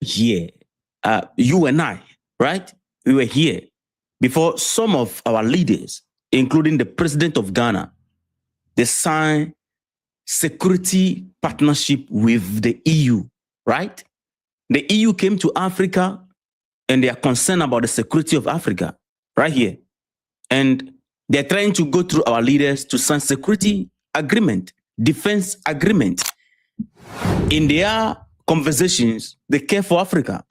here, you and I, right? We were here before some of our leaders, including the president of Ghana, they signed security partnership with the EU, right? The EU came to Africa and they are concerned about the security of Africa, right here. And they're trying to go through our leaders to sign security agreement, defense agreement. In their conversations, they care for Africa.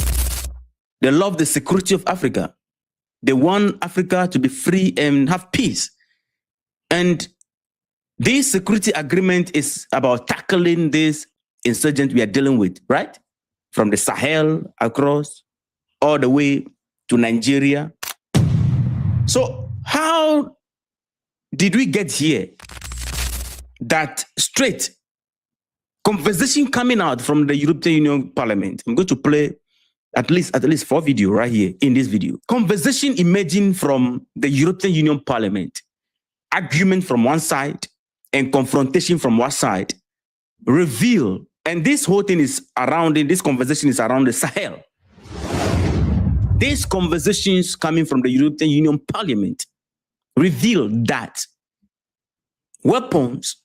They love the security of Africa. They want Africa to be free and have peace. And this security agreement is about tackling this insurgent we are dealing with, right? From the Sahel across all the way to Nigeria. So how did we get here? That straight conversation coming out from the European Union Parliament. I'm going to play at least 4 videos right here in this video. Conversation emerging from the European Union Parliament. Argument from one side and confrontation from one side. Reveal, and this whole thing is around, this conversation is around the Sahel. These conversations coming from the European Union Parliament reveal that weapons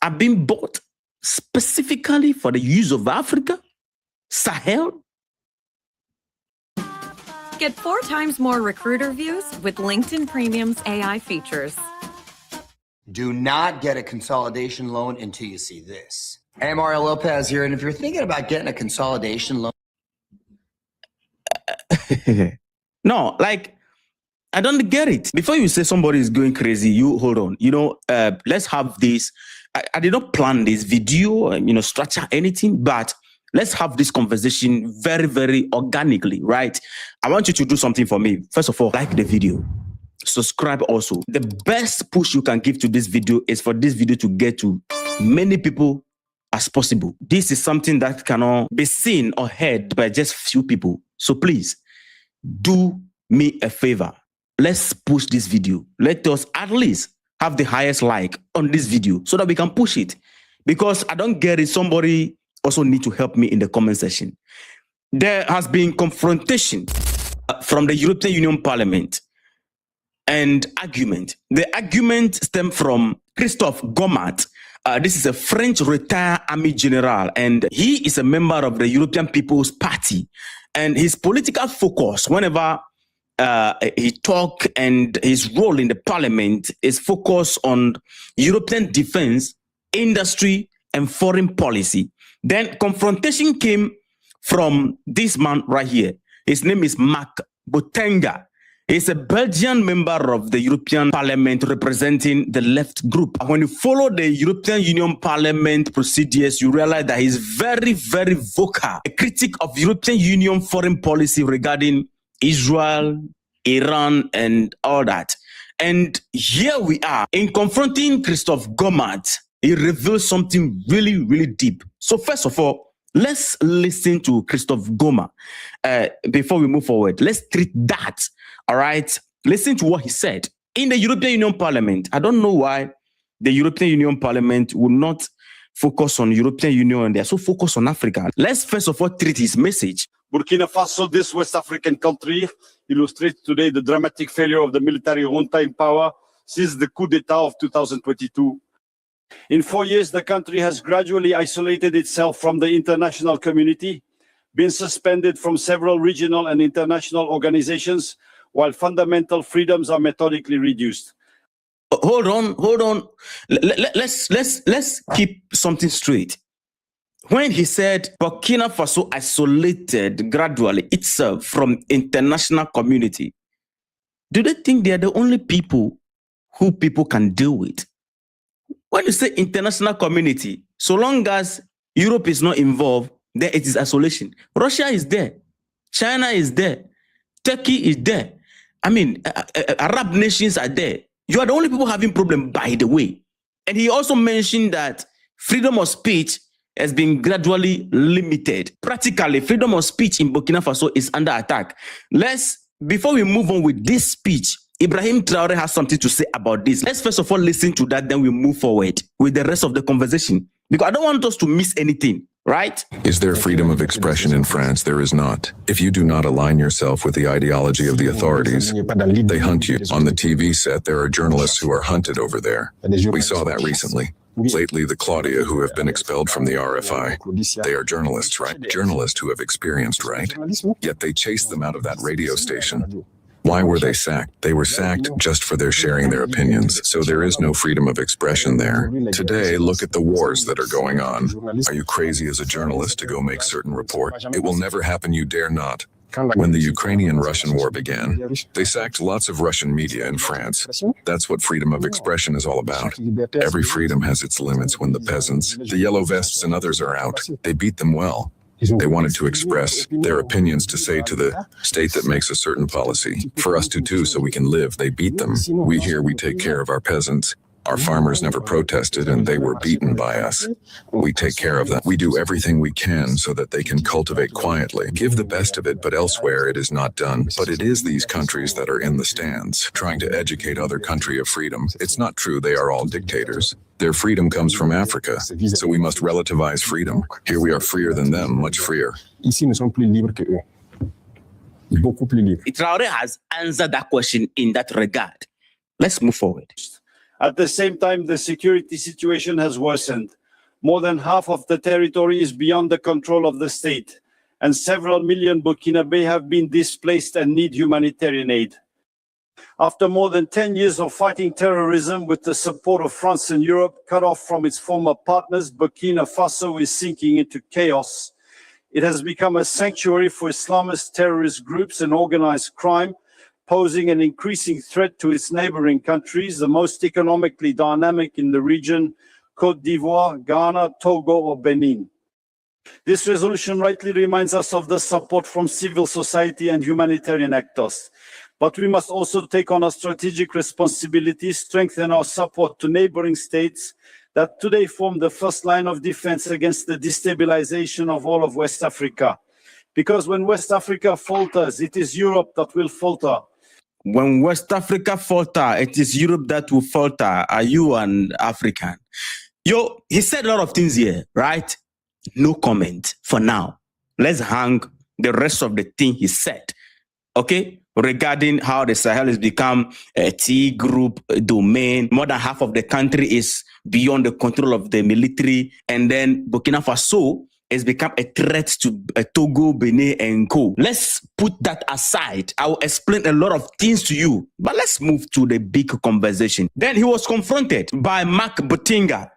are being bought specifically for the use of Africa, Sahel. Get 4 times more recruiter views with LinkedIn Premium's AI features. Do not get a consolidation loan until you see this. Hey, Mario Lopez here, and if you're thinking about getting a consolidation loan... No, like, I don't get it. Before you say somebody is going crazy, you hold on. You know, let's have this. I did not plan this video, structure anything, but let's have this conversation very, very organically, right? I want you to do something for me. First of all, like the video. Subscribe also. The best push you can give to this video is for this video to get to many people as possible. This is something that cannot be seen or heard by just few people. So please, do me a favor. Let's push this video. Let us at least have the highest like on this video so that we can push it. Because I don't get it. Somebody also need to help me in the comment section. There has been confrontation from the European Union Parliament and argument. The argument stemmed from Christophe Gomat. This is a French retired army general, and he is a member of the European People's Party. And his political focus, whenever he talk and his role in the parliament is focused on European defense, industry, and foreign policy. Then confrontation came from this man right here. His name is Marc Botenga. He's a Belgian member of the European Parliament representing the left group. When you follow the European Union Parliament procedures, you realize that he's very, very vocal, a critic of European Union foreign policy regarding Israel, Iran, and all that. And here we are. In confronting Christophe Gomat, he reveals something really, really deep. So first of all, let's listen to Christophe Gomat before we move forward. Let's treat that, all right? Listen to what he said. In the European Union Parliament, I don't know why the European Union Parliament will not focus on European Union and they're so focused on Africa. Let's first of all treat his message. Burkina Faso, this West African country, illustrates today the dramatic failure of the military junta in power since the coup d'etat of 2022. In 4 years, the country has gradually isolated itself from the international community, been suspended from several regional and international organizations, while fundamental freedoms are methodically reduced. Hold on. Let's keep something straight. When he said Burkina Faso isolated gradually itself from international community, do they think they are the only people who people can deal with? When you say international community, so long as Europe is not involved, then it is isolation. Russia is there. China is there. Turkey is there. I mean, Arab nations are there. You are the only people having problem, by the way. And he also mentioned that freedom of speech has been gradually limited. Practically, freedom of speech in Burkina Faso is under attack. Before we move on with this speech, Ibrahim Traore has something to say about this. Let's first of all listen to that, then we move forward with the rest of the conversation. Because I don't want us to miss anything. right? Is there freedom of expression in France? There is not. If you do not align yourself with the ideology of the authorities, they hunt you. On the TV set, there are journalists who are hunted over there. We saw that recently. Lately, the Claudia who have been expelled from the RFI, they are journalists, right? Journalists who have experienced, right? Yet they chased them out of that radio station. Why were they sacked? They were sacked just for their sharing their opinions. So there is no freedom of expression there. Today, look at the wars that are going on. Are you crazy as a journalist to go make certain report? It will never happen, you dare not. When the Ukrainian-Russian war began, they sacked lots of Russian media in France. That's what freedom of expression is all about. Every freedom has its limits. When the peasants, the yellow vests and others are out, they beat them well. They wanted to express their opinions to say to the state that makes a certain policy, for us to do so we can live. They beat them. We here, we take care of our peasants. Our farmers never protested and they were beaten by us. We take care of them. We do everything we can so that they can cultivate quietly, give the best of it, but elsewhere it is not done. But it is these countries that are in the stands, trying to educate other country of freedom. It's not true they are all dictators. Their freedom comes from Africa, so we must relativize freedom. Here we are freer than them, much freer. Traoré has answered that question in that regard. Let's move forward. At the same time, the security situation has worsened. More than half of the territory is beyond the control of the state, and several million Burkinabe have been displaced and need humanitarian aid. After more than 10 years of fighting terrorism with the support of France and Europe, cut off from its former partners, Burkina Faso is sinking into chaos. It has become a sanctuary for Islamist terrorist groups and organized crime, posing an increasing threat to its neighboring countries, the most economically dynamic in the region, Côte d'Ivoire, Ghana, Togo, or Benin. This resolution rightly reminds us of the support from civil society and humanitarian actors. But we must also take on a strategic responsibility, strengthen our support to neighboring states that today form the first line of defense against the destabilization of all of West Africa. Because when West Africa falters, it is Europe that will falter. When West Africa falter, it is Europe that will falter. Are you an African? He said a lot of things here, right? No comment for now. Let's hang the rest of the thing he said, okay? Regarding how the Sahel has become a T group domain. More than half of the country is beyond the control of the military. And then Burkina Faso has become a threat to Togo, Benin, and Co. Let's put that aside. I will explain a lot of things to you, but let's move to the big conversation. Then he was confronted by Mark Botinga.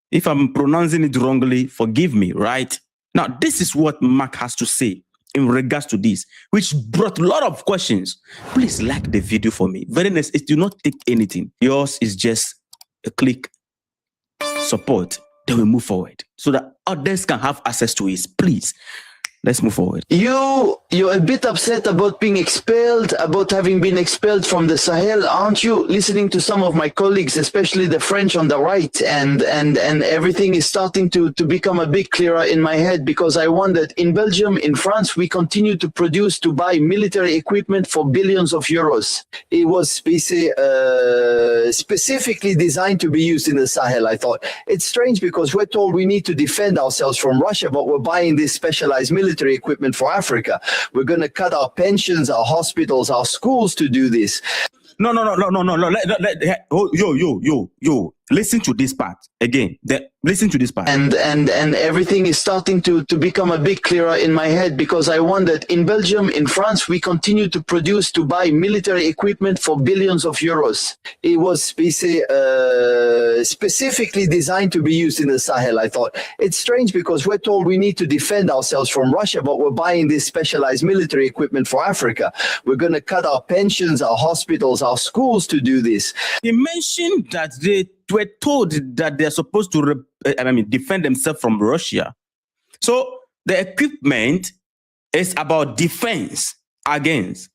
If I'm pronouncing it wrongly, forgive me, right? Now, this is what Mark has to say in regards to this, which brought a lot of questions. Please like the video for me. Very nice. It do not take anything. Yours is just a click, support. Then we move forward so that others can have access to it. Please, let's move forward. You're a bit upset about being expelled, about having been expelled from the Sahel, aren't you? Listening to some of my colleagues, especially the French on the right, and everything is starting to become a bit clearer in my head, because I wondered, in Belgium, in France, we continue to produce, to buy military equipment for billions of euros. It was specifically designed to be used in the Sahel, I thought. It's strange because we're told we need to defend ourselves from Russia, but we're buying this specialized military equipment for Africa. We're going to cut our pensions, our hospitals, our schools to do this. No. Yo. Listen to this part again. Listen to this part. And everything is starting to become a bit clearer in my head, because I wondered, in Belgium, in France, we continue to produce, to buy military equipment for billions of euros. It was specifically designed to be used in the Sahel, I thought. It's strange because we're told we need to defend ourselves from Russia, but we're buying this specialized military equipment for Africa. We're going to cut our pensions, our hospitals, our schools to do this. He mentioned that they were told that they're supposed to defend themselves from Russia. So the equipment is about defense against,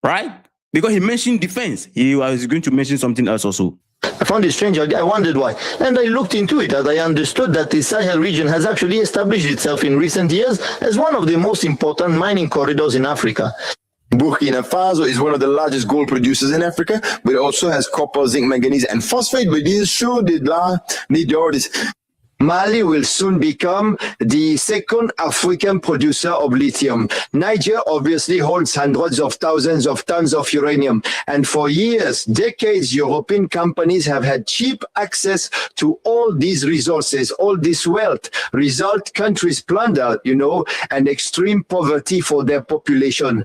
right? Because he mentioned defense. He was going to mention something else also. I found it strange. I wondered why. And I looked into it, and I understood that the Sahel region has actually established itself in recent years as one of the most important mining corridors in Africa. Burkina Faso is one of the largest gold producers in Africa, but it also has copper, zinc, manganese, and phosphate. But this show did la need orders. Mali will soon become the second African producer of lithium. Niger obviously holds hundreds of thousands of tons of uranium. And for years, decades, European companies have had cheap access to all these resources, all this wealth. Result, countries plunder, and extreme poverty for their population.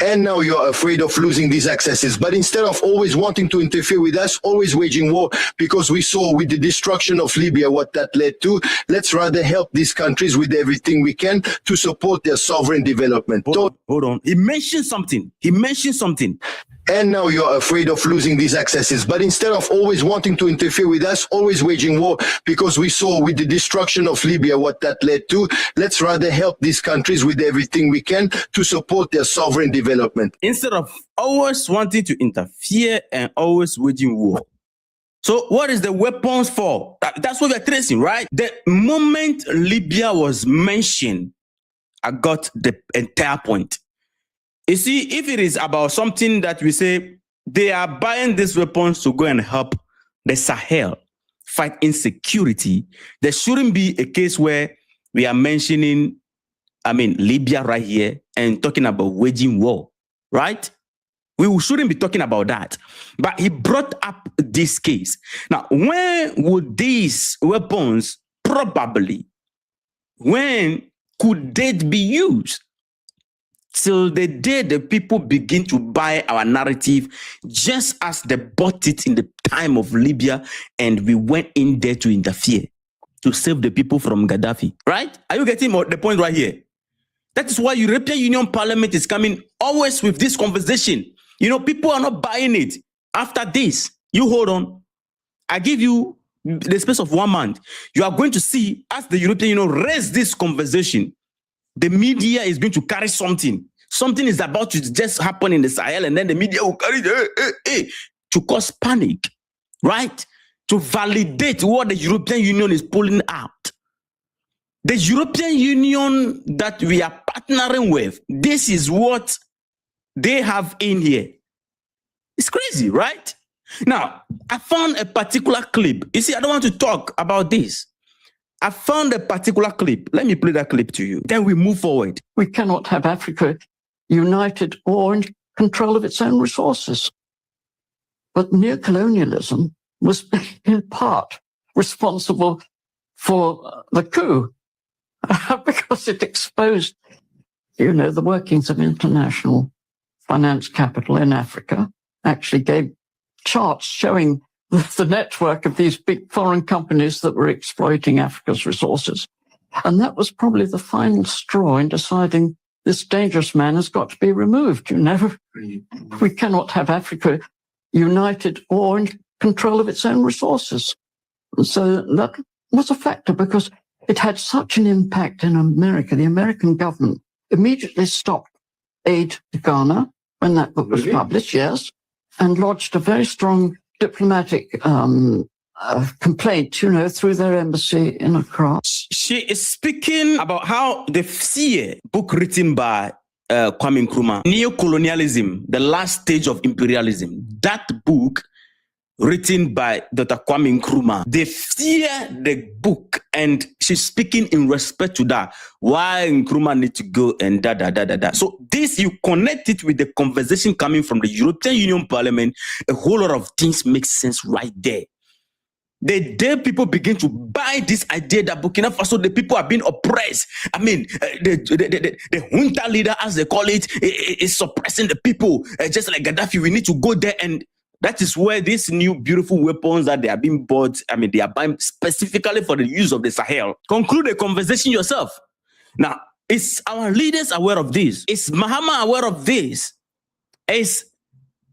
And now you're afraid of losing these accesses. But instead of always wanting to interfere with us, always waging war, because we saw with the destruction of Libya what that led to, let's rather help these countries with everything we can to support their sovereign development. Hold on. He mentioned something. And now you're afraid of losing these accesses. But instead of always wanting to interfere with us, always waging war, because we saw with the destruction of Libya what that led to, let's rather help these countries with everything we can to support their sovereign development. Instead of always wanting to interfere and always waging war. So what is the weapons for? That's what we're tracing, right? The moment Libya was mentioned, I got the entire point. You see, if it is about something that we say they are buying these weapons to go and help the Sahel fight insecurity, there shouldn't be a case where we are mentioning, Libya right here and talking about waging war, right? We shouldn't be talking about that. But he brought up this case. Now, when would these weapons when could they be used? Till the day the people begin to buy our narrative, just as they bought it in the time of Libya, and we went in there to interfere, to save the people from Khadafi, right? Are you getting the point right here? That is why European Union Parliament is coming always with this conversation. People are not buying it. After this, you hold on. I give you the space of 1 month. You are going to see, as the European Union raise this conversation, the media is going to carry something. Something is about to just happen in the Sahel, and then the media will carry to cause panic, right? To validate what the European Union is pulling out. The European Union that we are partnering with, this is what they have in here. It's crazy, right? Now, I found a particular clip. You see, I don't want to talk about this. I found a particular clip. Let me play that clip to you. Then we move forward. We cannot have Africa united or in control of its own resources. But neocolonialism was in part responsible for the coup because it exposed, the workings of international finance capital in Africa, actually gave charts showing the network of these big foreign companies that were exploiting Africa's resources. And that was probably the final straw in deciding this dangerous man has got to be removed. We cannot have Africa united or in control of its own resources. So that was a factor because it had such an impact in America. The American government immediately stopped aid to Ghana when that book was published, yes, and lodged a very strong diplomatic complaint, through their embassy in Accra. She is speaking about how the FCA book written by Kwame Nkrumah, Neocolonialism, the Last Stage of Imperialism. That book written by Dr. Kwame Nkrumah, they fear the book, and she's speaking in respect to that. Why Nkrumah need to go and da. So this, you connect it with the conversation coming from the European Union Parliament, a whole lot of things make sense right there. The day people begin to buy this idea that Burkina Faso, the people are being oppressed. The junta leader, as they call it, is suppressing the people. Just like Gaddafi, we need to go there, and that is where these new beautiful weapons that they are being bought, they are buying specifically for the use of the Sahel. Conclude the conversation yourself. Now, is our leaders aware of this? Is Mahama aware of this? Is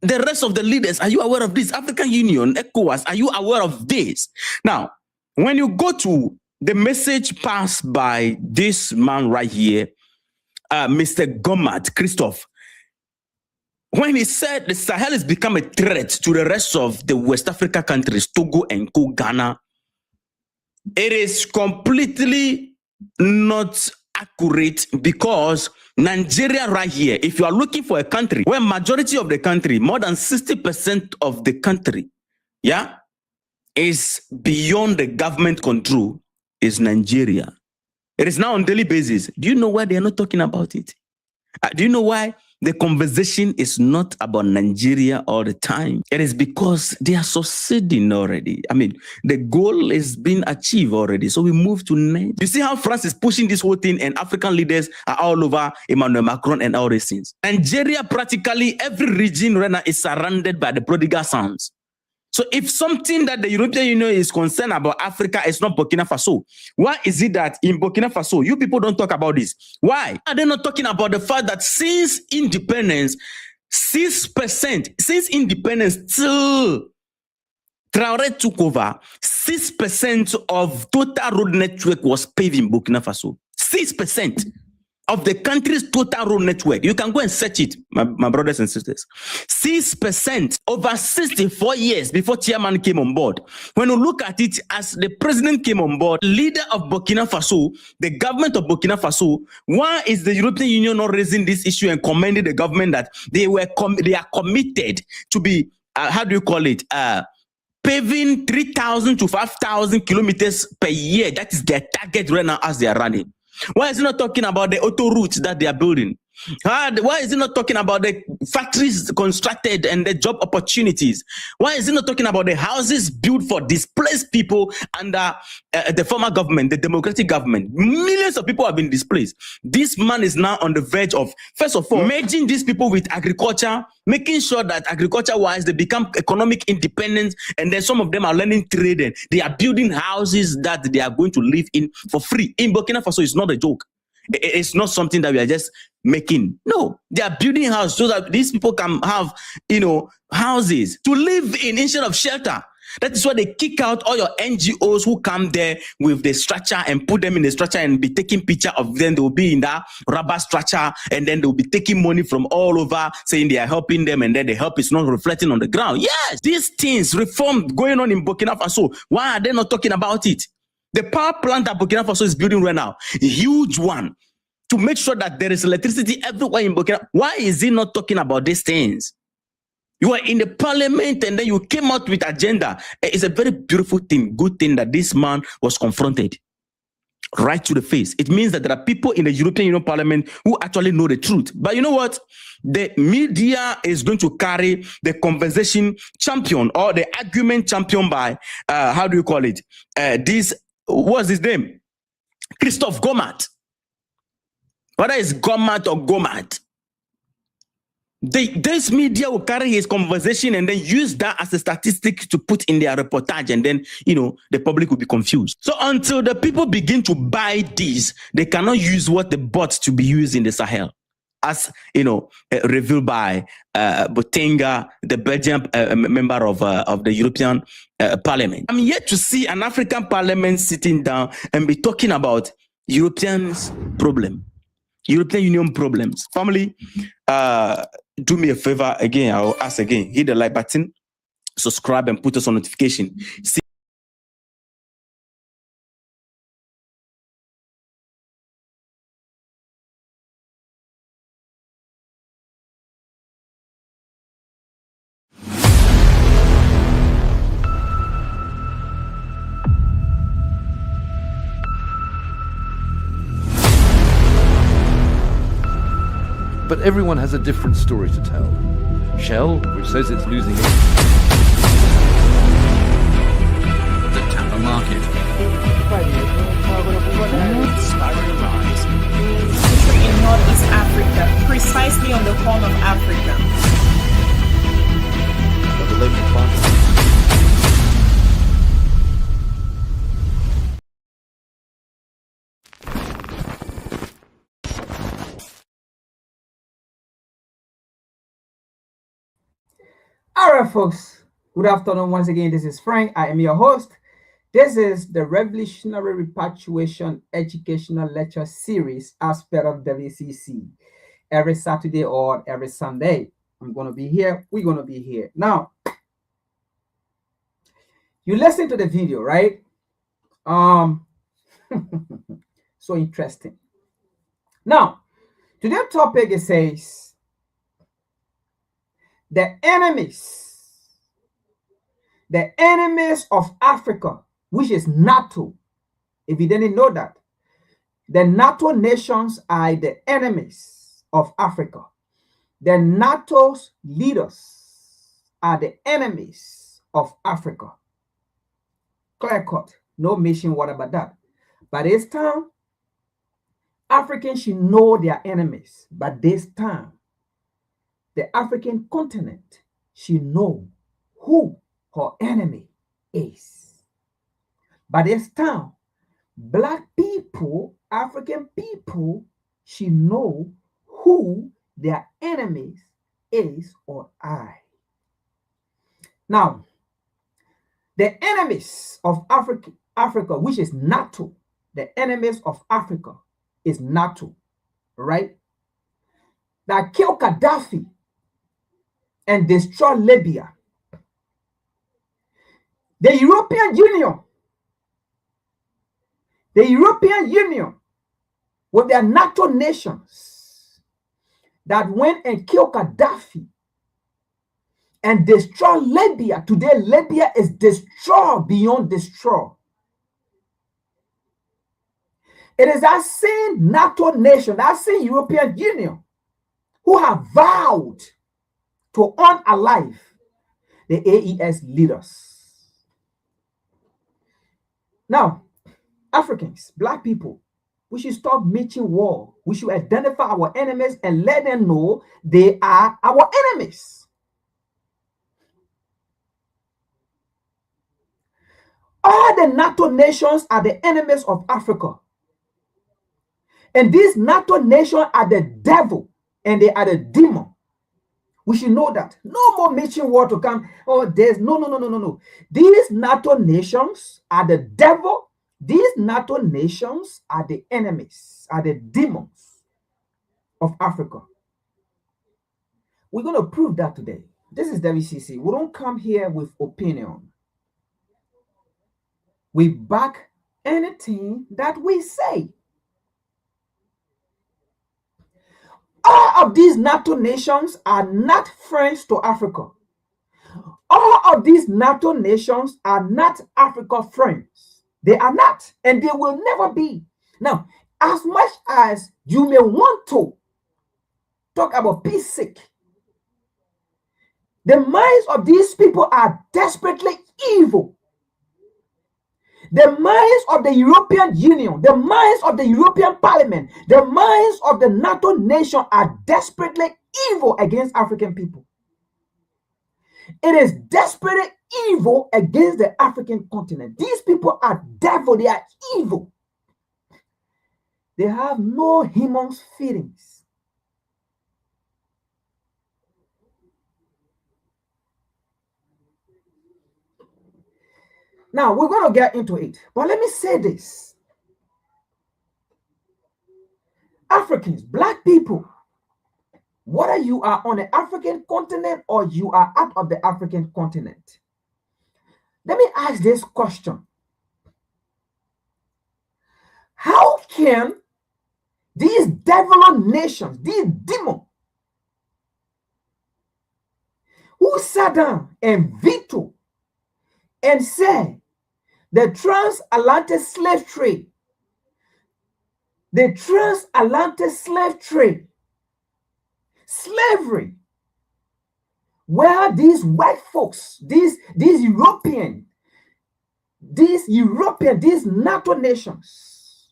the rest of the leaders, are you aware of this? African Union, ECOWAS, are you aware of this? Now, when you go to the message passed by this man right here, Mr. Gomat, Christophe, when he said the Sahel has become a threat to the rest of the West Africa countries, Togo and Ghana, it is completely not accurate, because Nigeria right here, if you are looking for a country where majority of the country, more than 60% of the country, is beyond the government control, is Nigeria. It is now on daily basis. Do you know why they are not talking about it? Do you know why the conversation is not about Nigeria all the time? It is because they are succeeding already. I mean, the goal is being achieved already. So we move to NATO. You see how France is pushing this whole thing and African leaders are all over Emmanuel Macron and all these things. Nigeria, practically every region right now is surrounded by the prodigal sons. So if something that the European Union is concerned about Africa is not Burkina Faso, why is it that in Burkina Faso, you people don't talk about this? Why are they not talking about the fact that since independence, 6%, since independence till Traoré took over, 6% of total road network was paved in Burkina Faso. 6% of the country's total road network. You can go and search it, my brothers and sisters. 6% over 64 years before chairman came on board. When you look at it, as the president came on board, leader of Burkina Faso, the government of Burkina Faso, why is the European Union not raising this issue and commending the government that they are committed to be, how do you call it, paving 3,000 to 5,000 kilometers per year? That is their target right now as they are running. Why is he not talking about the auto routes that they are building? Why is he not talking about the factories constructed and the job opportunities? Why is he not talking about the houses built for displaced people under the former government, the democratic government? Millions of people have been displaced. This man is now on the verge of, first of all, merging these people with agriculture, making sure that agriculture-wise they become economic independence, and then some of them are learning trade and they are building houses that they are going to live in for free. In Burkina Faso, it's not a joke. It's not something that we are just making. No, they are building houses so that these people can have, houses to live in instead of shelter. That is why they kick out all your NGOs who come there with the structure and put them in the structure and be taking picture of them. They will be in that rubber structure and then they will be taking money from all over saying they are helping them, and then the help is not reflecting on the ground. Yes, these things, reform going on in Burkina Faso. Why are they not talking about it? The power plant that Burkina Faso is building right now, a huge one, to make sure that there is electricity everywhere in Burkina. Why is he not talking about these things? You are in the parliament and then you came out with agenda. It's a very beautiful thing, good thing that this man was confronted right to the face. It means that there are people in the European Union Parliament who actually know the truth. But you know what? The media is going to carry the conversation champion or the argument champion by, how do you call it? What's his name? Christophe Gomat. Whether it's Gomat or Gomat, this media will carry his conversation and then use that as a statistic to put in their reportage, and then, the public will be confused. So until the people begin to buy this, they cannot use what the bots to be used in the Sahel. As, revealed by Botenga, the Belgian member of the European Parliament. I'm yet to see an African parliament sitting down and be talking about Europeans' problem. European Union problems. Family, do me a favor again. I'll ask again. Hit the like button, subscribe, and put us on notification. See. But everyone has a different story to tell. Shell, which says it's losing the Tampa market. Country in Northeast Africa, precisely on the Horn of Africa. All right, folks. Good afternoon. Once again, this is Frank. I am your host. This is the Revolutionary Repatriation Educational Lecture Series as per of WCC. Every Saturday or every Sunday, I'm going to be here. We're going to be here. Now, you listen to the video, right? So interesting. Now, today's topic, it says, the enemies of Africa, which is NATO, If you didn't know that, the NATO nations are the enemies of Africa. The NATO's leaders are the enemies of Africa. Clear cut. No mission, what about that? By this time, Africans should know their enemies. By this time, the African continent should know who her enemy is. By this time, Black people, African people, should know who their enemies is or are. Now, the enemies of Africa, which is NATO, the enemies of Africa is NATO, right? That killed Khadafi and destroyed Libya. The European Union with their NATO nations that went and killed Khadafi and destroyed Libya. Today, Libya is destroyed beyond destroy. It is that same NATO nation, that same European Union, who have vowed to unalive the AES leaders. Now, Africans, Black people, we should stop making war. We should identify our enemies and let them know they are our enemies. All the NATO nations are the enemies of Africa. And these NATO nations are the devil and they are the demon. We should know that. No more making war to come. Oh, there's no. These NATO nations are the devil. These NATO nations are the enemies, are the demons of Africa. We're going to prove that today. This is WCC. We don't come here with opinion. We back anything that we say. All of these NATO nations are not friends to Africa. All of these NATO nations are not Africa friends. They are not, and they will never be. Now, as much as you may want to talk about peace sake, the minds of these people are desperately evil. The minds of the European Union, the minds of the European Parliament, the minds of the NATO nation are desperately evil against African people. It is desperately evil against the African continent. These people are devil, they are evil. They have no human feelings. Now, we're going to get into it. But let me say this. Africans, Black people, whether you are on the African continent or you are out of the African continent, let me ask this question. How can these devil nations, these demons, who sat down and vetoed and said the transatlantic slave trade, slavery, where these white folks, these European, these NATO nations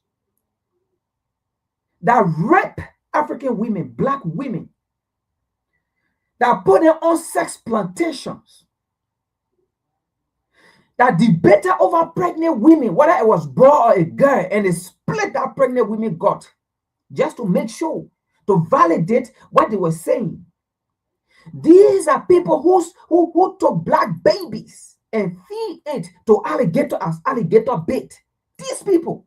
that rape African women, Black women, that put them on sex plantations, that debated over pregnant women, whether it was boy or a girl, and they split that pregnant women gut just to make sure, to validate what they were saying. These are people who took Black babies and feed it to alligator as alligator bait. These people.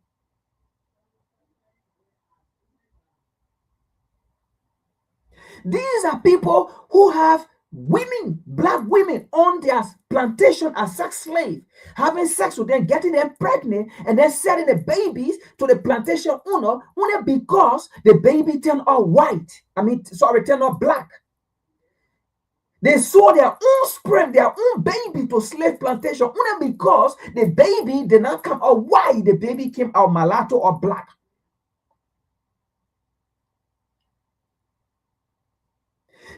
These are people who have women, Black women, on their plantation as sex slaves, having sex with them, getting them pregnant, and then selling the babies to the plantation owner only because the baby turned all white. Turned all Black. They sold their own sperm, their own baby to slave plantation only because the baby did not come out white. The baby came out mulatto or black.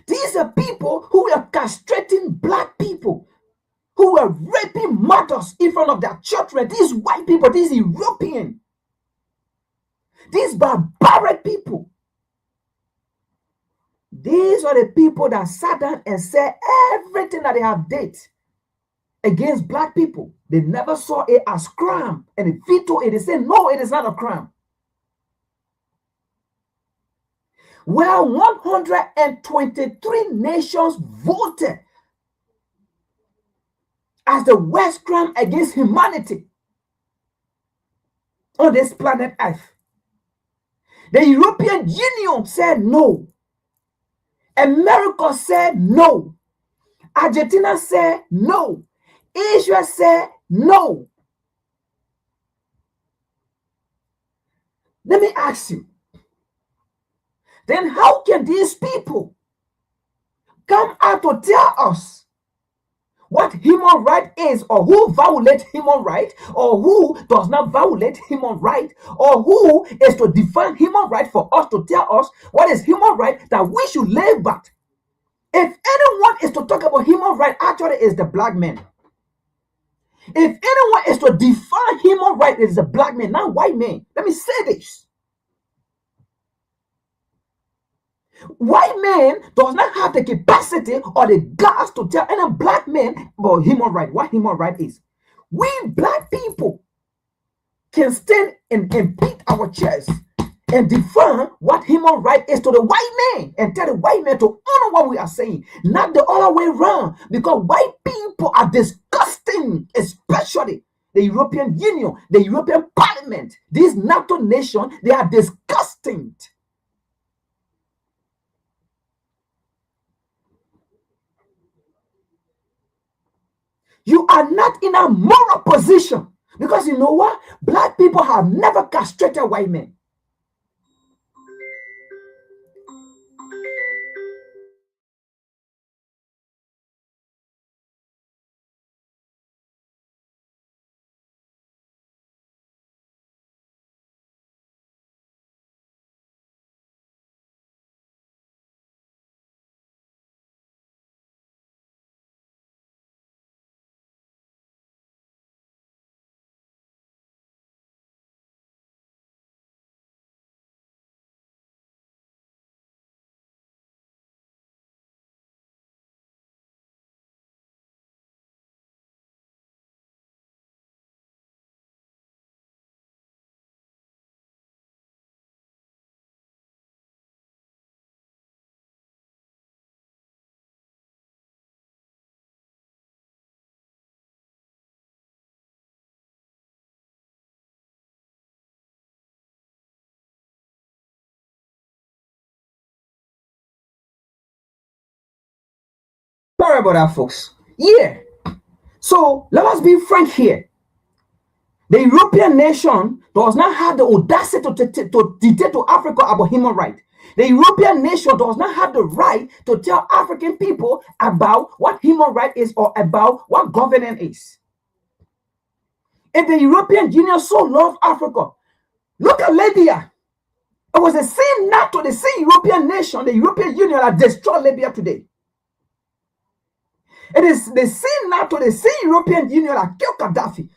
These are people who were castrating black people, who were raping mothers in front of their children. These white people, these European, these barbaric people. These are the people that sat down and said everything that they have did against black people. They never saw it as crime, and they vetoed it. They said, no, it is not a crime. Well, 123 nations voted as the worst crime against humanity on this planet Earth. The European Union said no. America said no. Argentina said no. Israel said no. Let me ask you, then how can these people come out to tell us what human right is, or who violates human right, or who does not violate human right, or who is to define human right for us to tell us what is human right that we should live by? If anyone is to talk about human right, actually it's the black man. If anyone is to define human right, it is the black man, not white man. Let me say this. White man does not have the capacity or the guts to tell any black man about human right, what human right is. We black people can stand and beat our chests and define what human right is to the white man and tell the white man to honor what we are saying, not the other way around, because white people are disgusting, especially the European Union, the European Parliament, these NATO nations, they are disgusting. You are not in a moral position, because you know what? Black people have never castrated white men. Sorry about that, folks. Yeah. So let us be frank here. The European nation does not have the audacity to dictate to Africa about human rights. The European nation does not have the right to tell African people about what human right is or about what governance is. If the European Union so loved Africa, look at Libya. It was the same NATO, the same European nation, the European Union that destroyed Libya today. It is the same NATO, the same European Union that killed Khadafi.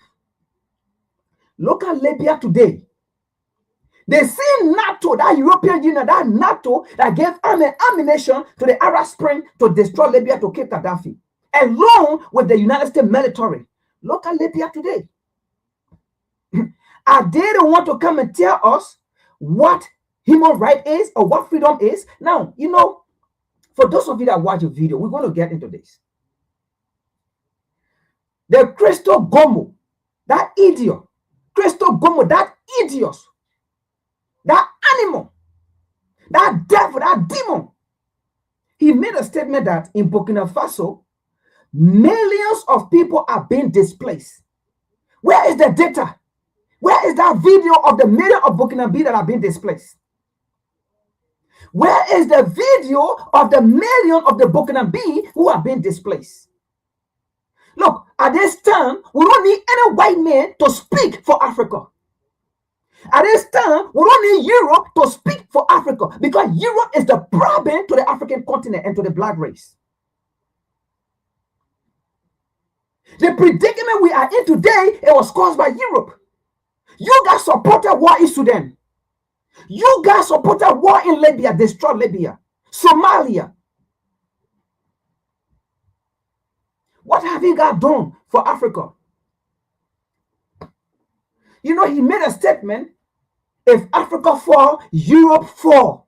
Look at Libya today. The same NATO, that European Union, that NATO that gave ammunition to the Arab Spring to destroy Libya, to kill Khadafi, along with the United States military. Look at Libya today. Are they the one to come and tell us what human right is or what freedom is? Now, you know, for those of you that watch the video, we're going to get into this. The Crystal Gomo, that idiot, Crystal Gomo, that idiot, that animal, that devil, that demon, he made a statement that in Burkina Faso, millions of people are being displaced. Where is the data? Where is that video of the millions of Burkina Faso that are being displaced? Where is the video of the million of the Burkina B who have been displaced? Look, at this time, we don't need any white man to speak for Africa. At this time, we don't need Europe to speak for Africa because Europe is the problem to the African continent and to the black race. The predicament we are in today, it was caused by Europe. You guys supported war in Sudan. You guys supported war in Libya, destroyed Libya, Somalia. What have you guys done for Africa? You know, he made a statement, if Africa fall, Europe fall.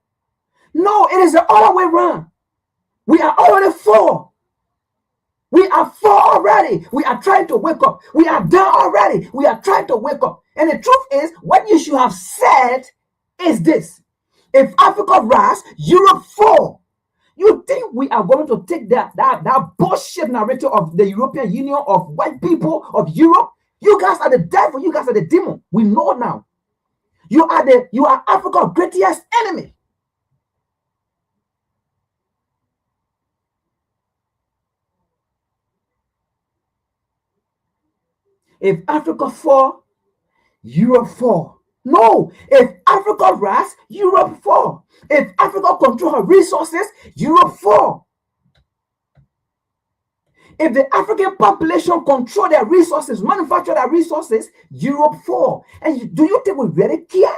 No, it is the other way around. We are already fall. We are fall already. We are trying to wake up. We are down already. We are trying to wake up. And the truth is, what you should have said is this. If Africa rise, Europe fall. You think we are going to take that bullshit narrative of the European Union, of white people, of Europe? You guys are the devil. You guys are the demon. We know now. You are Africa's greatest enemy. If Africa fall, Europe fall. No, if Africa rise, Europe fall. If Africa control her resources, Europe fall. If the African population control their resources, manufacture their resources, Europe fall. And do you think we really care?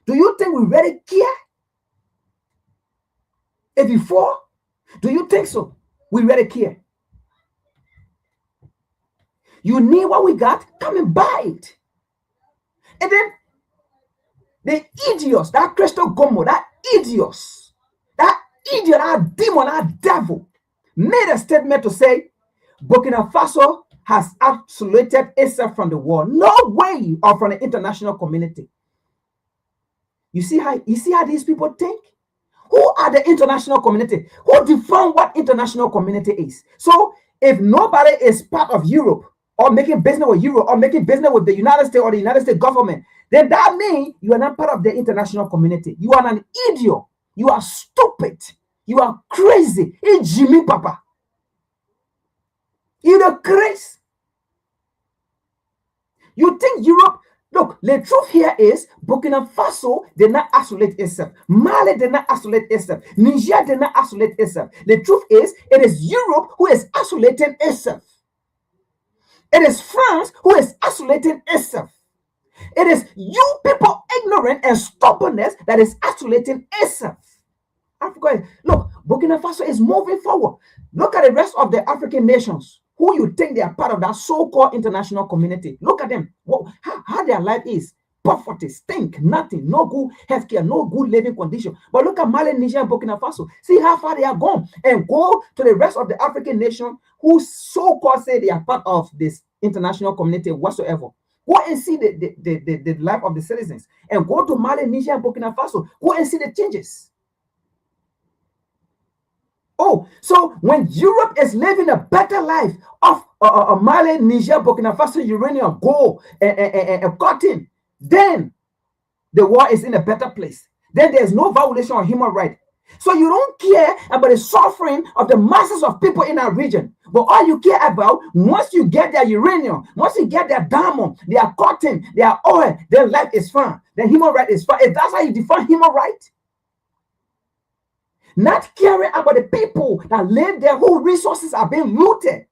Do you think we really care? If you fall, do you think so? We really care. You need what we got, come and buy it. And then the idiots, that Crystal Gomo, that idiot, that demon, that devil, made a statement to say Burkina Faso has isolated itself from the war. No way, or from the international community. You see how these people think? Who are the international community? Who define what international community is? So if nobody is part of Europe, or making business with Europe, or making business with the United States or the United States government, then that means you are not part of the international community. You are an idiot. You are stupid. You are crazy. It's Jimmy Papa. You're crazy. You think Europe, look, the truth here is Burkina Faso did not isolate itself. Mali did not isolate itself. Niger did not isolate itself. The truth is, it is Europe who is isolating itself. It is France who is isolating itself. It is you people ignorant and stubbornness that is isolating itself. Africa, look, Burkina Faso is moving forward. Look at the rest of the African nations who you think they are part of that so-called international community. Look at them. How their life is. Poverty, stink, nothing, no good healthcare, no good living condition. But look at Mali, Niger, and Burkina Faso. See how far they are gone, and go to the rest of the African nation who so-called say they are part of this international community whatsoever. Go and see the life of the citizens, and go to Mali, Niger, and Burkina Faso. Go and see the changes. Oh, so when Europe is living a better life of Mali, Niger, Burkina Faso, uranium, gold, and cotton, then the war is in a better place. Then there's no violation of human rights. So you don't care about the suffering of the masses of people in our region. But all you care about, once you get their uranium, once you get their diamond, their cotton, their oil, then life is fine. Then human right is fine. If that's how you define human right, not caring about the people that live there whose resources are being looted.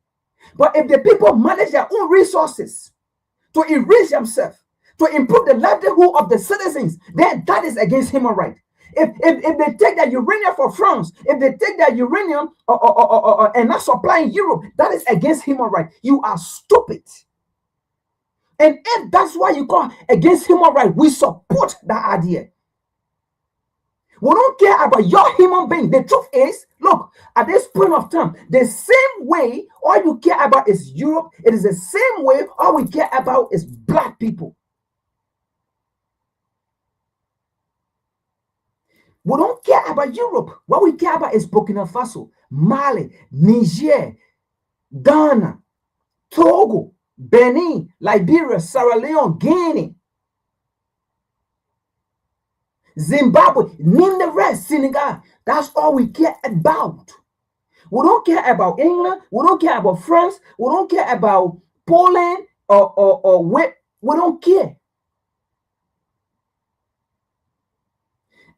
But if the people manage their own resources to enrich themselves, to improve the livelihood of the citizens, then that is against human rights. If they take their uranium for France, if they take their uranium and not supplying Europe, that is against human rights. You are stupid. And if that's why you call against human rights, we support that idea. We don't care about your human being. The truth is, look, at this point of time, the same way all you care about is Europe, it is the same way all we care about is black people. We don't care about Europe. What we care about is Burkina Faso, Mali, Niger, Ghana, Togo, Benin, Liberia, Sierra Leone, Guinea. Zimbabwe, name the rest, Senegal. That's all we care about. We don't care about England. We don't care about France. We don't care about Poland or where. We don't care.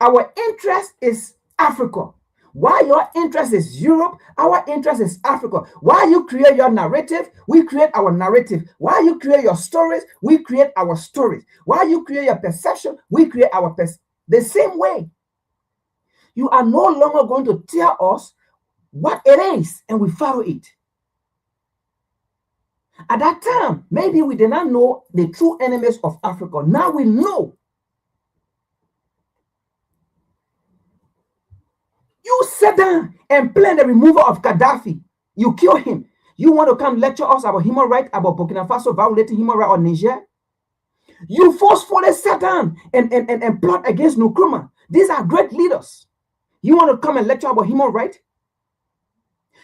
Our interest is Africa. Why your interest is Europe, our interest is Africa. Why you create your narrative, we create our narrative. Why you create your stories, we create our stories. Why you create your perception, we create our perception. The same way. You are no longer going to tell us what it is and we follow it. At that time, maybe we did not know the true enemies of Africa. Now we know. You sit down and plan the removal of Khadafi. You kill him. You want to come lecture us about human rights, about Burkina Faso violating human rights or Niger? You forcefully sit down and plot against Nkrumah. These are great leaders. You want to come and lecture about human rights?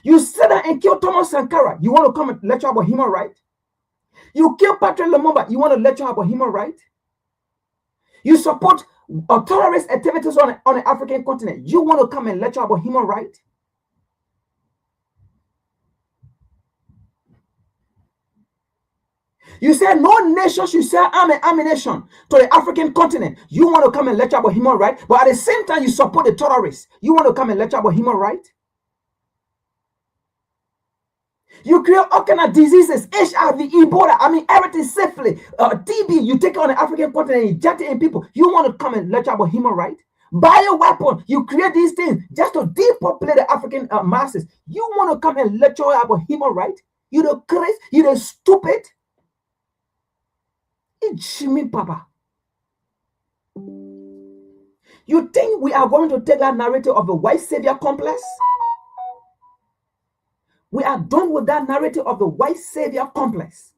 You sit down and kill Thomas Sankara. You want to come and lecture about human rights? You kill Patrick Lumumba. You want to lecture about human rights? You support terrorist activities on the African continent. You want to come and lecture about human rights? You said no nation should sell ammunition to the African continent. You want to come and lecture about human rights, but at the same time you support the terrorists. You want to come and lecture about human rights? You create all kind of diseases, HIV, Ebola, everything safely. TB, you take it on the African continent and inject it in people. You want to come and lecture about human rights? Bioweapon, you create these things just to depopulate the African masses. You want to come and lecture about human rights? You the crazy, you the stupid. Jimmy Papa. You think we are going to take that narrative of the white savior complex? We are done with that narrative of the white savior complex.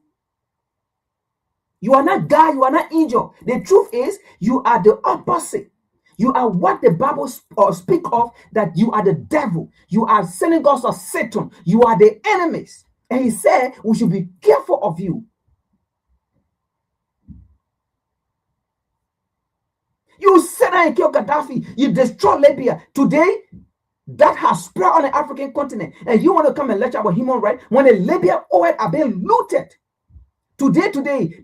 You are not God, you are not angel. The truth is, you are the opposite. You are what the Bible speak of, that you are the devil. You are synagogues of Satan. You are the enemies. And he said, we should be careful of you. You sit down and kill Khadafi. You destroy Libya. Today, that has spread on the African continent. And you want to come and lecture about human rights when the Libyan oil are being looted. Today,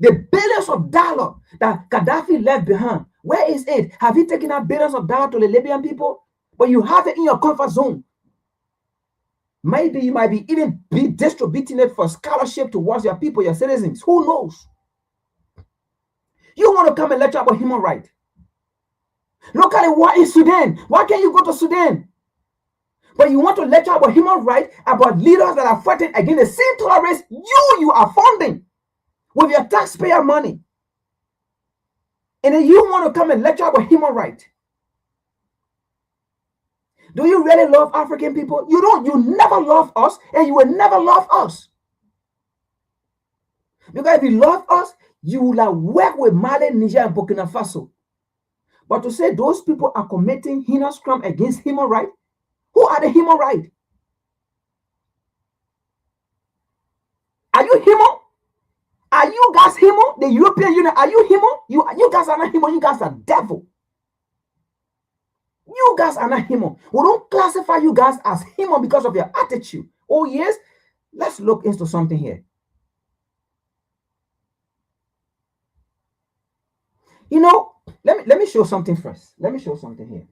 the billions of dollars that Khadafi left behind, where is it? Have you taken out billions of dollars to the Libyan people? But you have it in your comfort zone. Maybe you might be even be distributing it for scholarship towards your people, your citizens. Who knows? You want to come and lecture about human rights. Look at the war in Sudan. Why can't you go to Sudan? But you want to lecture about human rights, about leaders that are fighting against the same terrorists you are funding with your taxpayer money. And then you want to come and lecture about human rights. Do you really love African people? You don't. You never love us, and you will never love us. Because if you love us, you will work with Mali, Niger, and Burkina Faso. But to say those people are committing heinous crime against human rights, who are the human rights? Are you human? Are you guys human? The European Union, are you human? You guys are not human. You guys are devil. You guys are not human. We don't classify you guys as human because of your attitude. Oh yes, let's look into something here. You know, let me show something first. Let me show something here.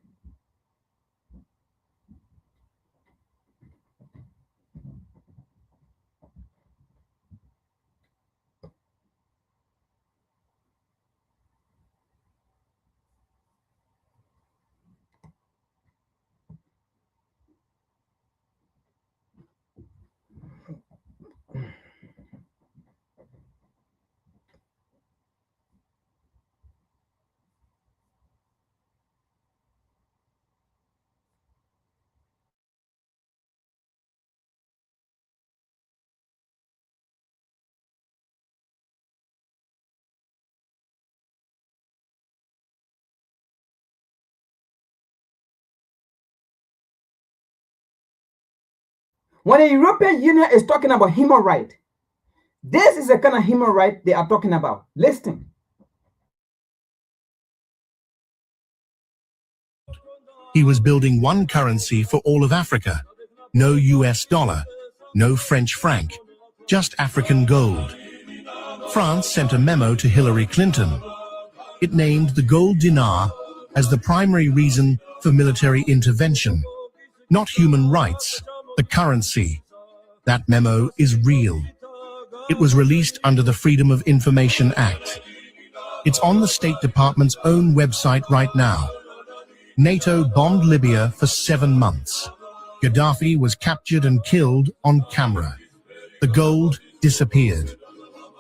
When the European Union is talking about human rights, this is the kind of human right they are talking about. Listen. He was building one currency for all of Africa. No US dollar, no French franc, just African gold. France sent a memo to Hillary Clinton. It named the gold dinar as the primary reason for military intervention, not human rights, the currency. That memo is real. It was released under the Freedom of Information Act. It's on the State Department's own website right now. NATO bombed Libya for 7 months. Gaddafi was captured and killed on camera. The gold disappeared.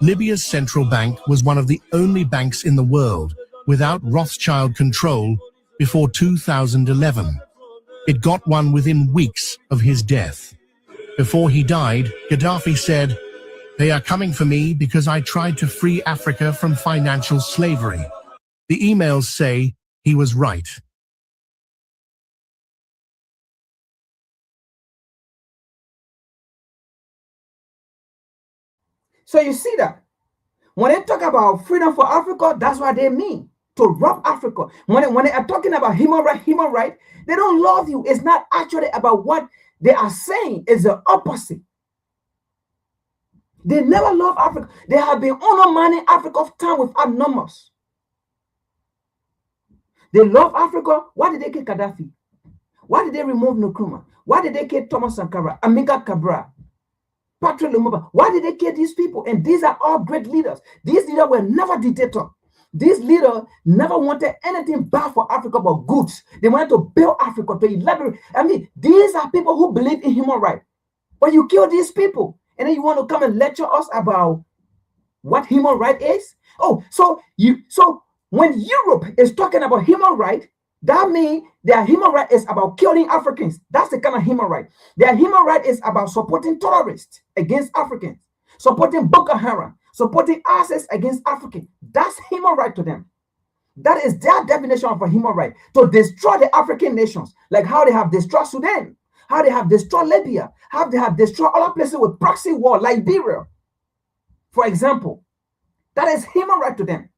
Libya's central bank was one of the only banks in the world without Rothschild control before 2011. It got one within weeks of his death. Before he died, Gaddafi said, "They are coming for me because I tried to free Africa from financial slavery." The emails say he was right. So you see that when they talk about freedom for Africa, that's what they mean, to rob Africa. When they are talking about human right, they don't love you. It's not actually about what they are saying. It's the opposite. They never love Africa. They have been undermining Africa of time without numbers. They love Africa. Why did they kill Khadafi? Why did they remove Nkrumah? Why did they kill Thomas Sankara, Amilcar Cabral, Patrick Lumumba? Why did they kill these people? And these are all great leaders. These leaders were never dictators. These leaders never wanted anything bad for Africa but goods. They wanted to build Africa, to elaborate. I mean, these are people who believe in human rights. But you kill these people, and then you want to come and lecture us about what human right is? Oh, so when Europe is talking about human right, that means their human right is about killing Africans. That's the kind of human right. Their human right is about supporting terrorists against Africans, supporting Boko Haram, supporting ISIS against Africans. That's human right to them. That is their definition of a human right, to destroy the African nations, like how they have destroyed Sudan, how they have destroyed Libya, how they have destroyed other places with proxy war, Liberia, for example. That is human right to them.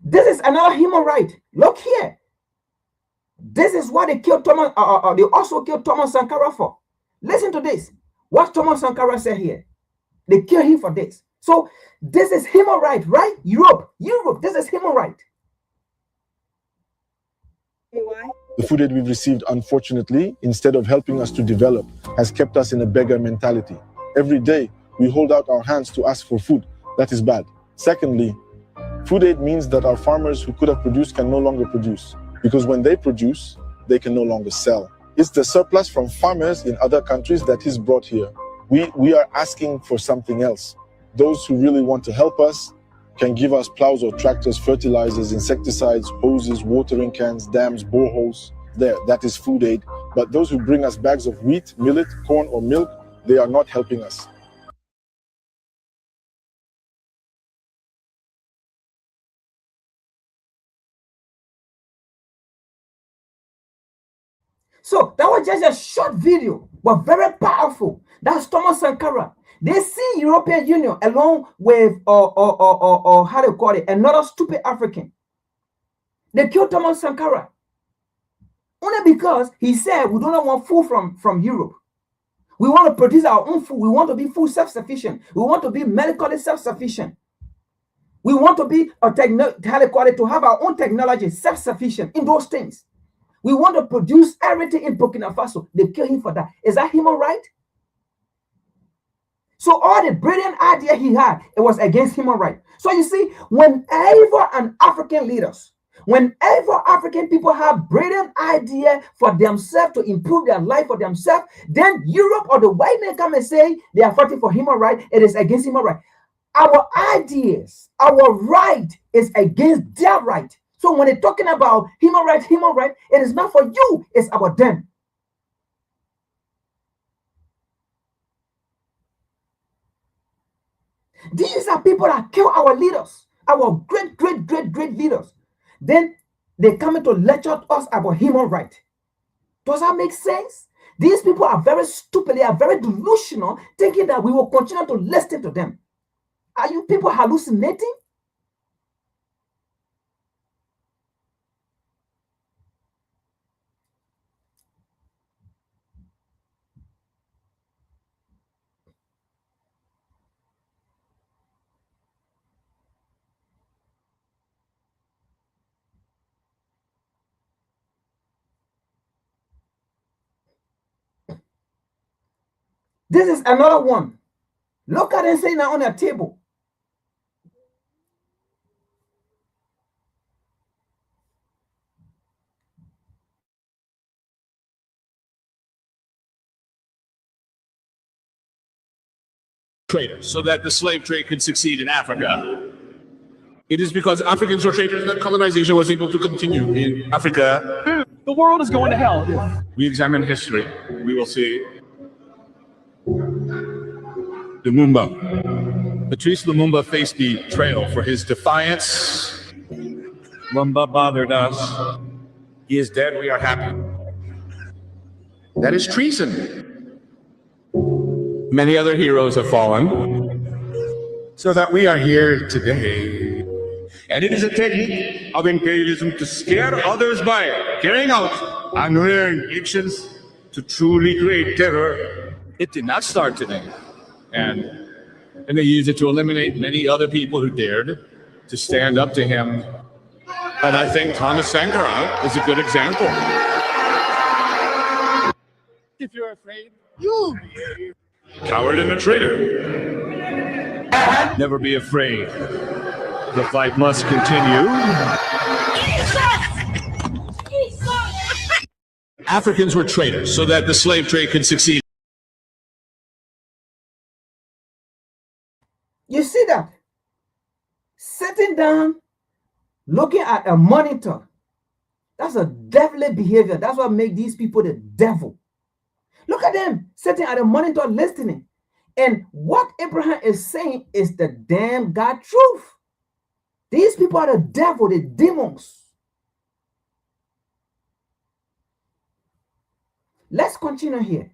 This is another human right. Look here. This is what they killed Thomas. They also killed Thomas Sankara for. Listen to this. What Thomas Sankara said here. They killed him for this. So this is human right, right? Europe. This is human right. The food that we've received, unfortunately, instead of helping us to develop, has kept us in a beggar mentality. Every day, we hold out our hands to ask for food. That is bad. Secondly, food aid means that our farmers who could have produced can no longer produce, because when they produce, they can no longer sell. It's the surplus from farmers in other countries that is brought here. We are asking for something else. Those who really want to help us can give us plows or tractors, fertilizers, insecticides, hoses, watering cans, dams, boreholes. That is food aid. But those who bring us bags of wheat, millet, corn, or milk, they are not helping us. So that was just a short video, but very powerful. That's Thomas Sankara. They see European Union along with how do you call it, another stupid African. They killed Thomas Sankara only because he said we don't want food from Europe. We want to produce our own food. We want to be food self-sufficient. We want to be medically self-sufficient. We want to be to have our own technology self-sufficient in those things. We want to produce everything in Burkina Faso. They kill him for that. Is that human right? So all the brilliant idea he had, it was against human right. So you see, whenever African people have brilliant idea for themselves to improve their life for themselves, then Europe or the white men come and say they are fighting for human right. It is against human right. Our ideas, our right is against their right. So when they're talking about human right, it is not for you, it's about them. These are people that kill our leaders, our great leaders. Then they come to lecture us about human right. Does that make sense? These people are very stupid. They are very delusional, thinking that we will continue to listen to them. Are you people hallucinating? This is another one. Look at it saying that on their table. Traders, so that the slave trade could succeed in Africa. It is because Africans were traders that colonization was able to continue in Africa. The world is going to hell. We examine history. We will see Lumumba. Patrice Lumumba faced betrayal for his defiance. Lumumba bothered us. He is dead. We are happy. That is treason. Many other heroes have fallen, so that we are here today. And it is a technique of imperialism to scare others by carrying out unlearned actions to truly create terror. It did not start today. And they used it to eliminate many other people who dared to stand up to him. And I think Thomas Sankara is a good example. If you're afraid, you'll be coward and a traitor. Never be afraid. The fight must continue. Africans were traitors so that the slave trade could succeed. You see that? Sitting down, looking at a monitor. That's a devilly behavior. That's what makes these people the devil. Look at them sitting at a monitor listening. And what Abraham is saying is the damn God truth. These people are the devil, the demons. Let's continue here.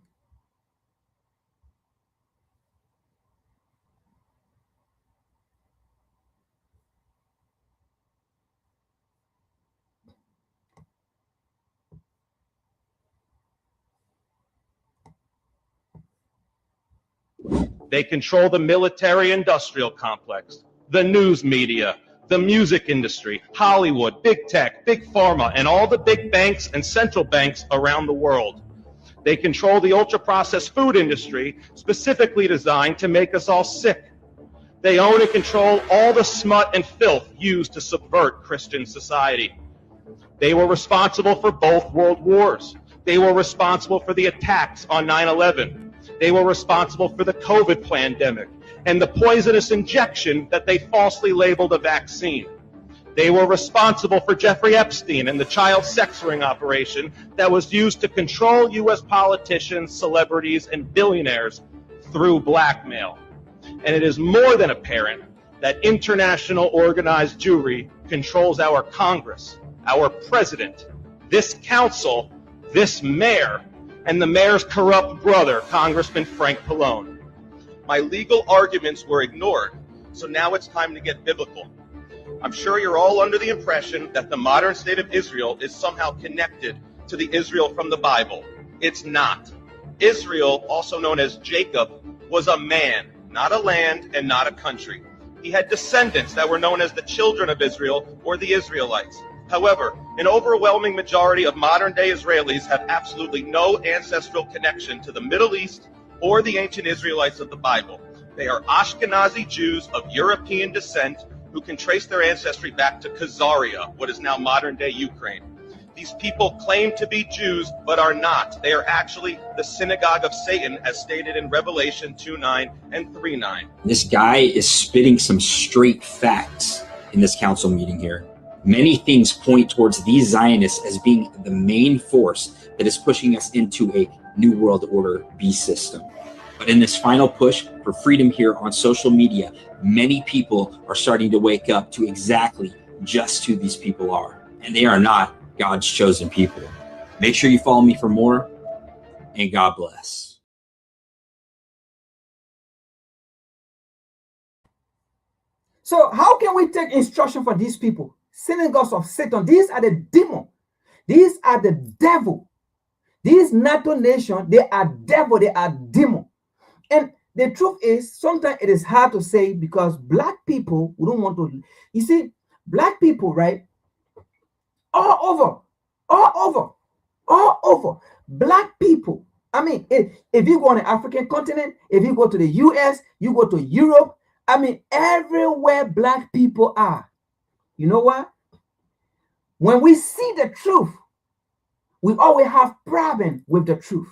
They control the military-industrial complex, the news media, the music industry, Hollywood, big tech, big pharma, and all the big banks and central banks around the world. They control the ultra-processed food industry, specifically designed to make us all sick. They own and control all the smut and filth used to subvert Christian society. They were responsible for both world wars. They were responsible for the attacks on 9/11. They were responsible for the COVID pandemic and the poisonous injection that they falsely labeled a vaccine. They were responsible for Jeffrey Epstein and the child sex ring operation that was used to control U.S. politicians, celebrities, and billionaires through blackmail. And it is more than apparent that international organized Jewry controls our Congress, our president, this council, this mayor, and the mayor's corrupt brother, Congressman Frank Pallone. My legal arguments were ignored, so now it's time to get biblical. I'm sure you're all under the impression that the modern state of Israel is somehow connected to the Israel from the Bible. It's not. Israel, also known as Jacob, was a man, not a land and not a country. He had descendants that were known as the children of Israel or the Israelites. However, an overwhelming majority of modern-day Israelis have absolutely no ancestral connection to the Middle East or the ancient Israelites of the Bible. They are Ashkenazi Jews of European descent who can trace their ancestry back to Khazaria, what is now modern-day Ukraine. These people claim to be Jews, but are not. They are actually the synagogue of Satan, as stated in Revelation 2:9 and 3:9. This guy is spitting some straight facts in this council meeting here. Many things point towards these Zionists as being the main force that is pushing us into a New World Order beast system. But in this final push for freedom here on social media, many people are starting to wake up to exactly just who these people are. And they are not God's chosen people. Make sure you follow me for more, and God bless. So how can we take instruction for these people? Synagogues of Satan. These are the demon. These are the devil. These NATO nations, they are devil, they are demon. And the truth is, sometimes it is hard to say because black people, we don't want to, you see, black people, right? All over, black people. I mean, if you go on the African continent, if you go to the US, you go to Europe, I mean, everywhere black people are. You know what? When we see the truth, we always have problem with the truth.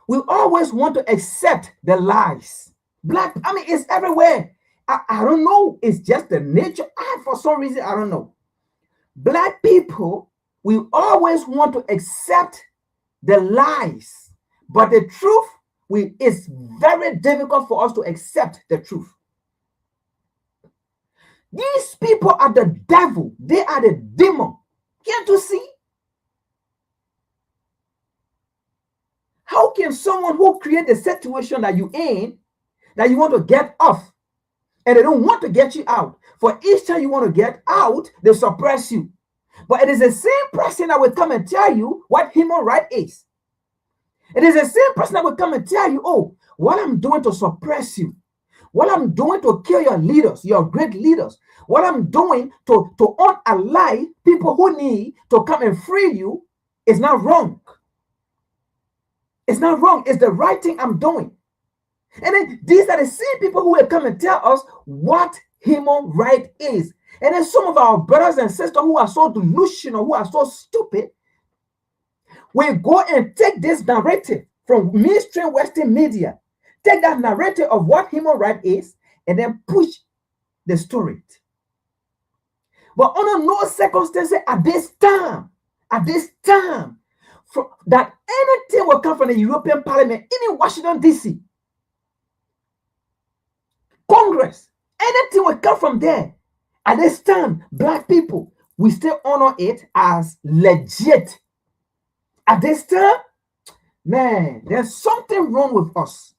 We always want to accept the lies. Black, I mean, it's everywhere. I don't know. It's just the nature. For some reason, I don't know. Black people, we always want to accept the lies. But the truth, it's very difficult for us to accept the truth. These people are the devil. They are the demon. Can't you see? How can someone who create the situation that you in, that you want to get off, and they don't want to get you out, for each time you want to get out, they suppress you. But it is the same person that will come and tell you what human right is. It is the same person that will come and tell you, oh, what I'm doing to suppress you, what I'm doing to kill your leaders, your great leaders, what I'm doing to unalive people who need to come and free you is not wrong. It's not wrong. It's the right thing I'm doing. And then these are the same people who will come and tell us what human right is. And then some of our brothers and sisters who are so delusional, who are so stupid, will go and take this narrative from mainstream Western media, take that narrative of what human right is, and then push the story. But under no circumstances at this time, that anything will come from the European Parliament, even Washington, D.C., Congress, anything will come from there. At this time, black people, we still honor it as legit. At this time, man, there's something wrong with us.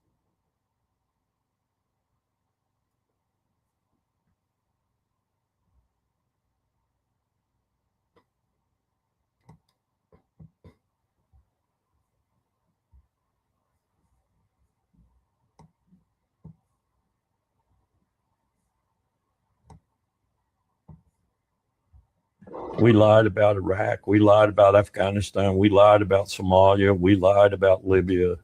We lied about Iraq. We lied about Afghanistan. We lied about Somalia. We lied about Libya.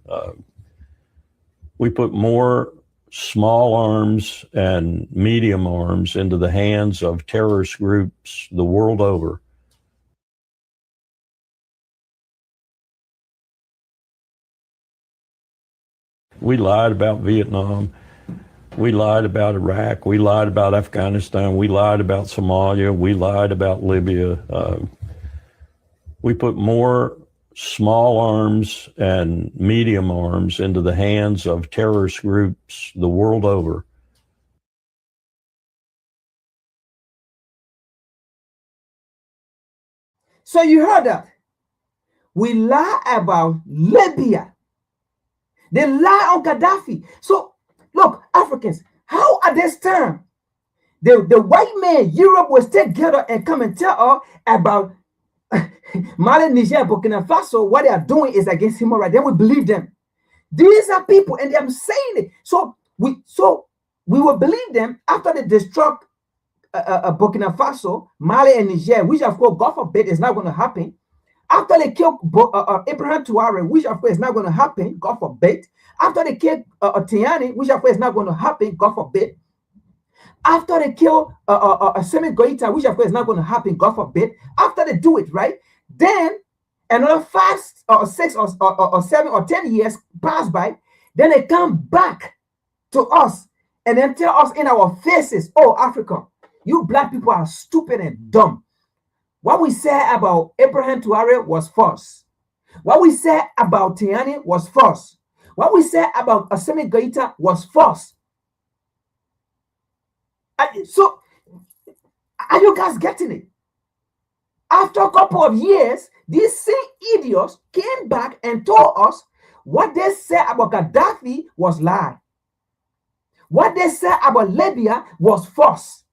We put more small arms and medium arms into the hands of terrorist groups the world over. We lied about Vietnam. We lied about Iraq. We lied about Afghanistan. We lied about Somalia. We lied about Libya. We put more small arms and medium arms into the hands of terrorist groups the world over. So you heard that. We lie about Libya. They lie on Khadafi. So look, Africans, how at this time the white man, Europe, will stay together and come and tell us about Mali, Niger, Burkina Faso, what they are doing is against human rights. Then we believe them. These are people, and I'm saying it. So we will believe them after they destroy Burkina Faso, Mali, and Niger, which of course, God forbid, is not going to happen. After they kill Abraham Traore, which of course is not going to happen, God forbid. After they kill Tiani, which of course is not going to happen, God forbid. After they kill Semi Goita, which of course is not going to happen, God forbid. After they do it, right? Then another 5 or 6 or 7 or 10 years pass by. Then they come back to us and then tell us in our faces, oh, Africa, you black people are stupid and dumb. What we said about Abraham Traore was false. What we said about Tiani was false. What we said about Assemi Goita was false. So, are you guys getting it? After a couple of years, these same idiots came back and told us what they said about Gaddafi was lie. What they said about Libya was false.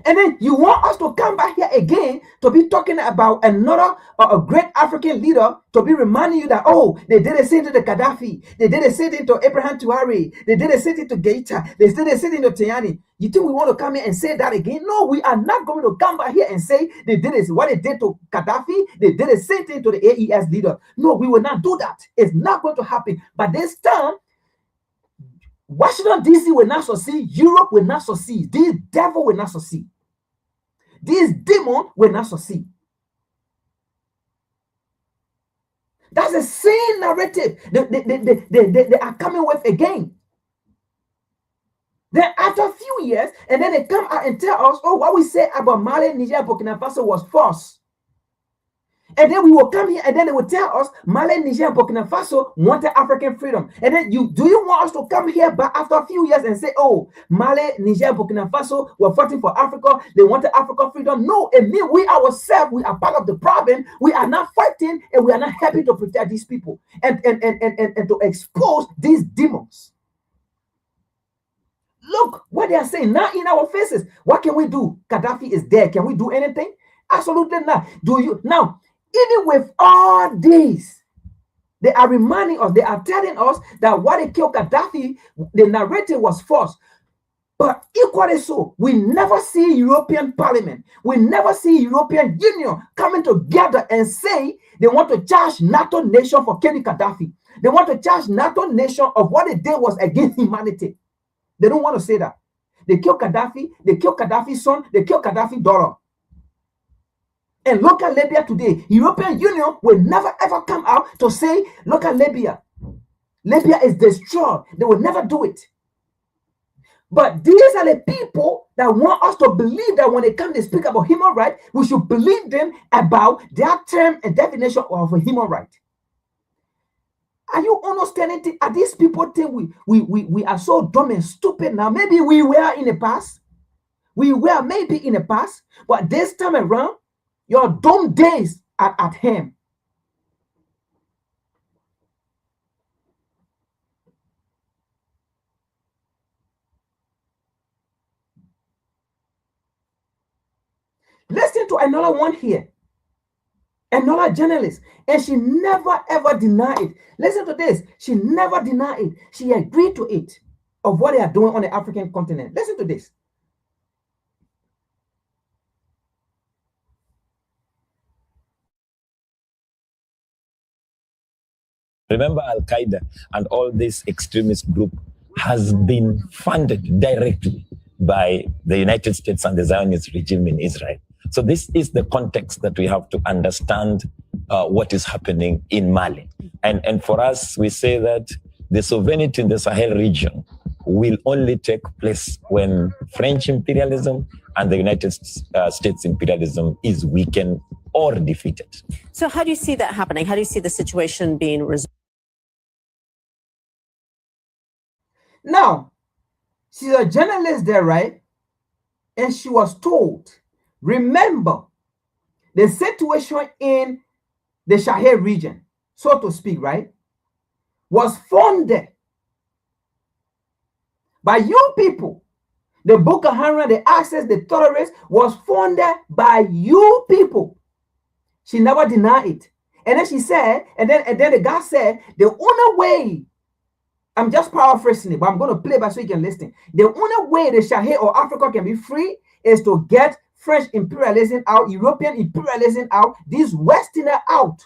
And then you want us to come back here again to be talking about another a great African leader, to be reminding you that, oh, they did the same thing to Khadafi, they did the same thing to Abraham Traore, they did the same thing to Geita, they did the same thing to Tiani. You think we want to come here and say that again? No, we are not going to come back here and say they did this. What they did to Khadafi, they did the same thing to the AES leader. No, we will not do that. It's not going to happen. But this time, Washington, D.C. will not succeed. Europe will not succeed. This devil will not succeed. This demon will not succeed. That's the same narrative they are coming with again. Then after a few years, and then they come out and tell us, oh, what we said about Mali, Niger, Burkina Faso was false. And then we will come here and then they will tell us Mali, Niger, and Burkina Faso wanted African freedom. And then do you want us to come here back after a few years and say, oh, Mali, Niger, and Burkina Faso were fighting for Africa, they wanted African freedom? No, it means we ourselves, we are part of the problem. We are not fighting and we are not happy to protect these people and to expose these demons. Look what they are saying now in our faces. What can we do? Gaddafi is dead. Can we do anything? Absolutely not. Do you now? Even with all these, they are reminding us, they are telling us that what they killed Khadafi, the narrative was false. But equally so, we never see European Parliament, we never see European Union coming together and say they want to charge NATO nation for killing Khadafi. They want to charge NATO nation of what they did was against humanity. They don't want to say that. They killed Khadafi, they killed Khadafi's son, they killed Khadafi's daughter. And look at Libya today. European Union will never ever come out to say, look at Libya. Libya is destroyed. They will never do it. But these are the people that want us to believe that when they come to speak about human rights, we should believe them about their term and definition of a human right. Are you understanding? Are these people think we are so dumb and stupid now? Maybe we were in the past. We were maybe in the past. But this time around, your dumb days are at hand. Listen to another one here. Another journalist. And she never ever denied it. Listen to this. She never denied it. She agreed to it of what they are doing on the African continent. Listen to this. Remember, Al-Qaeda and all this extremist group has been funded directly by the United States and the Zionist regime in Israel. So this is the context that we have to understand what is happening in Mali. And for us, we say that the sovereignty in the Sahel region will only take place when French imperialism and the United States imperialism is weakened or defeated. So how do you see that happening? How do you see the situation being resolved? Now, she's a journalist there, right? And she was told, remember, the situation in the Sahel region, so to speak, right, was funded by you people. The Boko Haram, the ISIS, the terrorists was funded by you people. She never denied it. And then she said, and then the guy said, the only way, I'm just paraphrasing it, but I'm going to play back so you can listen. The only way the Sahel or Africa can be free is to get French imperialism out, European imperialism out, these Westerner out.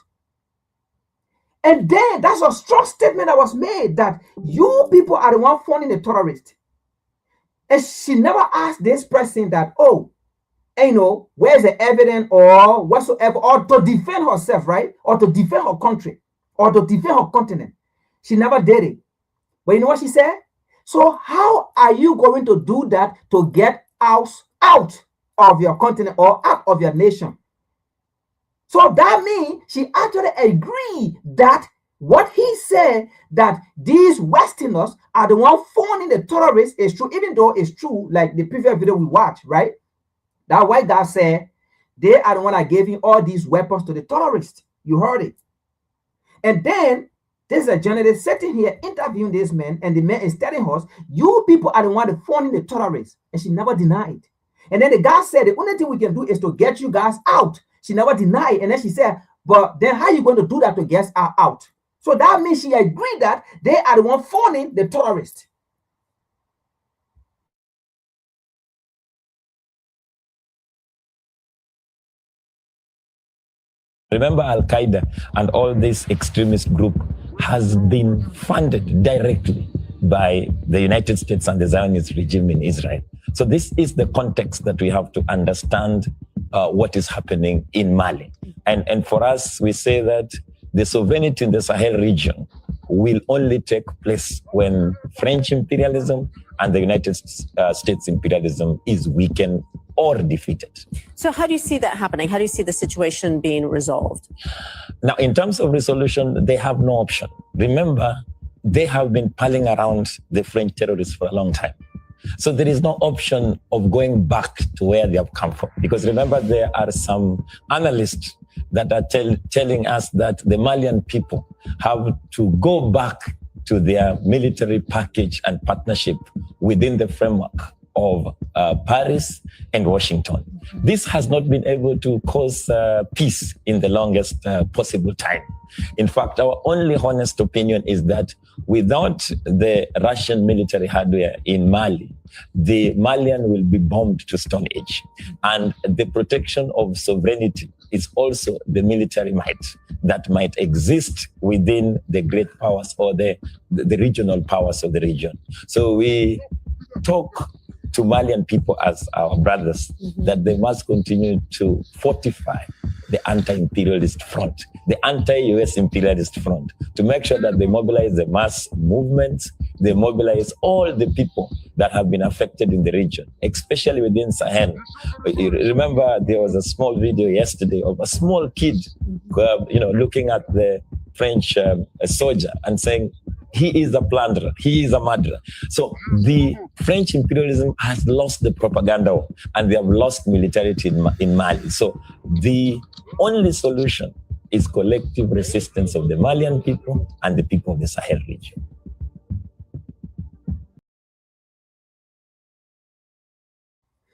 And then that's a strong statement that was made that you people are the one funding the terrorists. And she never asked this person that, oh, you know, where's the evidence or whatsoever, or to defend herself, right? Or to defend her country, or to defend her continent. She never did it. But you know what she said? So how are you going to do that to get us out of your continent or out of your nation? So that means she actually agreed that what he said, that these Westerners are the one funding the terrorists, is true, even though it's true, like the previous video we watched, right? That white guy said, they are the one that gave all these weapons to the terrorists. You heard it. And then there's a journalist sitting here interviewing this man, and the man is telling us, you people are the one that funding the terrorists. And she never denied. And then the guy said, the only thing we can do is to get you guys out. She never denied. And then she said, but then how are you going to do that to get us out? So that means she agreed that they are the one funding the terrorists. Remember, Al Qaeda and all this extremist group has been funded directly by the United States and the Zionist regime in Israel. So this is the context that we have to understand what is happening in Mali. And for us, we say that the sovereignty in the Sahel region will only take place when French imperialism and the United States imperialism is weakened or defeated. So how do you see that happening? How do you see the situation being resolved? Now, in terms of resolution, they have no option. Remember, they have been palling around the French terrorists for a long time. So there is no option of going back to where they have come from. Because remember, there are some analysts that are telling us that the Malian people have to go back to their military package and partnership within the framework of Paris and Washington. This has not been able to cause peace in the longest possible time. In fact, our only honest opinion is that without the Russian military hardware in Mali, the Malian will be bombed to Stone Age. And the protection of sovereignty is also the military might that might exist within the great powers or the regional powers of the region. So we talk to Malian people as our brothers, that they must continue to fortify the anti-imperialist front, the anti-US imperialist front, to make sure that they mobilize the mass movements, they mobilize all the people that have been affected in the region, especially within Sahel. You remember there was a small video yesterday of a small kid, looking at the French soldier and saying, he is a plunderer, he is a murderer. So the French imperialism has lost the propaganda and they have lost militarity in Mali. So the only solution is collective resistance of the Malian people and the people of the Sahel region.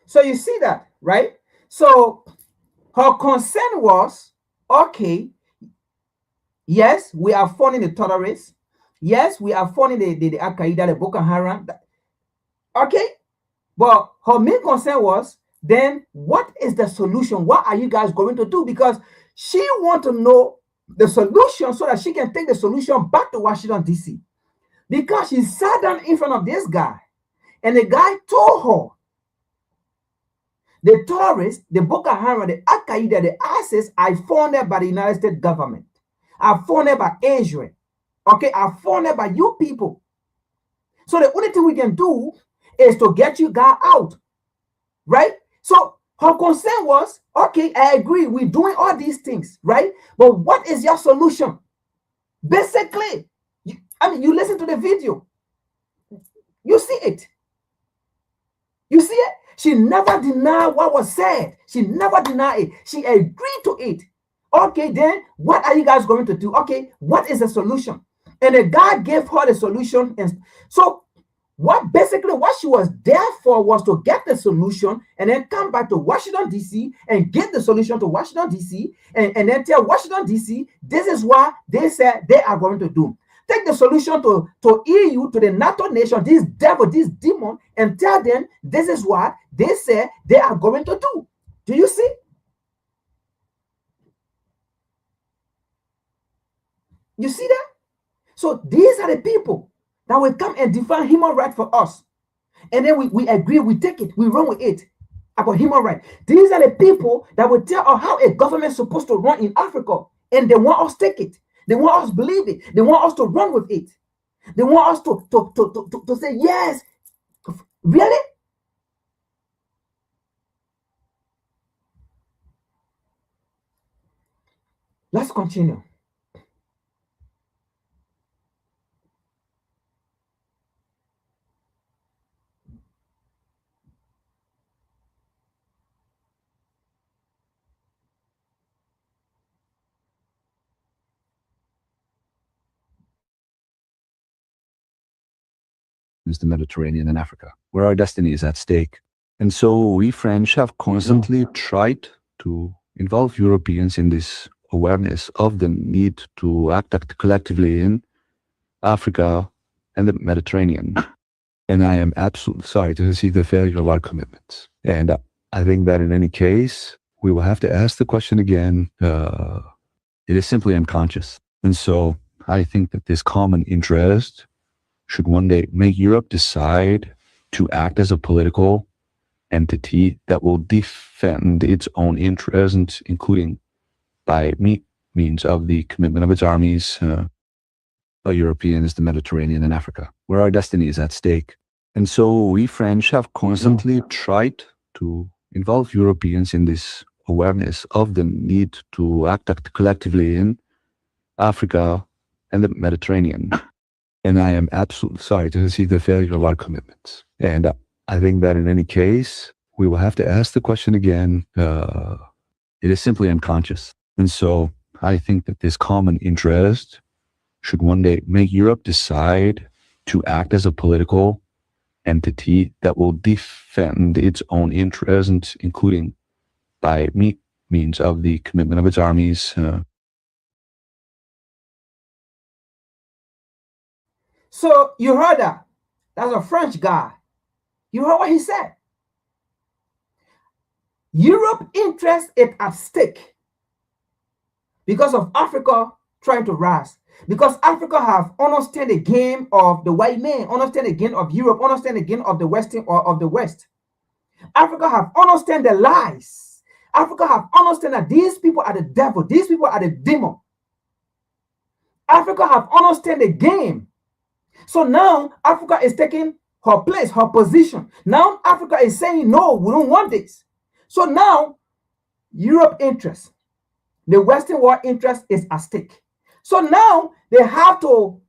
So you see that, right? So her concern was, okay, yes, we are funding the terrorists. Yes, we are funding the Al Qaeda, the Boko Haram. Okay, but her main concern was, then what is the solution? What are you guys going to do? Because she wants to know the solution so that she can take the solution back to Washington, D.C. Because she sat down in front of this guy, and the guy told her, the terrorists, the Boko Haram, the Al Qaeda, the ISIS are funded by the United States government, are funded by Israel. Okay, are funded by you people. So the only thing we can do is to get you guys out, right? So her concern was, okay, I agree, we're doing all these things, right? But what is your solution? Basically, you listen to the video, you see it. You see it? She never denied what was said. She never denied it. She agreed to it. Okay, then what are you guys going to do? Okay, what is the solution? And the guy gave her the solution. And so what she was there for was to get the solution and then come back to Washington, D.C. and get the solution to Washington, D.C. and then tell Washington, D.C. this is what they said they are going to do. Take the solution to EU, to the NATO nation, this devil, this demon, and tell them this is what they said they are going to do. Do you see? You see that? So these are the people that will come and define human rights for us. And then we agree, we take it, we run with it about human rights. These are the people that will tell us how a government is supposed to run in Africa. And they want us to take it. They want us to believe it. They want us to run with it. They want us to say, yes, really? Let's continue. is the Mediterranean and Africa, where our destiny is at stake. And so we French have constantly tried to involve Europeans in this awareness of the need to act collectively in Africa and the Mediterranean. And I am absolutely sorry to see the failure of our commitments. And I think that in any case, we will have to ask the question again. It is simply unconscious. And so I think that this common interest should one day make Europe decide to act as a political entity that will defend its own interests, including by means of the commitment of its armies, Europeans, the Mediterranean and Africa, where our destiny is at stake. And so we French have constantly tried to involve Europeans in this awareness of the need to act collectively in Africa and the Mediterranean. And I am absolutely sorry to see the failure of our commitments. And I think that in any case, we will have to ask the question again. It is simply unconscious. And so I think that this common interest should one day make Europe decide to act as a political entity that will defend its own interests, including by means of the commitment of its armies. So you heard that. That's a French guy. You heard what he said. Europe interest is at stake because of Africa trying to rise. Because Africa have understand the game of the white man, understand the game of Europe, understand the game of the Western or of the West. Africa have understand the lies. Africa have understand that these people are the devil. These people are the demon. Africa have understand the game. So now Africa is taking her place, her position. Now Africa is saying, no, we don't want this. So now Europe interest, the Western world interest is at stake. So now they have to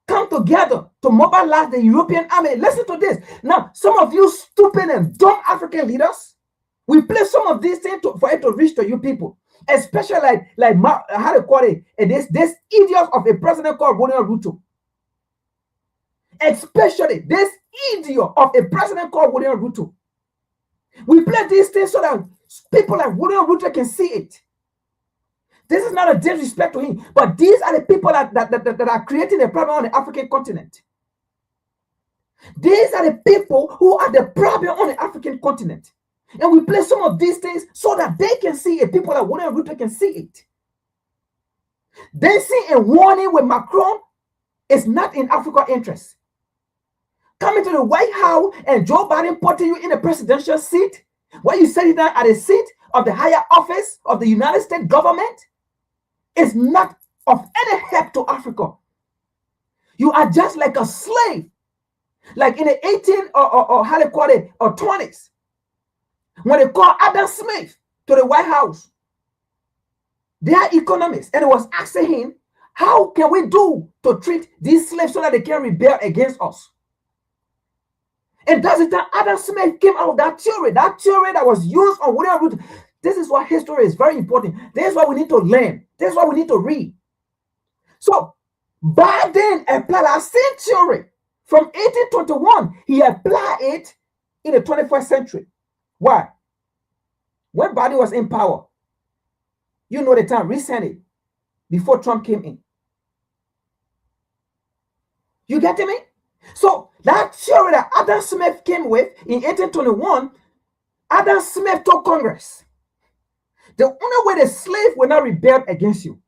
come together to mobilize the European army. Listen to this. Now, some of you stupid and dumb African leaders, we play some of these things for it to reach to you people, especially how they call it, this idiot of a president called William Ruto. Especially this idiot of a president called William Ruto. We play these things so that people like William Ruto can see it. This is not a disrespect to him, but these are the people that are creating a problem on the African continent. These are the people who are the problem on the African continent. And we play some of these things so that they can see it. People like William Ruto can see it. They see a warning with Macron is not in Africa's interest. Coming to the White House and Joe Biden putting you in a presidential seat, where you sit down at a seat of the higher office of the United States government, is not of any help to Africa. You are just like a slave, like in the 18 or how they call it, or 20s, when they called Adam Smith to the White House. They are economists, and it was asking him, how can we do to treat these slaves so that they can rebel against us? And that's the time Adam Smith came out of that theory that was used on William Ruto. This is why history is very important. This is why we need to learn. This is why we need to read. So Biden applied that same theory from 1821. He applied it in the 21st century. Why? When Biden was in power, you know the time recently, before Trump came in. You getting me? So that theory that Adam Smith came with in 1821, Adam Smith told Congress, the only way the slave will not rebel against you,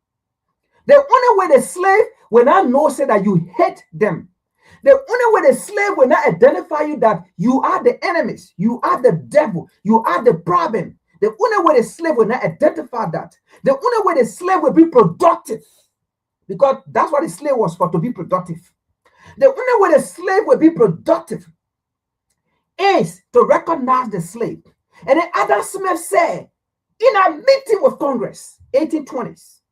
the only way the slave will not know, say that you hate them, the only way the slave will not identify you that you are the enemies, you are the devil, you are the problem, the only way the slave will not identify that, the only way the slave will be productive, because that's what the slave was for, to be productive. The only way the slave will be productive is to recognize the slave. And then Adam Smith said, in a meeting with Congress, 1820s,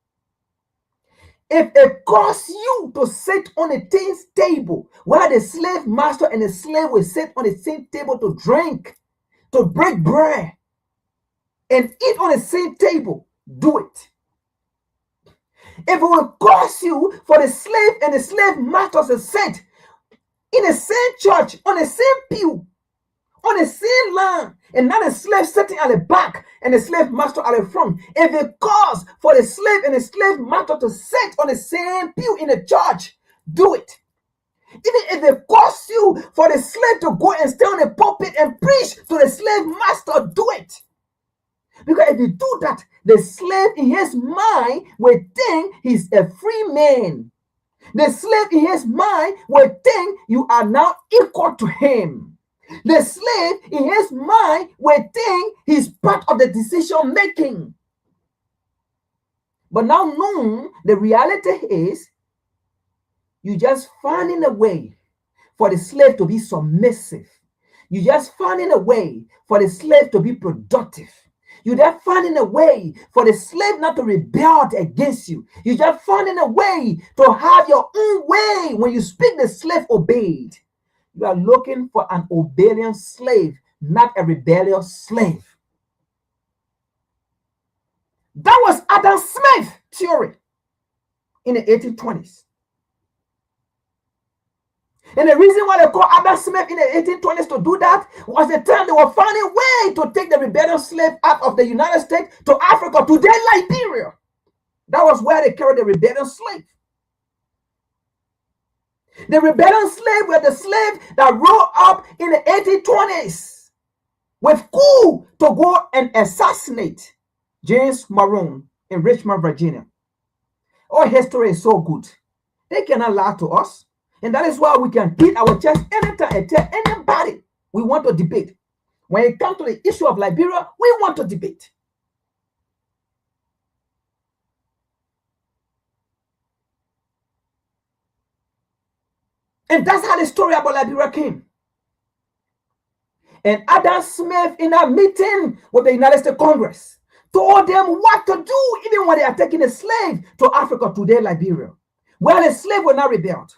if it costs you to sit on a king's table while the slave master and the slave will sit on the same table to drink, to break bread, and eat on the same table, do it. If it will cost you for the slave and the slave master to sit in the same church, on the same pew, on the same land, and not a slave sitting at the back and the slave master at the front. If it calls for the slave and the slave master to sit on the same pew in the church, do it. Even if it costs you for the slave to go and stay on the pulpit and preach to the slave master, do it. Because if you do that, the slave in his mind will think he's a free man. The slave in his mind will think you are now equal to him. The slave in his mind will think he's part of the decision making. But now, known the reality is, you just finding a way for the slave to be submissive. You just finding a way for the slave to be productive. You just finding a way for the slave not to rebel against you. You just finding a way to have your own way. When you speak, the slave obeyed. You are looking for an obedient slave, not a rebellious slave. That was Adam Smith's theory in the 1820s. And the reason why they call Adam Smith in the 1820s to do that was the time they were finding a way to take the rebellious slave out of the United States to Africa, to then Liberia. That was where they carried the rebellious slave. The rebellious slave were the slave that rose up in the 1820s with coup to go and assassinate James Maroon in Richmond, Virginia. Our history is so good. They cannot lie to us. And that is why we can beat our chest anytime and tell anybody we want to debate. When it comes to the issue of Liberia, we want to debate. And that's how the story about Liberia came. And Adam Smith, in a meeting with the United States Congress, told them what to do even when they are taking a slave to Africa, today Liberia. Well, the slave will not rebel.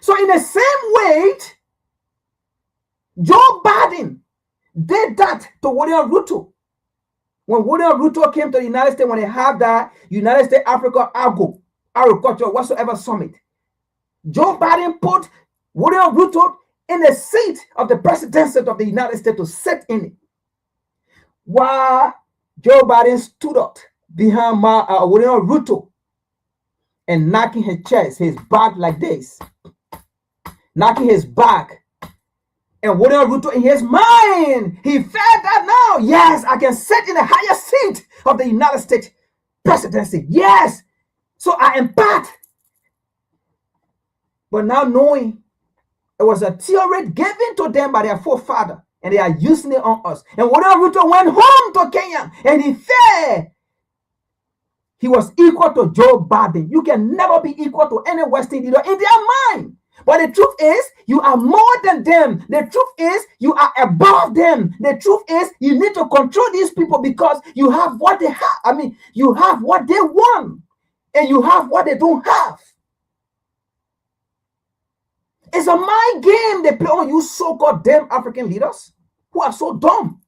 So in the same way, Joe Biden did that to William Ruto. When William Ruto came to the United States, when they had that United States Africa Agriculture whatsoever summit, Joe Biden put William Ruto in the seat of the presidency of the United States to sit in it. While Joe Biden stood up behind William Ruto and knocking his chest, his back like this. Knocking his back. And William Ruto, in his mind, he felt that now, yes, I can sit in the highest seat of the United States presidency. Yes. So I am part. But now knowing it was a theory given to them by their forefather, and they are using it on us. And William Ruto went home to Kenya, and he said he was equal to Joe Biden. You can never be equal to any Western leader in their mind. But the truth is, you are more than them. The truth is, you are above them. The truth is, you need to control these people because you have what they have. I mean, you have what they want, and you have what they don't have. It's a mind game they play on you so-called damn African leaders who are so dumb.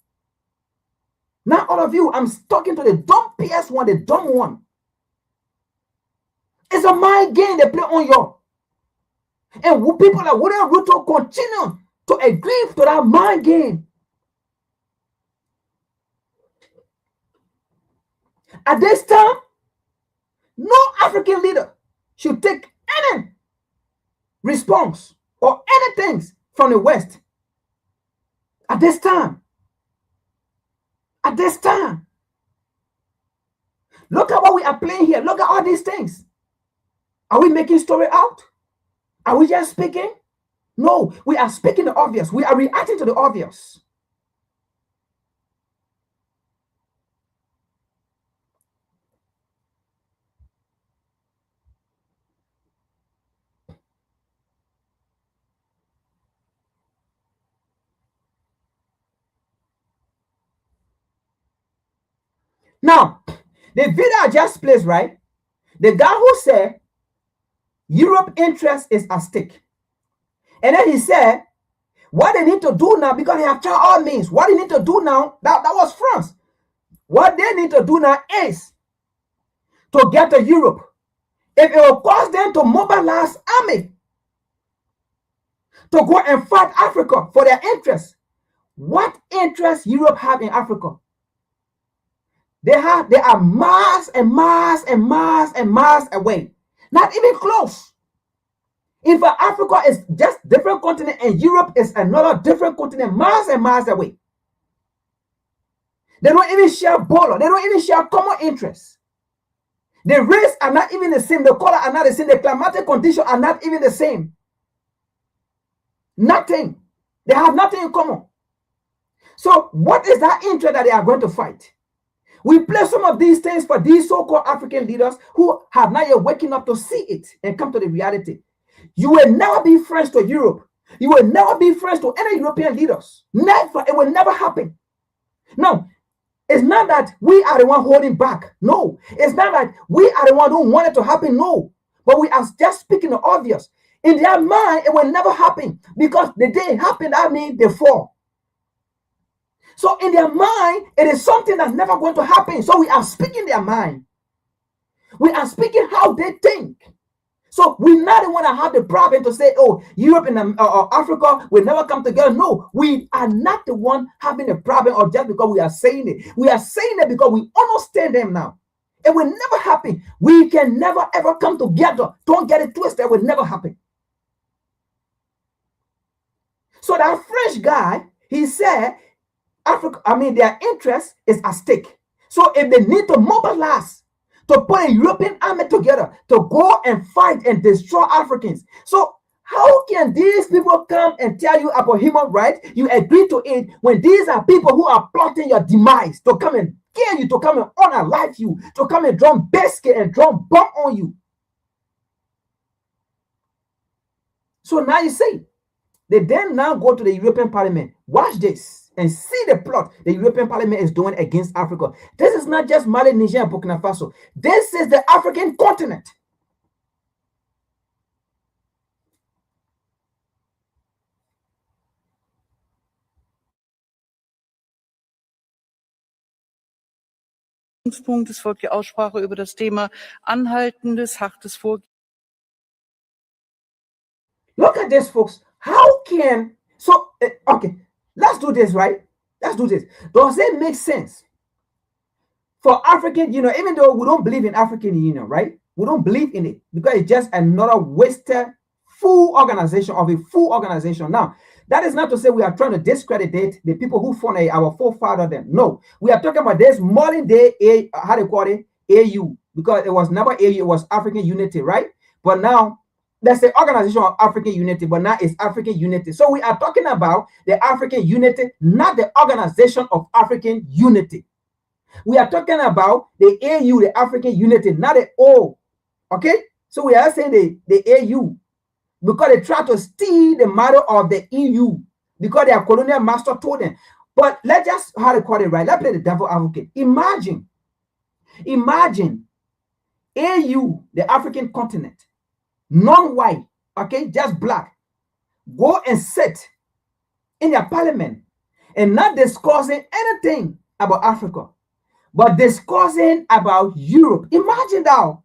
Not all of you. I'm talking to the dumb PS1, the dumb one. It's a mind game they play on you. And people like William Ruto continue to agree to that mind game. At this time, no African leader should take any response or anything from the West. At this time. At this time. Look at what we are playing here. Look at all these things. Are we making story out? Are we just speaking? No, we are speaking the obvious. We are reacting to the obvious. Now, the video I just placed, right? The guy who said Europe interest is at stake. And then he said, what they need to do now, because they have tried all means, what they need to do now, that was France. What they need to do now is to get to Europe. If it will cause them to mobilize army to go and fight Africa for their interests. What interest Europe have in Africa? They are miles and miles and miles and miles away, not even close. In fact, Africa is just different continent and Europe is another different continent, miles and miles away. They don't even share border. They don't even share common interests. The race are not even the same. The color are not the same. The climatic conditions are not even the same. Nothing. They have nothing in common. So what is that interest that they are going to fight? We play some of these things for these so-called African leaders who have not yet waking up to see it and come to the reality. You will never be friends to Europe. You will never be friends to any European leaders. Never. It will never happen. No. It's not that we are the one holding back. No. It's not that we are the one who want it to happen. No. But we are just speaking the obvious. In their mind, it will never happen because the day it happened, that means they fall. So in their mind, it is something that's never going to happen. So we are speaking their mind. We are speaking how they think. So we not the one that have the problem to say, oh, Europe and Africa will never come together. No, we are not the one having a problem or just because we are saying it. We are saying it because we understand them now. It will never happen. We can never ever come together. Don't get it twisted. It will never happen. So that French guy, he said, their interest is at stake. So if they need to mobilize to put a European army together to go and fight and destroy Africans. So how can these people come and tell you about human rights? You agree to it when these are people who are plotting your demise to come and kill you, to come and unalive you, to come and drum biscuit and drum bomb on you. So now you see, they then now go to the European Parliament. Watch this and see the plot the European Parliament is doing against Africa. This is not just Mali, Niger, and Burkina Faso. This is the African continent. Es folgt die Aussprache über das Thema anhaltendes, hartes Vorgehen. Look at this, folks. How can, so, okay, let's do this, right? Let's do this. Does it make sense for African Union, even though we don't believe in African Union, right? We don't believe in it because it's just another wasted full organization of a full organization. Now, that is not to say we are trying to discredit the people who founded our forefather them. No, we are talking about this modern day, how they call it, AU, because it was never AU, it was African Unity, right? But now, that's the Organization of African Unity, but now it's African Unity. So we are talking about the African Unity, not the Organization of African Unity. We are talking about the AU, the African Unity, not the O. Okay? So we are saying the AU because they try to steal the model of the EU because their colonial master told them. But let's just, how to call it right, let's play the devil advocate. Imagine AU, the African continent, non-white, okay, just black, go and sit in their parliament and not discussing anything about Africa, but discussing about Europe. Imagine now.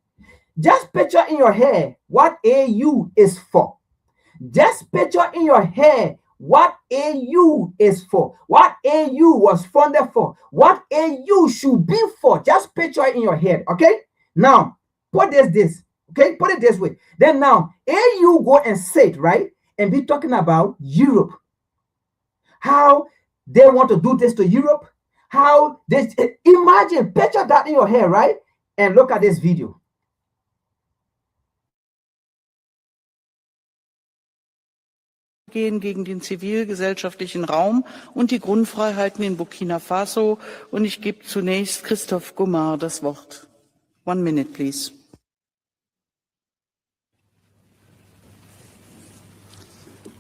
Just picture in your head what AU is for. Just picture in your head what AU is for. What AU was funded for. What AU should be for. Just picture it in your head, okay? Now, put this, okay? Put it this way. Then now, AU go and sit, right? And be talking about Europe. How they want to do this to Europe. How this, imagine, picture that in your head, right? And look at this video. Gegen den zivilgesellschaftlichen Raum und die Grundfreiheiten in Burkina Faso. Und ich gebe zunächst Christophe Gomard das Wort. 1 minute, please.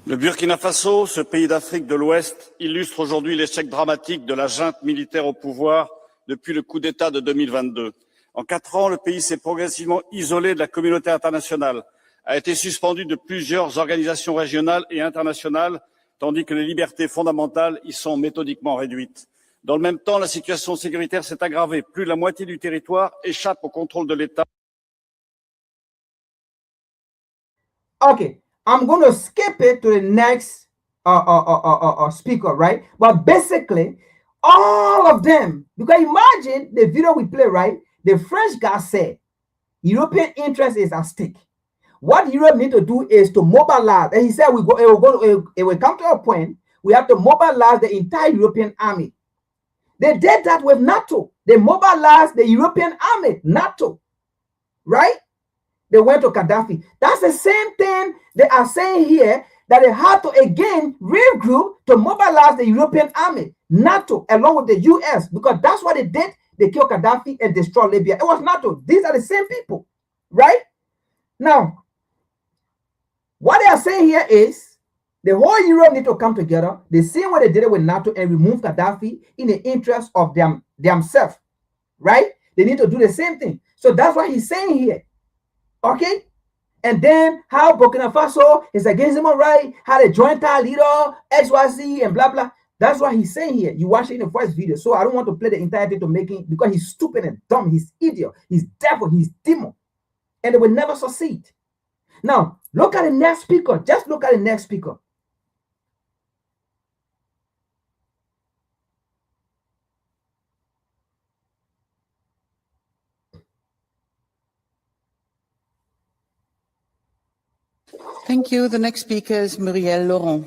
Le Burkina Faso, ce pays d'Afrique de l'Ouest, illustre aujourd'hui l'échec dramatique de la junte militaire au pouvoir depuis le coup d'État de 2022. En 4 ans, le pays s'est progressivement isolé de la communauté internationale, a été suspendu de plusieurs organisations régionales et internationales, tandis que les libertés fondamentales y sont méthodiquement réduites. Dans le même temps, la situation sécuritaire s'est aggravée. Plus de la moitié du territoire échappe au contrôle de l'État. Okay, I'm going to skip it to the next speaker, right? But basically, all of them, because imagine the video we play, right? The French guy said, European interest is at stake. What Europe need to do is to mobilize, and he said it will come to a point we have to mobilize the entire European army. They did that with NATO. They mobilized the European army, NATO, right? They went to Khadafi. That's the same thing they are saying here, that they had to again regroup to mobilize the European army, NATO, along with the US, because that's what they did. They killed Khadafi and destroyed Libya. It was NATO. These are the same people, right? Now, what they are saying here is the whole Europe need to come together. The same way they did it with NATO and remove Khadafi in the interest of themselves, right? They need to do the same thing. So that's what he's saying here. Okay, and then how Burkina Faso is against human rights, how the joint leader, XYZ, and blah blah. That's what he's saying here. You watch it in the first video, so I don't want to play the entire thing to make it, because he's stupid and dumb, he's idiot, he's devil, he's demon, and they will never succeed. Now look at the next speaker. Just look at the next speaker. Thank you. The next speaker is Muriel Laurent.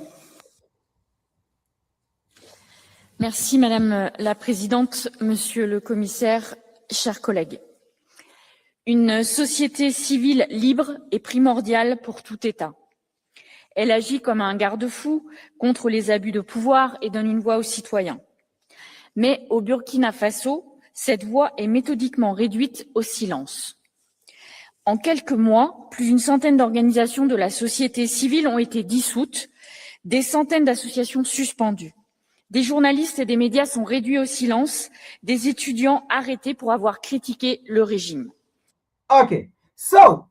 Merci Madame la Présidente, Monsieur le Commissaire, chers collègues. Une société civile libre est primordiale pour tout État. Elle agit comme un garde-fou contre les abus de pouvoir et donne une voix aux citoyens. Mais au Burkina Faso, cette voix est méthodiquement réduite au silence. En quelques mois, plus d'une centaine d'organisations de la société civile ont été dissoutes, des centaines d'associations suspendues. Des journalistes et des médias sont réduits au silence, des étudiants arrêtés pour avoir critiqué le régime. Okay, so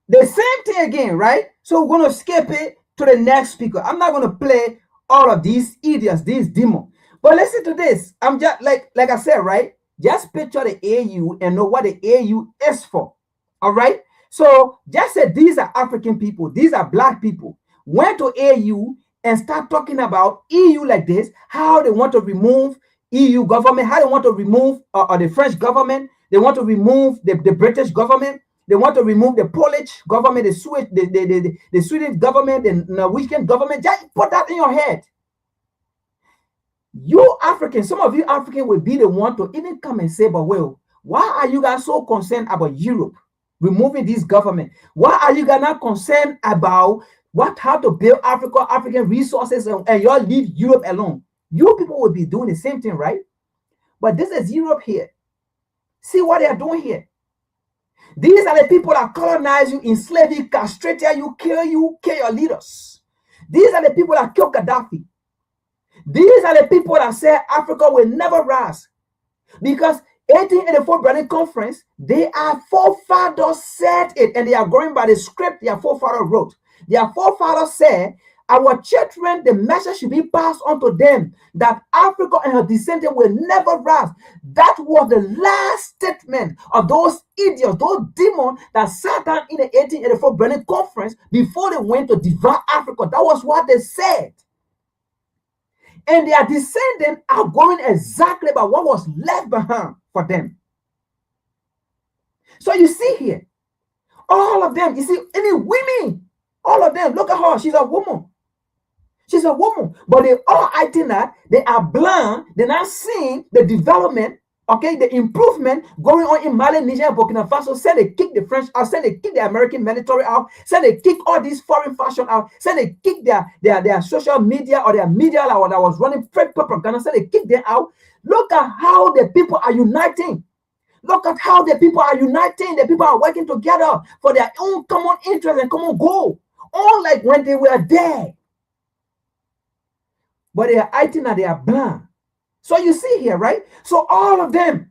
the same thing again, right? So we're going to skip it to the next speaker. I'm not going to play all of these idiots, these demons. But listen to this. I'm just like I said, right? Just picture the AU and know what the AU is for. All right. So just say these are African people, these are black people, went to AU and start talking about EU like this, how they want to remove EU government, how they want to remove the French government, they want to remove the British government, they want to remove the Polish government, the Swedish government, the Norwegian government. Just put that in your head. You Africans, some of you Africans will be the one to even come and say, but well, why are you guys so concerned about Europe removing this government? Why are you guys not concerned about how to build African resources, and y'all leave Europe alone? You people will be doing the same thing, right? But this is Europe here. See what they are doing here. These are the people that colonize you, enslave you, castrate you, kill your leaders. These are the people that killed Khadafi. These are the people that say Africa will never rise. Because 1884 Berlin Conference, their forefathers said it, and they are going by the script their forefathers wrote. Their forefathers said, our children, the message should be passed on to them that Africa and her descendants will never rise. That was the last statement of those idiots, those demons that sat down in the 1884 Berlin Conference before they went to devour Africa. That was what they said. And their descendants are going exactly by what was left behind for them. So you see here, all of them, you see, any women, all of them, look at her, she's a woman. She's a woman, but they all acting that they are blind, they're not seeing the development, okay, the improvement going on in Mali, Niger, Burkina Faso. Say they kick the French out, say they kick the American military out, say they kick all these foreign fashion out, say they kick their social media or their media that was running fake propaganda, say they kick them out. Look at how the people are uniting. Look at how the people are uniting. The people are working together for their own common interest and common goal. Unlike when they were there. But they are acting and they are blind. So you see here, right? So all of them,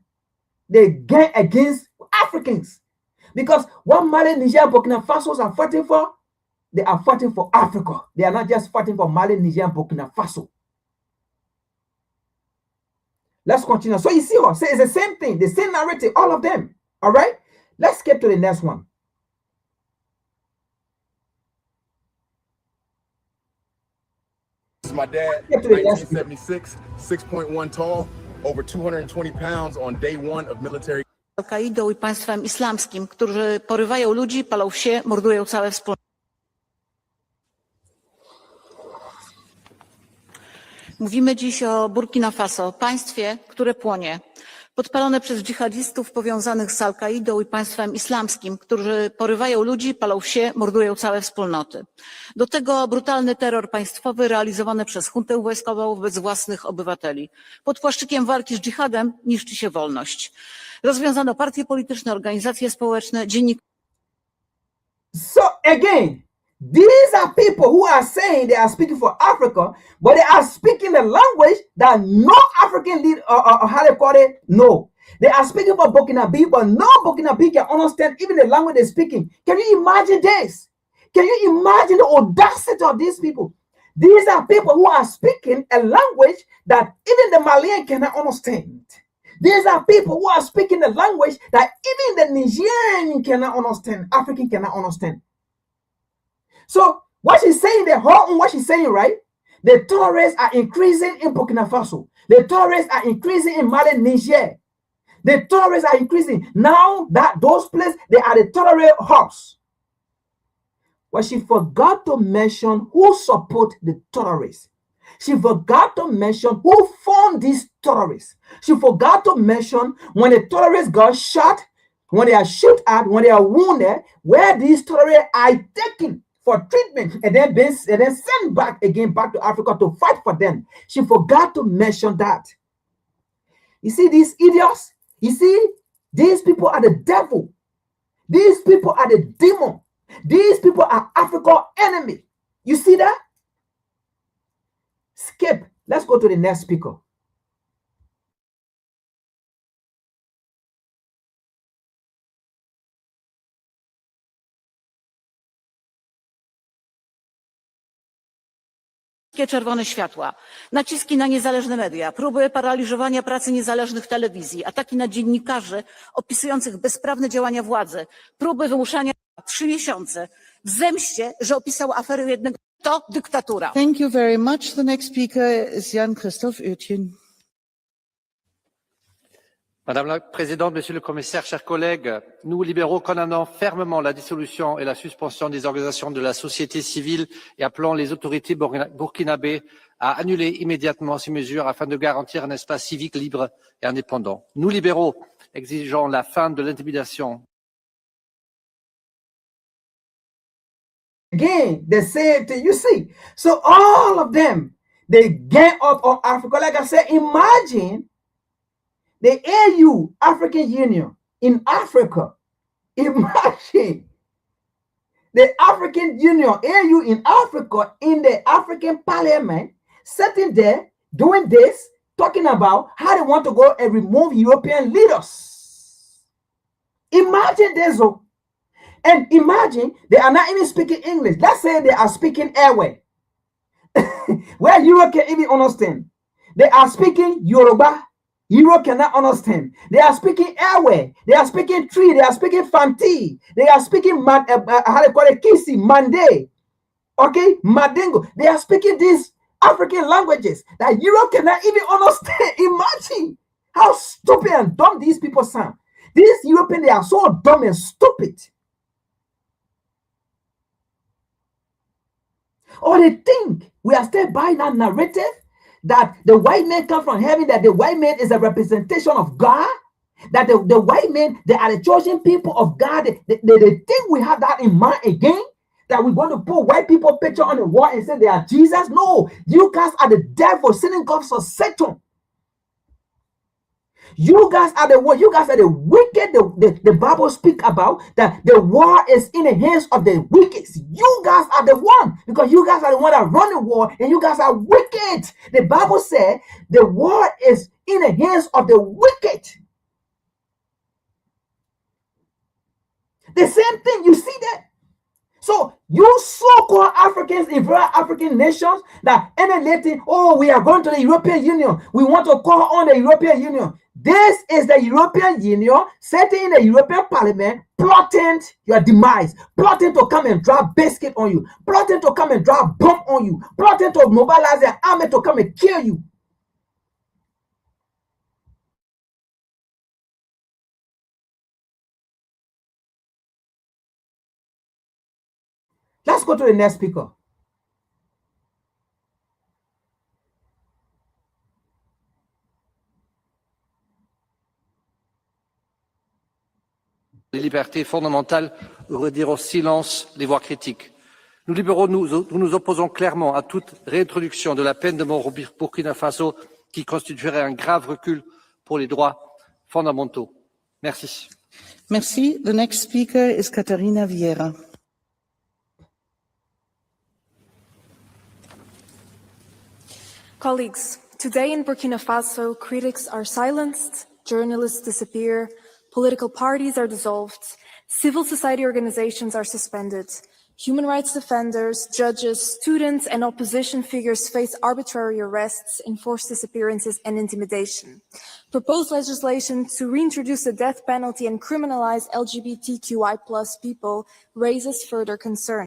they gang against Africans. Because what Mali, Niger, Burkina Faso are fighting for, they are fighting for Africa. They are not just fighting for Mali, Niger, and Burkina Faso. Let's continue. So you see what? So it's the same thing, the same narrative, all of them. All right? Let's get to the next one. my dad, Get to the next 1976, 6.1 tall, over 220 pounds on day one of military. Al-Kaidą i państwem islamskim, którzy porywają ludzi, palą wsie, mordują całe wspólnoty. Mówimy dziś o Burkina Faso, państwie, które płonie, podpalone przez dżihadistów powiązanych z Al-Kaidą i państwem islamskim, którzy porywają ludzi, palą wsie, mordują całe wspólnoty. Do tego brutalny terror państwowy realizowany przez juntę wojskową wobec własnych obywateli. Pod płaszczykiem walki z dżihadem niszczy się wolność. Rozwiązano partie polityczne, organizacje społeczne, dziennikarzy. So again, these are people who are saying they are speaking for Africa, but they are speaking the language that no African leader or how they call it, no. They are speaking for Burkinabe, but no Burkinabe can understand even the language they're speaking. Can you imagine this? Can you imagine the audacity of these people? These are people who are speaking a language that even the Malian cannot understand. These are people who are speaking a language that even the Nigerian cannot understand, African cannot understand. So what she's saying, what she's saying, right? The terrorists are increasing in Burkina Faso. The terrorists are increasing in Mali, Niger. The terrorists are increasing. Now that those places, they are the terrorist hubs. But she forgot to mention who support the terrorists. She forgot to mention who fund these terrorists. She forgot to mention when the terrorists got shot, when they are shot at, when they are wounded, where these terrorists are taken for treatment and then sent back to Africa to fight for them. She forgot to mention that. You see these idiots? You see, these people are the devil. These people are the demon. These people are Africa's enemy. You see that? Skip. Let's go to the next speaker. Czerwone światła, naciski na niezależne media, próby paraliżowania pracy niezależnych telewizji, ataki na dziennikarzy opisujących bezprawne działania władzy, próby wymuszania 3 miesiące w zemście, że opisał aferę jednego. To dyktatura. Thank you very much. The next speaker is Jan-Christophe Oetjen. Madame la Présidente, Monsieur le Commissaire, chers collègues, nous, libéraux, condamnons fermement la dissolution et la suspension des organisations de la société civile et appelons les autorités burkinabées à annuler immédiatement ces mesures afin de garantir un espace civique libre et indépendant. Nous, libéraux, exigeons la fin de l'intimidation. Again, they say it, you see. So all of them, they gang up on Africa. Like I said, imagine the AU, African Union in Africa. Imagine the African Union, AU in Africa, in the African Parliament, sitting there doing this, talking about how they want to go and remove European leaders. Imagine this. And imagine they are not even speaking English. Let's say they are speaking airway, where Europe can even understand. They are speaking Yoruba. Europe cannot understand. They are speaking airway. They are speaking tree. They are speaking Fanti. They are speaking how they call it, Kisi, Mande. Okay, Madengo. They are speaking these African languages that Europe cannot even understand. Imagine how stupid and dumb these people sound. These Europeans, they are so dumb and stupid. Or they think we are still buying that narrative that the white man comes from heaven, that the white man is a representation of God, that the white men, they are the chosen people of God. They think we have that in mind again, that we're going to put white people picture on the wall and say they are Jesus. No, you guys are the devil, synagogues of Satan. You guys are the one. You guys are the wicked. The Bible speak about that the war is in the hands of the wicked. You guys are the one, because you guys are the one that run the war, and you guys are wicked. The Bible said the war is in the hands of the wicked. The same thing. You see that? So you so-called Africans in various African nations that emulating, oh, we are going to the European Union. We want to call on the European Union. This is the European Union sitting in the European Parliament plotting your demise, plotting to come and drop biscuit on you, plotting to come and drop bomb on you, plotting to mobilize their army to come and kill you. Let's go to the next speaker. Les libertés fondamentales redire au silence les voix critiques. Nous libéraux, nous opposons clairement à toute réintroduction de la peine de mort au Burkina Faso qui constituerait un grave recul pour les droits fondamentaux. Merci. Merci. The next speaker is Catarina Vieira. Colleagues, today in Burkina Faso, critics are silenced, journalists disappear, political parties are dissolved, civil society organizations are suspended, human rights defenders, judges, students, and opposition figures face arbitrary arrests, enforced disappearances, and intimidation. Proposed legislation to reintroduce the death penalty and criminalize LGBTQI+ people raises further concern.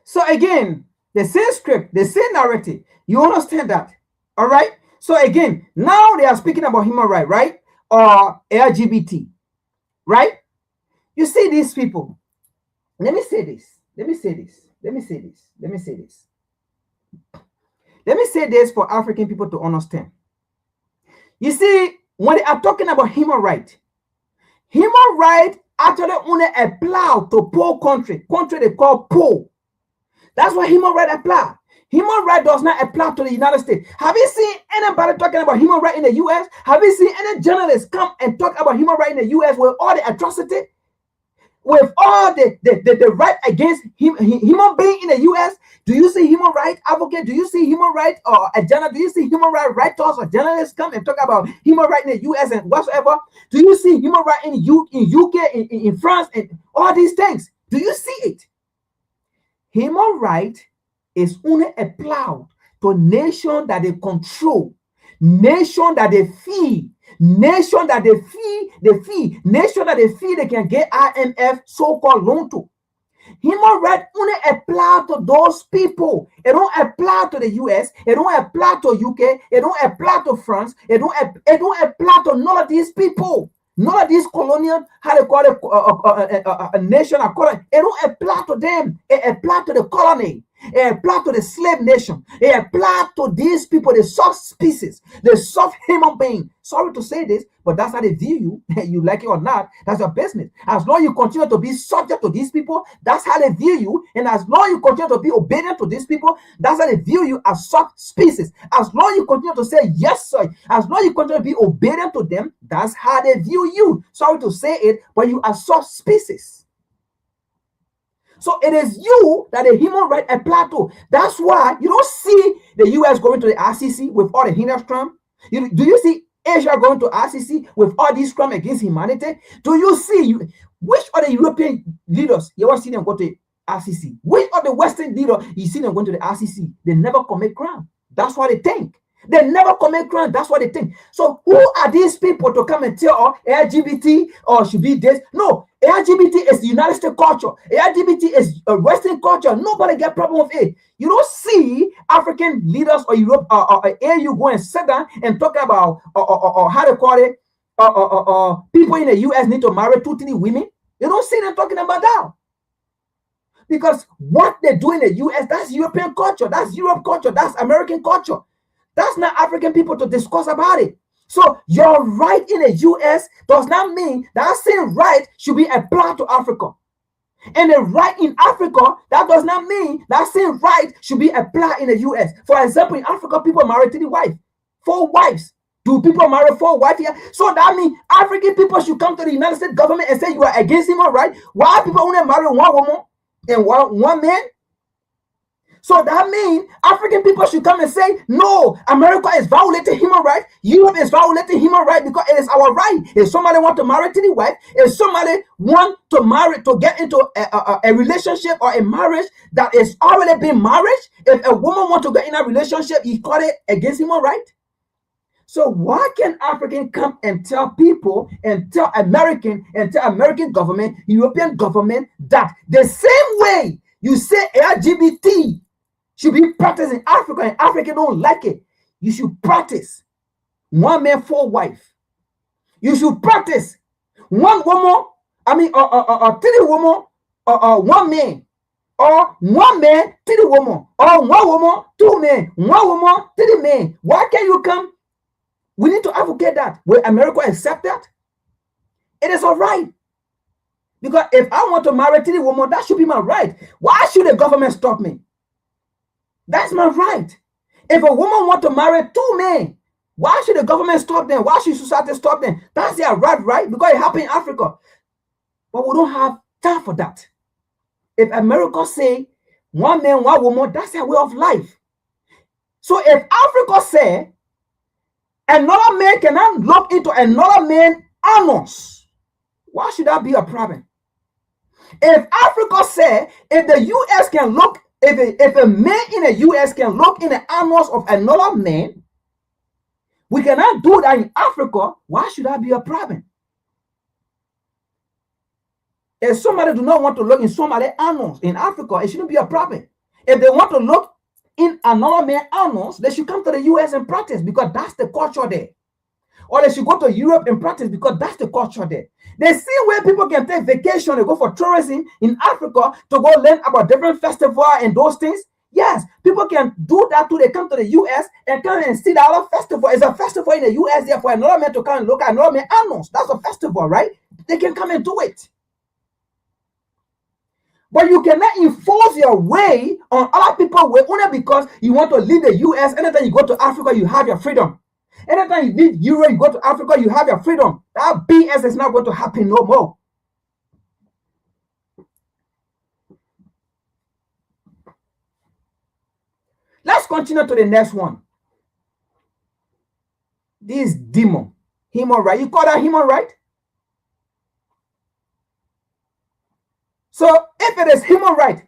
So again, the same script, the same narrative. You understand that? All right? So again, now they are speaking about human rights, right? Or LGBT, right? You see these people. Let me say this. Let me say this. Let me say this. Let me say this. Let me say this for African people to understand. You see, when they are talking about human rights actually only apply to poor country they call poor. That's why human rights apply. Human rights does not apply to the United States. Have you seen anybody talking about human rights in the U.S.? Have you seen any journalists come and talk about human rights in the U.S. with all the atrocity? With all the right against human being in the U.S.? Do you see human rights advocate? Do you see human rights or agenda? Do you see human rights writers or journalists come and talk about human rights in the U.S. and whatsoever? Do you see human rights in UK, in France, and all these things? Do you see it? Human rights is only applied to nations that they control, nations that they feed, nations that they feed, nations that they feed they can get IMF so-called loan to. Human rights only apply to those people. It don't apply to the US. It don't apply to UK. It don't apply to France. It don't apply to none of these people. None of these colonial, how they call it, a nation, a colony. It don't apply to them. It applies to the colony. It applies to the slave nation. It applies to these people, the soft species, the soft human being. Sorry to say this, but that's how they view you. You like it or not, that's your business. As long as you continue to be subject to these people, that's how they view you. And as long as you continue to be obedient to these people, that's how they view you as soft species. As long as you continue to say yes, sir, as long as you continue to be obedient to them, that's how they view you. Sorry to say it, but you are soft species. So it is you that the human rights apply to. That's why you don't see the U.S. going to the ICC with all the heinous crime. Do you see Asia going to ICC with all these crimes against humanity? Do you see which of the European leaders you ever see them go to ICC? Which of the Western leaders you see them going to the ICC? They never commit crime. That's what they think. They never commit crime. That's what they think. So who are these people to come and tell LGBT or should be this? No, LGBT is the United States culture. LGBT is a Western culture. Nobody get problem with it. You don't see African leaders or Europe or AU go and sit down and talk about or how to call it people in the US need to marry 2-3 women. You don't see them talking about that. Because what they do in the US, that's European culture, that's Europe culture, that's American culture. That's not African people to discuss about it. So your right in the US does not mean that same right should be applied to Africa. And the right in Africa, that does not mean that same right should be applied in the US. For example, in Africa, people marry 3 wives, 4 wives. Do people marry 4 wives here? So that means African people should come to the United States government and say you are against human rights. Why people only marry 1 woman and one man? So that means African people should come and say, no, America is violating human rights. Europe is violating human rights because it is our right. If somebody want to marry to the wife, if somebody want to marry, to get into a relationship or a marriage that is already been married, if a woman want to get in a relationship, you call it against human rights? So why can African come and tell people and tell American government, European government, that the same way you say LGBT should be practiced in Africa and Africa don't like it, you should practice one man, 4 wives. You should practice one woman, or 3 women, or 1 man, or 1 man, 3 women, or 1 woman, 2 men, 1 woman, 3 men. Why can't you come? We need to advocate that. Will America accept that? It is all right. Because if I want to marry 3 women, that should be my right. Why should the government stop me? That's my right. If a woman want to marry 2 men, why should the government stop them? Why should society stop them? That's their right? Because it happened in Africa. But we don't have time for that. If America say 1 man, 1 woman, that's their way of life. So if Africa say another man cannot look into another man's anus, why should that be a problem? If Africa say if the U.S. can look, if a man in the U.S. can look in the anus of another man, we cannot do that in Africa. Why should that be a problem? If somebody do not want to look in somebody's anus in Africa, it shouldn't be a problem. If they want to look in another man's anus, they should come to the U.S. and practice because that's the culture there. Or they should go to Europe and practice because that's the culture there. They see where people can take vacation and go for tourism in Africa to go learn about different festivals and those things. Yes, people can do that too. They come to the U.S. and come and see the other festival. It's a festival in the U.S. there for another man to come and look at another man's anus. That's a festival, right? They can come and do it. But you cannot enforce your way on other people's way only because you want to leave the U.S. Anytime you go to Africa, you have your freedom. Anytime you leave Europe, you go to Africa, you have your freedom. That BS is not going to happen no more. Let's continue to the next one. This demon, human right. You call that human right? So if it is human right,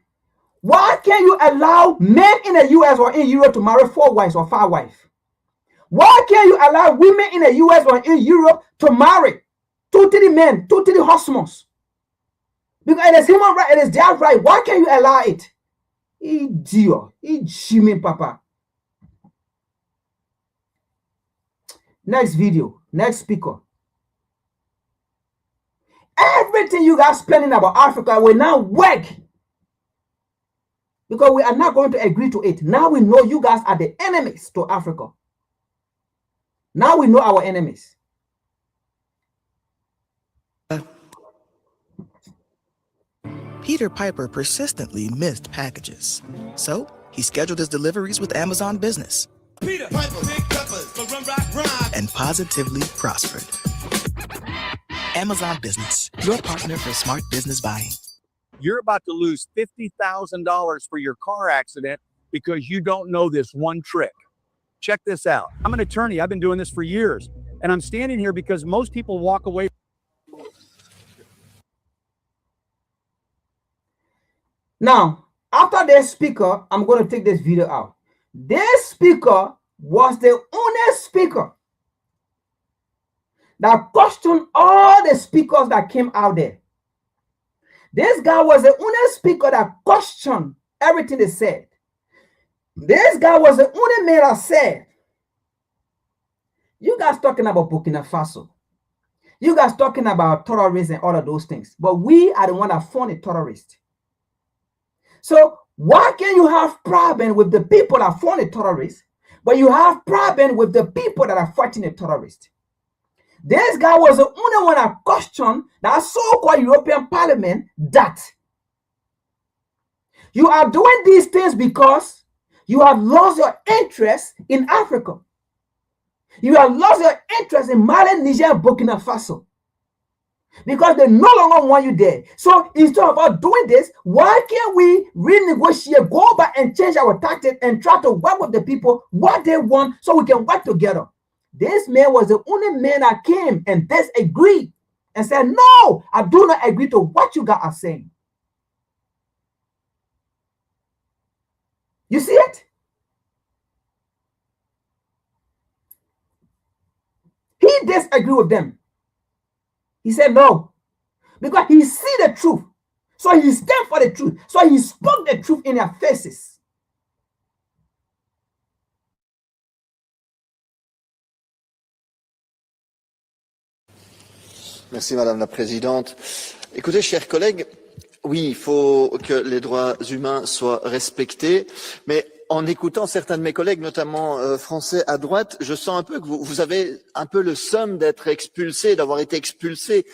why can't you allow men in the U.S. or in Europe to marry 4 wives or 5 wives? Why can't you allow women in the U.S. or in Europe to marry 2, 3 men, 2, 3 husbands? Because it is human right, it is their right. Why can't you allow it? Idiot, Jimmy Papa. Next video, next speaker. Everything you guys planning about Africa will now work. Because we are not going to agree to it. Now we know you guys are the enemies to Africa. Now we know our enemies. Peter Piper persistently missed packages. So he scheduled his deliveries with Amazon Business. Peter Piper picked peppers, and positively prospered. Amazon Business, your partner for smart business buying. You're about to lose $50,000 for your car accident because you don't know this one trick. Check this out. I'm an attorney. I've been doing this for years. And I'm standing here because most people walk away. Now, after this speaker, I'm going to take this video out. This speaker was the only speaker that questioned all the speakers that came out there. This guy was the only speaker that questioned everything they said. This guy was the only man that said, you guys talking about Burkina Faso. You guys talking about terrorists and all of those things. But we are the one that funded terrorists. So why can you have problem with the people that funded terrorists, but you have problem with the people that are fighting the terrorists? This guy was the only one that questioned that so-called European Parliament that you are doing these things because you have lost your interest in Africa. You have lost your interest in Mali, Niger, and Burkina Faso. because they no longer want you there. So instead of doing this, why can't we renegotiate, go back and change our tactics and try to work with the people what they want so we can work together? This man was the only man that came and disagreed and said, no, I do not agree to what you guys are saying. You see it? He disagreed with them. He said no, because he see the truth. So he stand for the truth. So he spoke the truth in their faces. Merci Madame la Présidente. Écoutez, chers collègues, oui, il faut que les droits humains soient respectés, mais en écoutant certains de mes collègues, notamment français à droite, je sens un peu que vous avez un peu le somme d'être expulsé, d'avoir été expulsé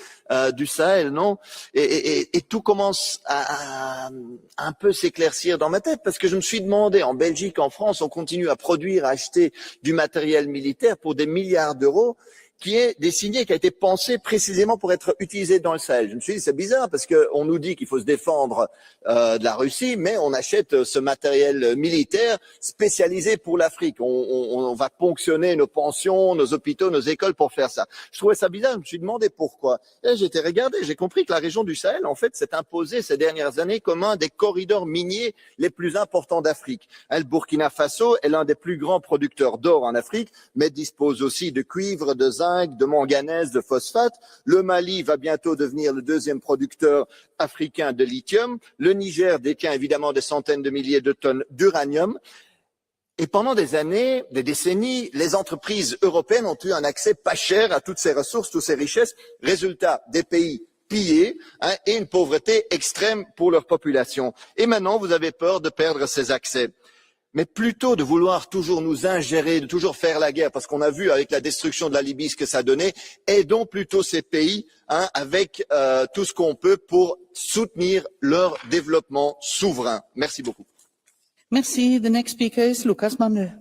du Sahel, non? Et tout commence à un peu s'éclaircir dans ma tête, parce que je me suis demandé, en Belgique, en France, on continue à produire, à acheter du matériel militaire pour des milliards d'euros, qui est désigné, qui a été pensé précisément pour être utilisé dans le Sahel. Je me suis dit, c'est bizarre, parce qu'on nous dit qu'il faut se défendre de la Russie, mais on achète ce matériel militaire spécialisé pour l'Afrique. On va ponctionner nos pensions, nos hôpitaux, nos écoles pour faire ça. Je trouvais ça bizarre, je me suis demandé pourquoi. Et j'ai été regardé, j'ai compris que la région du Sahel, en fait, s'est imposée ces dernières années comme un des corridors miniers les plus importants d'Afrique. Le Burkina Faso est l'un des plus grands producteurs d'or en Afrique, mais dispose aussi de cuivre, de zinc, de manganèse, de phosphate. Le Mali va bientôt devenir le deuxième producteur africain de lithium. Le Niger détient évidemment des centaines de milliers de tonnes d'uranium. Et pendant des années, des décennies, les entreprises européennes ont eu un accès pas cher à toutes ces ressources, toutes ces richesses. Résultat, des pays pillés et une pauvreté extrême pour leur population. Et maintenant, vous avez peur de perdre ces accès. Mais plutôt de vouloir toujours nous ingérer, de toujours faire la guerre, parce qu'on a vu avec la destruction de la Libye ce que ça donnait, aidons plutôt ces pays avec tout ce qu'on peut pour soutenir leur développement souverain. Merci beaucoup. Merci. The next speaker is Lukas Mammel.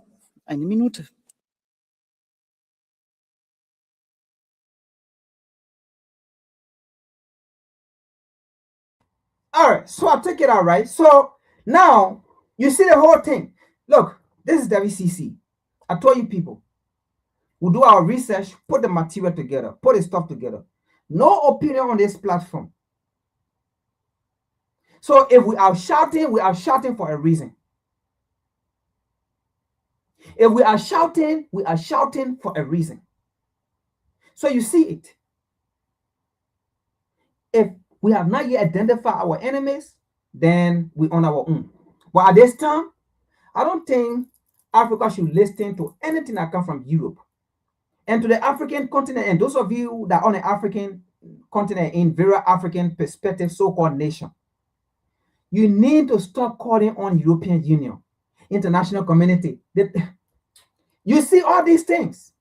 Eine Minute. All right, so I'll take it out, right? So now you see the whole thing. Look, this is WCC. I told you people, we'll do our research, put the material together, put the stuff together. No opinion on this platform. So if we are shouting for a reason. If we are shouting for a reason. So you see it. If we have not yet identified our enemies, then we're on our own. But at this time, I don't think Africa should listen to anything that comes from Europe. And to the African continent, and those of you that are on the African continent in very African perspective, so-called nation, you need to stop calling on European Union, international community. You see all these things.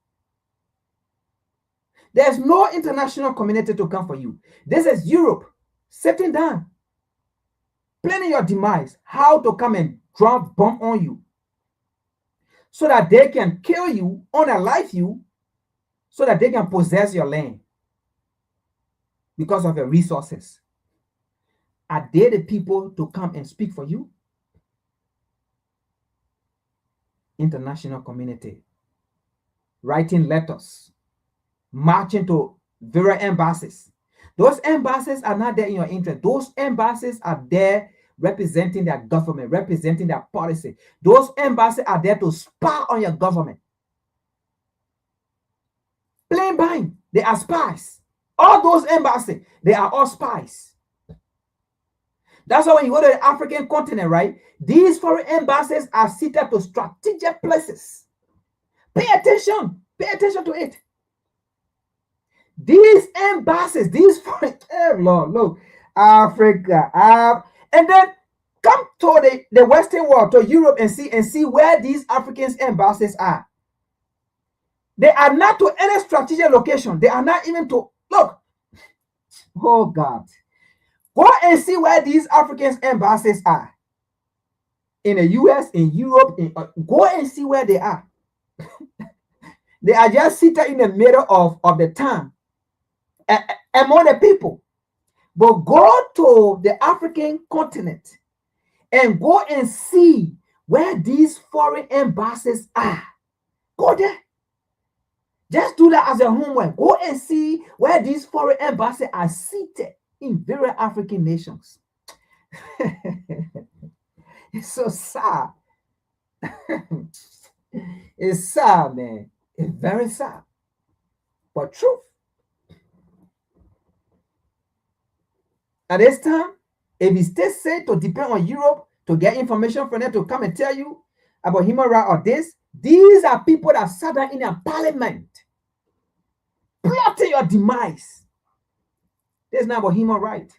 There's no international community to come for you. This is Europe sitting down, planning your demise, how to come and drop bomb on you so that they can kill you, unalive you, so that they can possess your land because of your resources. Are they the people to come and speak for you? International community, writing letters, marching to various embassies. Those embassies are not there in your interest. Those embassies are there representing their government, representing their policy. Those embassies are there to spy on your government. Plain blind, they are spies. All those embassies, they are all spies. That's why when you go to the African continent, right? These foreign embassies are seated to strategic places. Pay attention to it. These embassies, these foreign, Lord, look, Africa, and then come to the Western world, to Europe, and see where these African embassies are. They are not to any strategic location. They are not even to, look, oh God. Go and see where these African embassies are. In the US, in Europe, go and see where they are. They are just sitting in the middle of the town. among the people. But go to the African continent and go and see where these foreign embassies are. Go there. Just do that as a homework. Go and see where these foreign embassies are seated in various African nations. It's so sad. It's sad, man. It's very sad. But truth. At this time, if you stay safe to depend on Europe to get information from them to come and tell you about human rights or this, these are people that sat down in a parliament plotting your demise. This is not about human rights.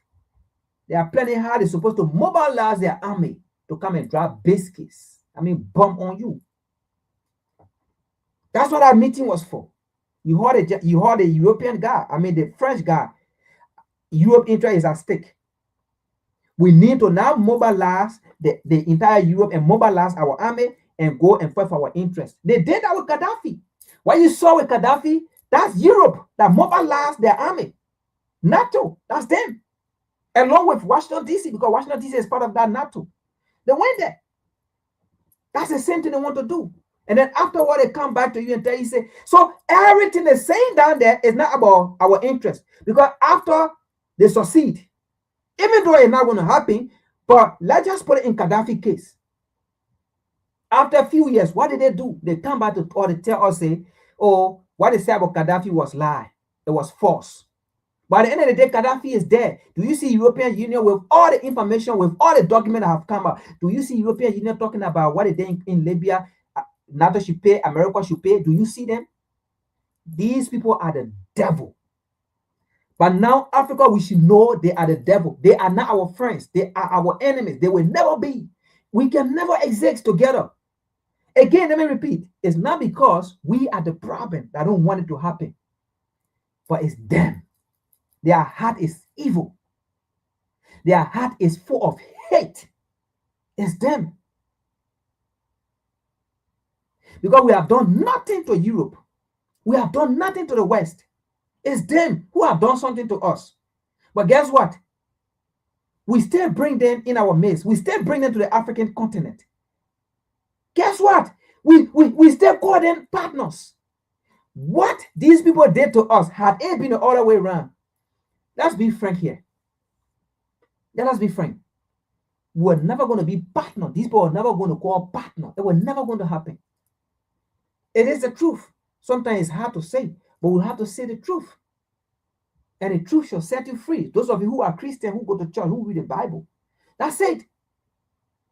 They are planning how they're supposed to mobilize their army to come and drop biscuits. Bomb on you. That's what that meeting was for. You heard the European guy, the French guy. Europe interest is at stake. We need to now mobilize the entire Europe and mobilize our army and go and fight for our interests. They did that with Khadafi. What you saw with Khadafi, that's Europe that mobilized their army. NATO, that's them. Along with Washington, D.C., because Washington, D.C. is part of that NATO. They went there. That's the same thing they want to do. And then afterward, they come back to you and tell you, say, so everything they're saying down there is not about our interest. Because after they succeed, even though it's not going to happen, but let's just put it in Khadafi case. After a few years, what did they do? They come back to or they tell us, say, oh, what they said about Khadafi was lie. It was false. By the end of the day, Khadafi is dead. Do you see European Union with all the information, with all the documents that have come out? Do you see European Union talking about what they did in Libya? NATO should pay, America should pay. Do you see them? These people are the devil. But now, Africa, we should know they are the devil. They are not our friends. They are our enemies. They will never be. We can never exist together. Again, let me repeat. It's not because we are the problem that don't want it to happen. But it's them. Their heart is evil. Their heart is full of hate. It's them. Because we have done nothing to Europe. We have done nothing to the West. It's them who have done something to us. But guess what? We still bring them in our midst. We still bring them to the African continent. Guess what? We still call them partners. What these people did to us, had it been the other way around, let's be frank here. Yeah, let's be frank. We're never going to be partners. These people are never going to call partner. It was never going to happen. It is the truth. Sometimes it's hard to say, but we have to say the truth. And the truth shall set you free. Those of you who are Christian, who go to church, who read the Bible. That's it.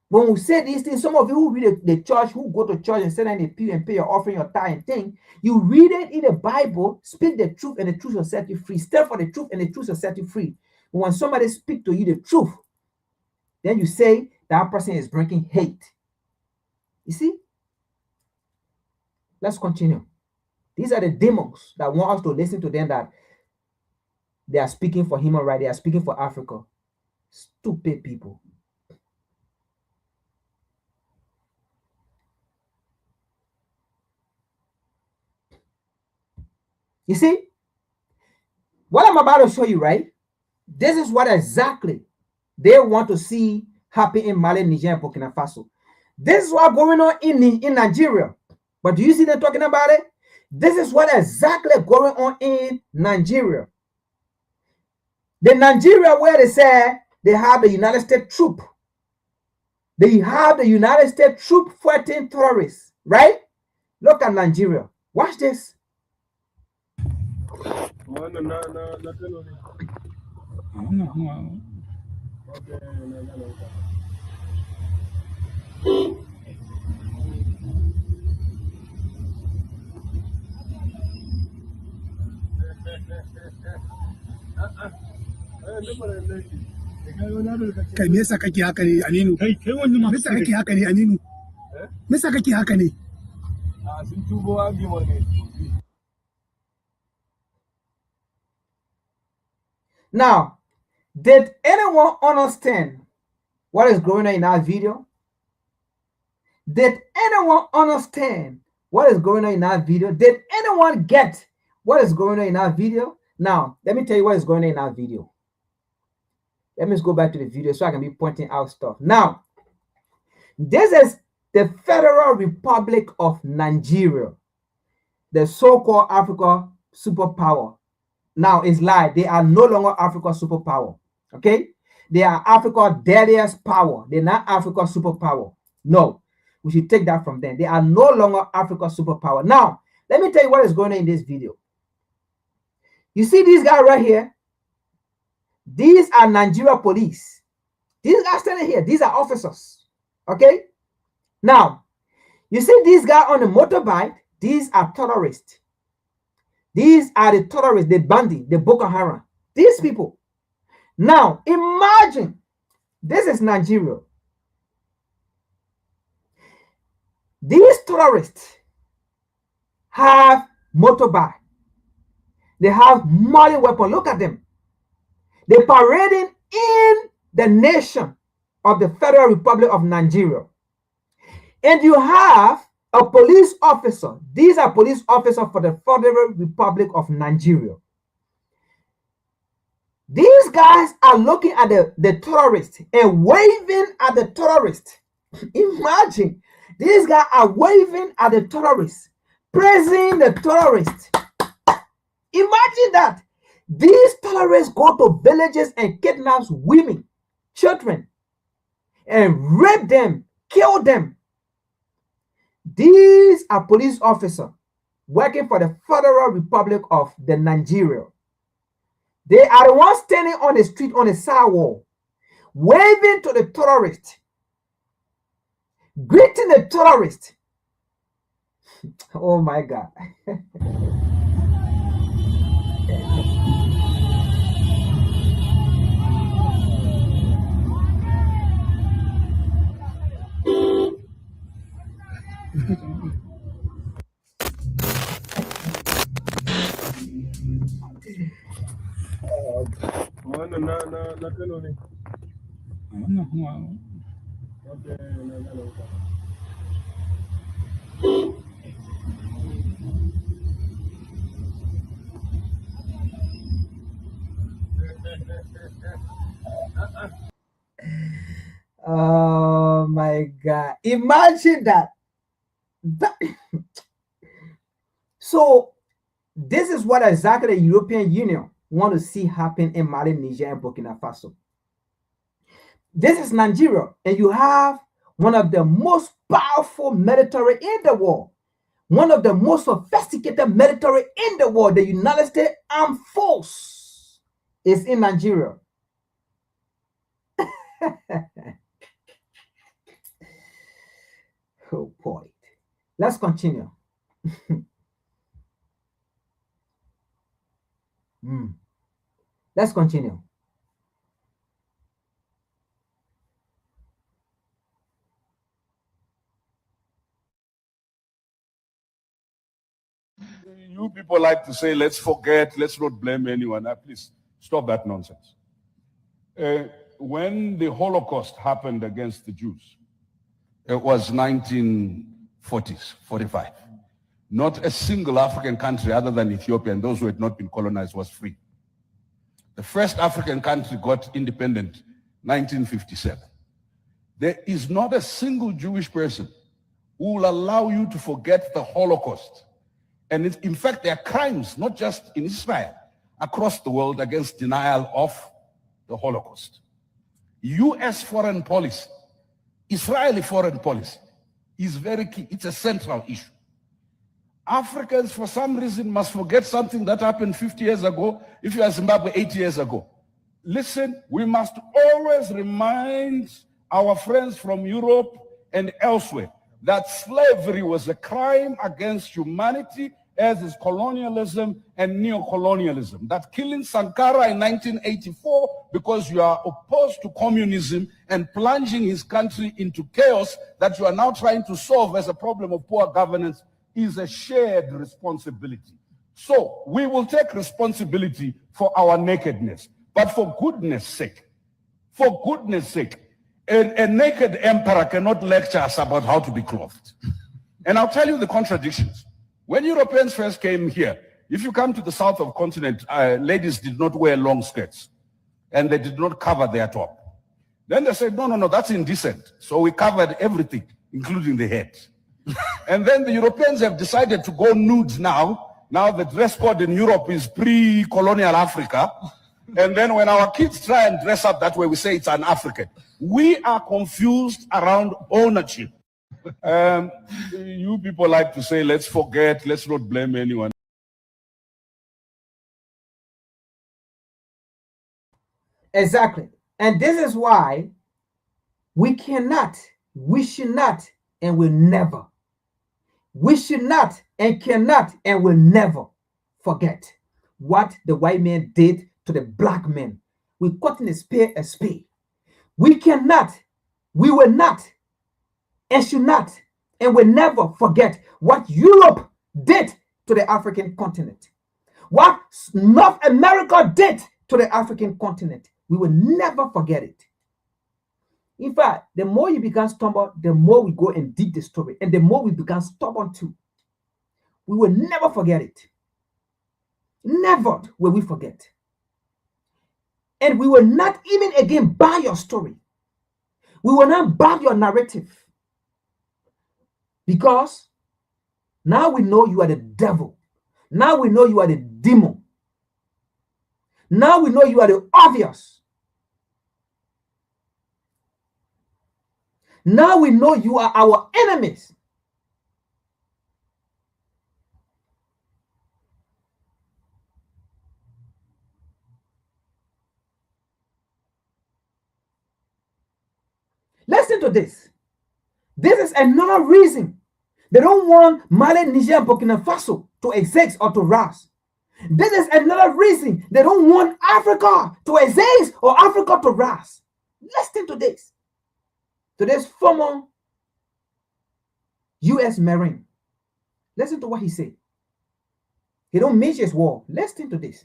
When we say these things, some of you who read the church, who go to church and sit in the pew and pay your offering, your tithe and thing, you read it in the Bible, speak the truth, and the truth will set you free. Stand for the truth, and the truth will set you free. But when somebody speaks to you the truth, then you say that person is bringing hate. You see? Let's continue. These are the demons that want us to listen to them, that they are speaking for human rights. They are speaking for Africa. Stupid people. You see, what I'm about to show you, right? This is what exactly they want to see happen in Mali, Niger, and Burkina Faso. This is what's going on in Nigeria. But do you see them talking about it? This is what exactly going on in Nigeria. The Nigeria where they say they have the United States troop. They have the United States troop fighting terrorists, right? Look at Nigeria. Watch this. Kai me yasa kake haka ne Aminu? Kai wannan ma me yasa kake haka ne Aminu? Me yasa kake haka ne? Sun tubo an bi ne. Now, did anyone understand what is going on in that video? Did anyone understand what is going on in that video? Did anyone get what is going on in that video? Now, let me tell you what is going on in our video. Let me just go back to the video so I can be pointing out stuff. Now, this is the Federal Republic of Nigeria, the so-called Africa superpower. Now, it's lie. They are no longer Africa superpower. Okay? They are Africa's deadliest power. They're not Africa superpower. No. We should take that from them. They are no longer Africa superpower. Now, let me tell you what is going on in this video. You see these guys right here? These are Nigeria police. These guys standing here, these are officers. Okay? Now, you see this guy on the motorbike, these are terrorists. These are the terrorists, the bandit, the Boko Haram. These people. Now, imagine, this is Nigeria. These terrorists have motorbike. They have modern weapons. Look at them. They're parading in the nation of the Federal Republic of Nigeria. And you have a police officer. These are police officers for the Federal Republic of Nigeria. These guys are looking at the terrorists and waving at the terrorists. Imagine, these guys are waving at the terrorists, praising the terrorists. Imagine that. These terrorists go to villages and kidnap women, children, and rape them, kill them. These are police officers working for the Federal Republic of the Nigeria. They are the ones standing on the street, on the sidewalk, waving to the terrorists, greeting the terrorists. Oh my God. Oh my God. Imagine that. So this is what exactly the European Union want to see happen in Mali, Niger, and Burkina Faso. This is Nigeria, and you have one of the most powerful military in the world, one of the most sophisticated military in the world. The United States Armed Force is in Nigeria. Oh boy. Let's continue. Let's continue. You people like to say, let's forget, let's not blame anyone. Please stop that nonsense. When the Holocaust happened against the Jews, it was 1940s, 45. Not a single African country other than Ethiopia and those who had not been colonized was free. The first African country got independent 1957. There is not a single Jewish person who will allow you to forget the Holocaust. And in fact, there are crimes, not just in Israel, across the world against denial of the Holocaust. US foreign policy, Israeli foreign policy is very key. It's a central issue. Africans, for some reason, must forget something that happened 50 years ago, if you are Zimbabwe 80 years ago. Listen, we must always remind our friends from Europe and elsewhere that slavery was a crime against humanity, as is colonialism and neo-colonialism. That killing Sankara in 1984 because you are opposed to communism and plunging his country into chaos that you are now trying to solve as a problem of poor governance is a shared responsibility. So we will take responsibility for our nakedness, but for goodness sake, a naked emperor cannot lecture us about how to be clothed. And I'll tell you the contradictions. When Europeans first came here, If you come to the south of the continent, ladies did not wear long skirts and they did not cover their top. Then they said, no, that's indecent. So we covered everything, including the head. And then the Europeans have decided to go nude now. Now the dress code in Europe is pre-colonial Africa. And then when our kids try and dress up that way, we say it's an African. We are confused around ownership. You people like to say, let's forget, let's not blame anyone. Exactly. And this is why we should not, and will never. We should not and cannot and will never forget what the white man did to the black men. We cut in a spade a spade. We cannot, we will not, and should not, and will never forget what Europe did to the African continent. What North America did to the African continent. We will never forget it. In fact, the more you become stubborn, the more we go and dig the story, and the more we become stubborn too. We will never forget it. Never will we forget. And we will not even again buy your story. We will not buy your narrative. Because now we know you are the devil. Now we know you are the demon. Now we know you are the obvious. Now we know you are our enemies. Listen to this. This is another reason they don't want Mali, Niger, and Burkina Faso to exist or to rise. This is another reason they don't want Africa to exist or Africa to rise. Listen to this. To this former U.S. Marine. Listen to what he said. He don't measure his war. Listen to this.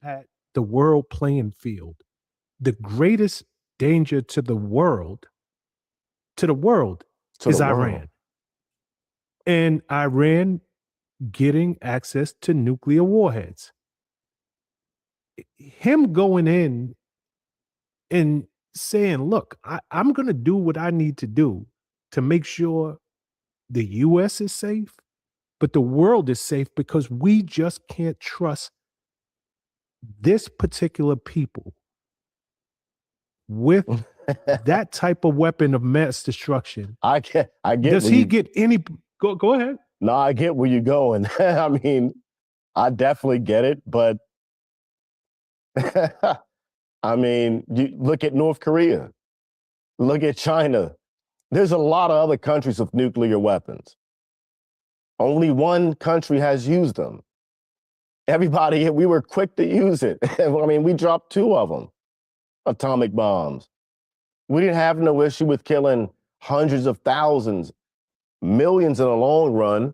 At the world playing field, the greatest danger to the world is Iran. And Iran getting access to nuclear warheads. Him going in and saying, look, I'm going to do what I need to do to make sure the U.S. is safe, but the world is safe, because we just can't trust this particular people with that type of weapon of mass destruction. I get. Does he get any? Go ahead. No, I get where you're going. I mean, I definitely get it, but I mean, you look at North Korea, look at China. There's a lot of other countries with nuclear weapons. Only one country has used them. Everybody, we were quick to use it. I mean, we dropped 2 of them, atomic bombs. We didn't have no issue with killing hundreds of thousands, millions in the long run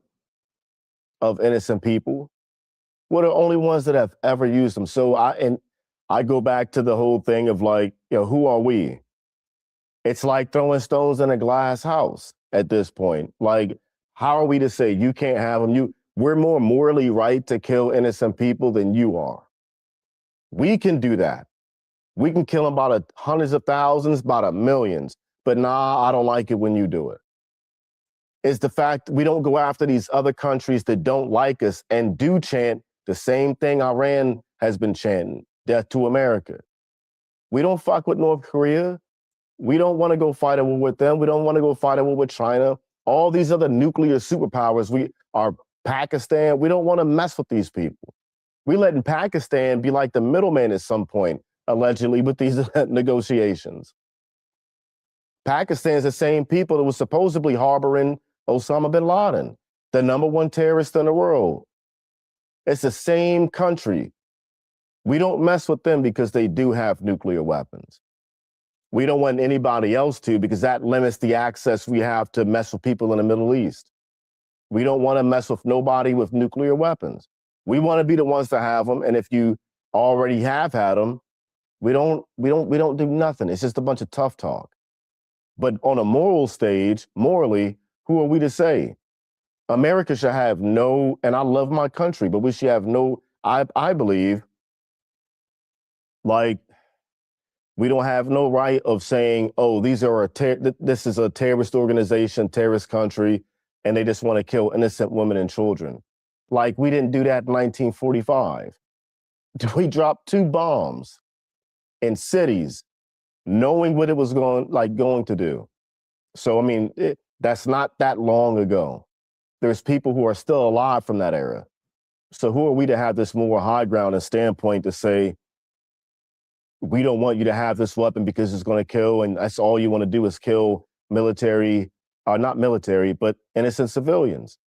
of innocent people. We're the only ones that have ever used them. So I go back to the whole thing of like, who are we? It's like throwing stones in a glass house at this point. Like, how are we to say you can't have them? We're more morally right to kill innocent people than you are. We can do that. We can kill them by the hundreds of thousands, by the millions. But nah, I don't like it when you do it. It's the fact we don't go after these other countries that don't like us and do chant the same thing Iran has been chanting, death to America. We don't fuck with North Korea. We don't want to go fight a war with them. We don't want to go fight a war with China. All these other nuclear superpowers, we are Pakistan. We don't want to mess with these people. We letting Pakistan be like the middleman at some point, allegedly, with these negotiations. Pakistan is the same people that was supposedly harboring Osama bin Laden, the #1 terrorist in the world. It's the same country. We don't mess with them because they do have nuclear weapons. We don't want anybody else to, because that limits the access we have to mess with people in the Middle East. We don't want to mess with nobody with nuclear weapons. We want to be the ones to have them. And if you already have had them, We don't do nothing. It's just a bunch of tough talk. But on a moral stage, morally, who are we to say? America should have no, and I love my country, but we should have no, I believe, like, we don't have no right of saying, oh, this is a terrorist organization, terrorist country, and they just want to kill innocent women and children. Like, we didn't do that in 1945. We dropped 2 bombs in cities, knowing what it was going to do. So, I mean, that's not that long ago. There's people who are still alive from that era. So who are we to have this more high ground and standpoint to say, we don't want you to have this weapon because it's going to kill, and that's all you want to do is kill military, not military, but innocent civilians.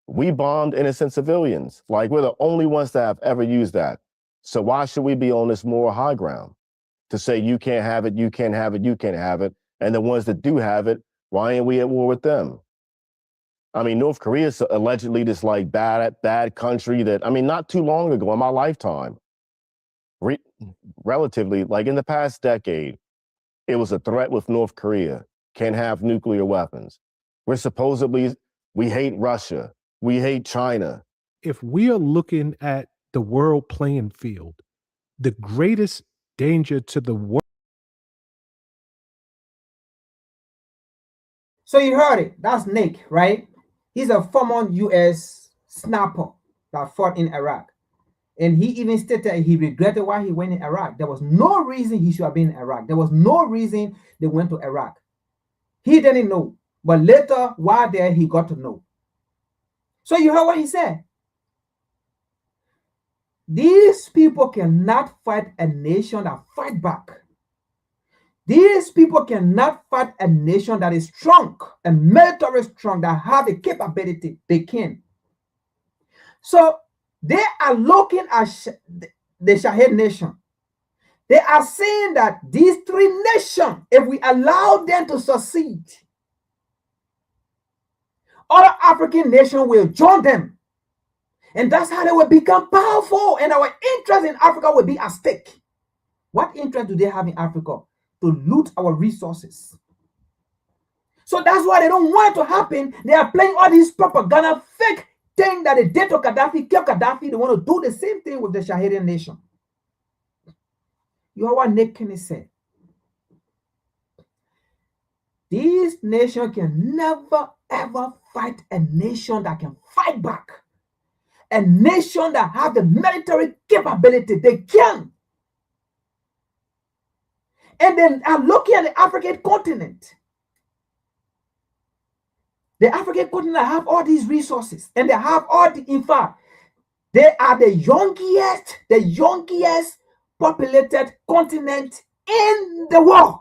We bombed innocent civilians. Like, we're the only ones that have ever used that. So why should we be on this more high ground to say you can't have it, you can't have it, you can't have it, and the ones that do have it, why ain't we at war with them? I mean, North Korea is allegedly this like bad country that, I mean, not too long ago in my lifetime, relatively, like in the past decade, it was a threat with North Korea, can't have nuclear weapons. We hate Russia, we hate China. If we are looking at the world playing field, the greatest danger to the world. So you heard it. That's Nick, right? He's a former U.S. sniper that fought in Iraq. And he even stated he regretted why he went in Iraq. There was no reason he should have been in Iraq. There was no reason they went to Iraq. He didn't know. But later, while there, he got to know. So you heard what he said. These people cannot fight a nation that fight back. These people cannot fight a nation that is strong, a military strong, that have the capability. They can. So they are looking at the Shahid nation. They are saying that these 3 nations, if we allow them to succeed, other African nations will join them. And that's how they will become powerful. And our interest in Africa will be at stake. What interest do they have in Africa? To loot our resources. So that's why they don't want it to happen. They are playing all these propaganda, fake thing that they did to Khadafi, killed Khadafi. They want to do the same thing with the Shahidi nation. You heard what Nick Kenny said. These nations can never, ever fight a nation that can fight back. A nation that have the military capability. They can. And then I'm looking at the African continent. The African continent have all these resources, and they have all the, in fact, they are the youngest populated continent in the world.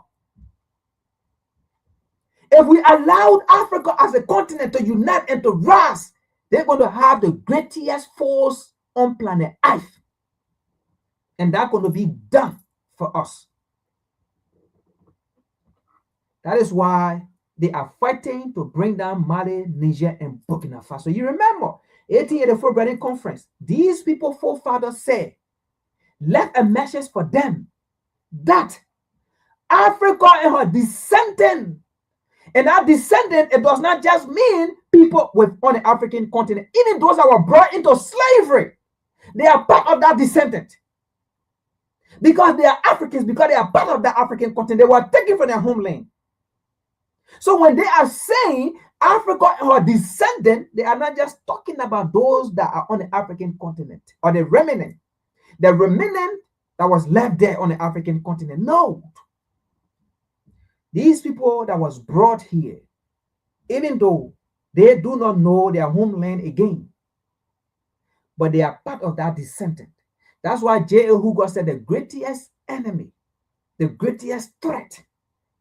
If we allowed Africa as a continent to unite and to rise, they're going to have the greatest force on planet Earth. And that's going to be done for us. That is why they are fighting to bring down Mali, Niger, and Burkina Faso. You remember, 1884 Berlin Conference, these people forefathers said, left a message for them that Africa and her descendant, and that descendant, it does not just mean people on the African continent, even those that were brought into slavery, they are part of that descendant. Because they are Africans, because they are part of the African continent, they were taken from their homeland. So when they are saying Africa and her descendant, they are not just talking about those that are on the African continent or the remnant that was left there on the African continent. No. These people that was brought here, even though they do not know their homeland again, but they are part of that descendant. That's why J.L. Hugo said the greatest enemy, the greatest threat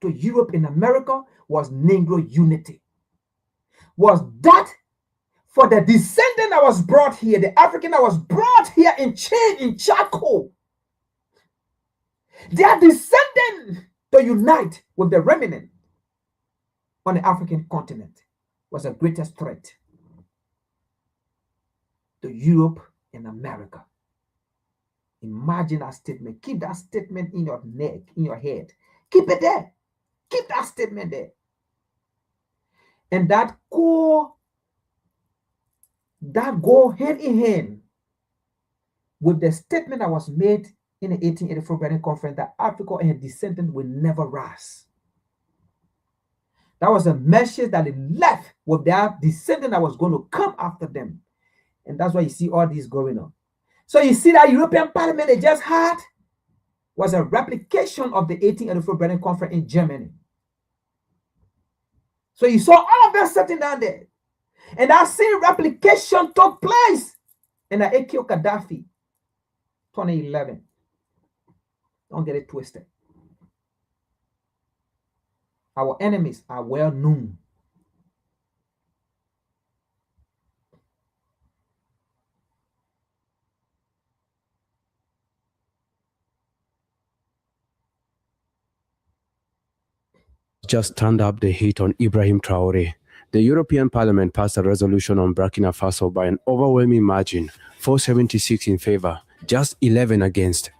to Europe and America was Negro unity. Was that for the descendant that was brought here, the African that was brought here in chain, in charcoal, their descendant to unite with the remnant on the African continent was the greatest threat to Europe and America. Imagine that statement. Keep that statement in your neck, in your head. Keep it there. Keep that statement there. And that go hand in hand with the statement that was made in the 1884 Berlin Conference that Africa and her descendants will never rise. That was a message that they left with their descendant that was going to come after them. And that's why you see all this going on. So you see that European Parliament they just had was a replication of the 1884 Berlin Conference in Germany. So you saw all of them sitting down there. And that same replication took place in the killed Khadafi 2011. Don't get it twisted. Our enemies are well known. Just turned up the heat on Ibrahim Traore. The European Parliament passed a resolution on Burkina Faso by an overwhelming margin, 476 in favor, just 11 against.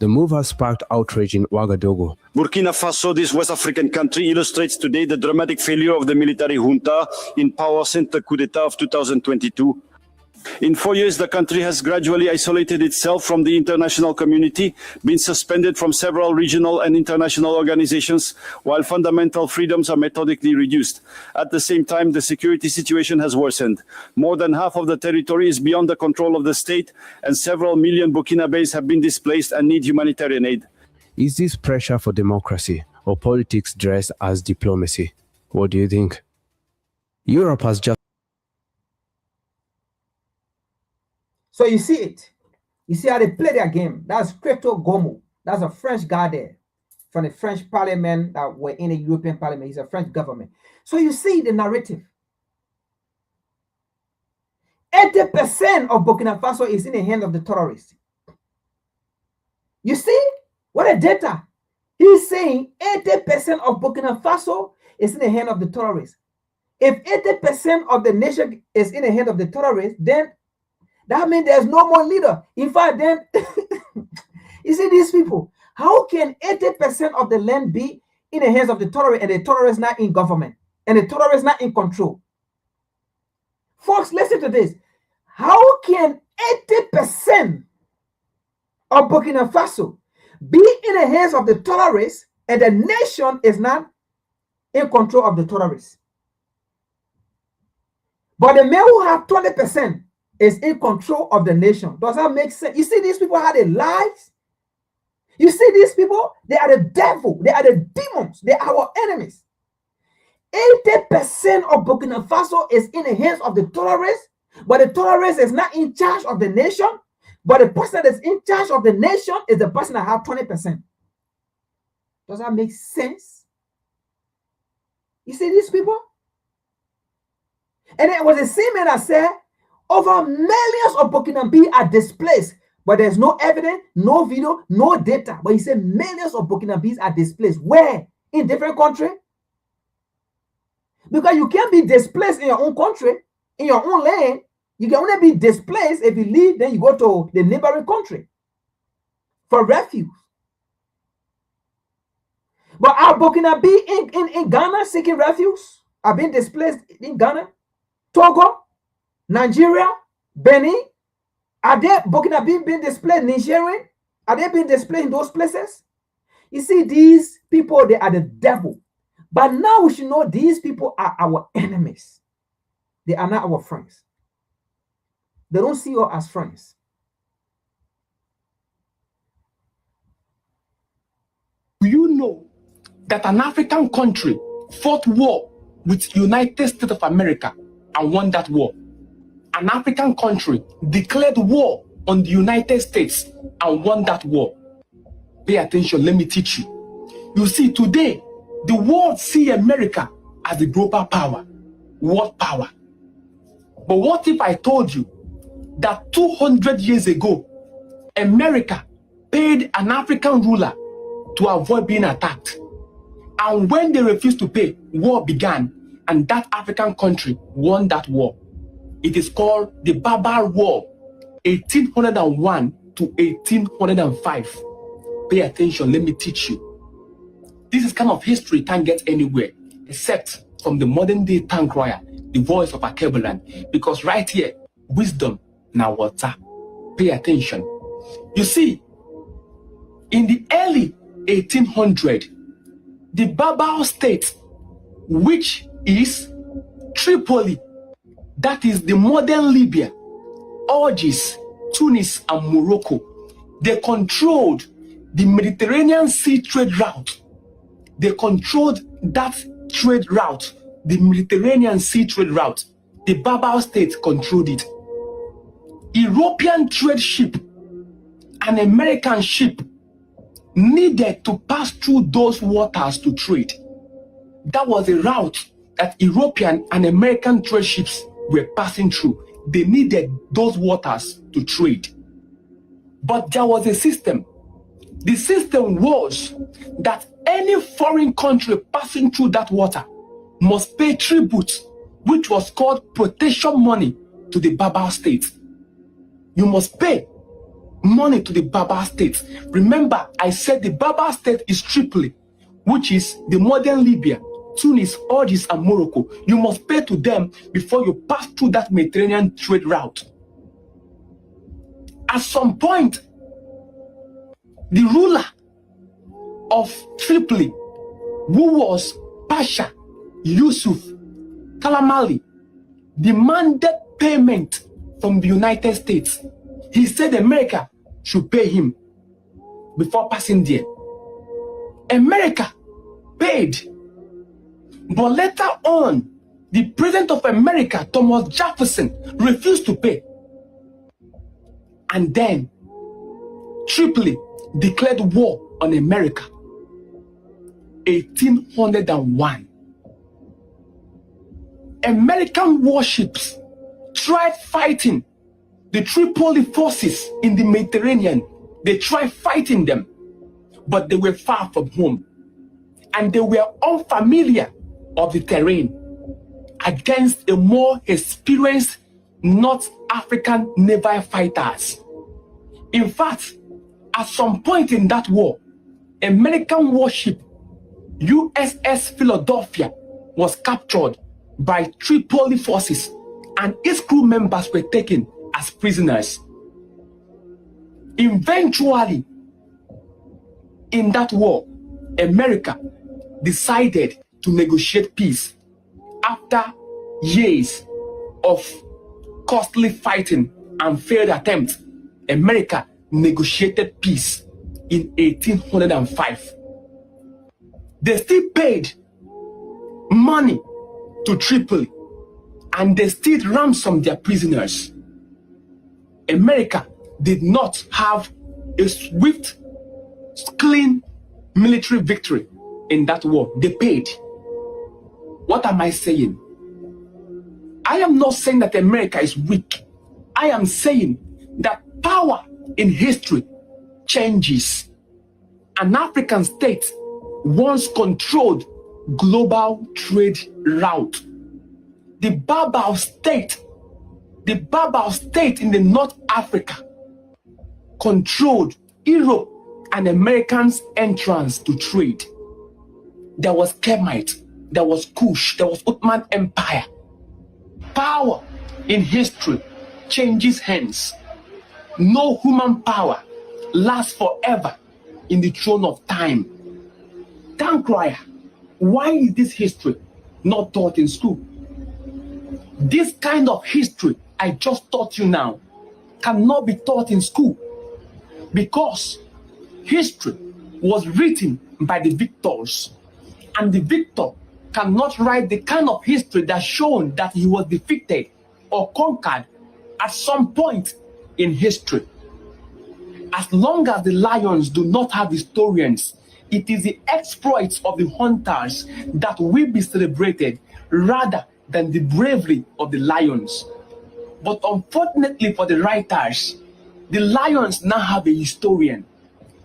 The move has sparked outrage in Ouagadougou. Burkina Faso, this West African country, illustrates today the dramatic failure of the military junta in power since the coup d'etat of 2022. In 4 years, the country has gradually isolated itself from the international community, been suspended from several regional and international organizations, while fundamental freedoms are methodically reduced. At the same time, the security situation has worsened. More than half of the territory is beyond the control of the state, and several million Burkinabés have been displaced and need humanitarian aid. Is this pressure for democracy or politics dressed as diplomacy? What do you think? Europe has just... So you see it. You see how they play their game. That's Creto Gomo. That's a French guy there from the French parliament that were in the European Parliament. He's a French government. So you see the narrative. 80% of Burkina Faso is in the hand of the terrorists. You see? What a data. He's saying 80% of Burkina Faso is in the hand of the terrorists. If 80% of the nation is in the hand of the terrorists, then that means there's no more leader. In fact, then, you see these people, how can 80% of the land be in the hands of the terrorists and the terrorists not in government and the terrorists not in control? Folks, listen to this. How can 80% of Burkina Faso be in the hands of the terrorists and the nation is not in control of the terrorists? But the men who have 20% is in control of the nation. Does that make sense? You see these people, how they lies? You see these people, they are the devil, they are the demons, they are our enemies. 80% of Burkina Faso is in the hands of the terrorists, but the terrorist is not in charge of the nation, but the person that's in charge of the nation is the person that has 20%. Does that make sense? You see these people? And it was the same man that said, over millions of Burkinabés are displaced, but there's no evidence, no video, no data. But he said millions of Burkinabés are displaced. Where? In different countries? Because you can't be displaced in your own country, in your own land. You can only be displaced if you leave, then you go to the neighboring country for refuge. But are Burkinabés in Ghana seeking refuge? Are being displaced in Ghana, Togo, Nigeria, Benin? Are they Burkinabés being displaced? Nigerian? Are they being displaced in those places? You see, these people, they are the devil. But now we should know these people are our enemies. They are not our friends. They don't see us as friends. Do you know that an African country fought war with United States of America and won that war? An African country declared war on the United States and won that war. Pay attention, let me teach you. You see, today, the world see America as the global power, world power. But what if I told you that 200 years ago, America paid an African ruler to avoid being attacked? And when they refused to pay, war began, and that African country won that war. It is called the Barbar War, 1801 to to 1805. Pay attention, let me teach you. This is kind of history you can't get anywhere except from the modern day tank crier, the voice of Akebulan. Because right here, wisdom now water. Pay attention. You see, in the early 1800s, the Berber state, which is Tripoli, that is the modern Libya, Algiers, Tunis, and Morocco, they controlled the Mediterranean Sea trade route. They controlled that trade route, the Mediterranean Sea trade route. The Berber state controlled it. European trade ship and American ship needed to pass through those waters to trade. That was a route that European and American trade ships were passing through. They needed those waters to trade. But there was a system. The system was that any foreign country passing through that water must pay tribute, which was called protection money, to the Berber state. You must pay money to the Berber state. Remember, I said the Berber state is Tripoli, which is the modern Libya, Tunis, Algiers, and Morocco. You must pay to them before you pass through that Mediterranean trade route. At some point, the ruler of Tripoli, who was Pasha Yusuf Kalamali, demanded payment from the United States. He said America should pay him before passing there. America paid. But later on, the President of America, Thomas Jefferson, refused to pay. And then Tripoli declared war on America. 1801. American warships tried fighting the Tripoli forces in the Mediterranean. They tried fighting them, but they were far from home. And they were unfamiliar of the terrain against a more experienced North African naval fighters. In fact, at some point in that war, American warship USS Philadelphia was captured by Tripoli forces, and its crew members were taken as prisoners. Eventually, in that war, America decided to negotiate peace. After years of costly fighting and failed attempts, America negotiated peace in 1805. They still paid money to Tripoli, and they still ransomed their prisoners. America did not have a swift, clean military victory in that war. They paid. What am I saying? I am not saying that America is weak. I am saying that power in history changes. An African state once controlled global trade route. The Berber state in the North Africa controlled Europe and Americans' entrance to trade. There was Kemite, there was Kush, there was Ottoman Empire. Power in history changes hands. No human power lasts forever in the throne of time. Tankraya, why is this history not taught in school? This kind of history I just taught you now cannot be taught in school, because history was written by the victors, and the victor cannot write the kind of history that's shown that he was defeated or conquered at some point in history. As long as the lions do not have historians, it is the exploits of the hunters that will be celebrated rather than the bravery of the lions. But unfortunately for the writers, the lions now have a historian,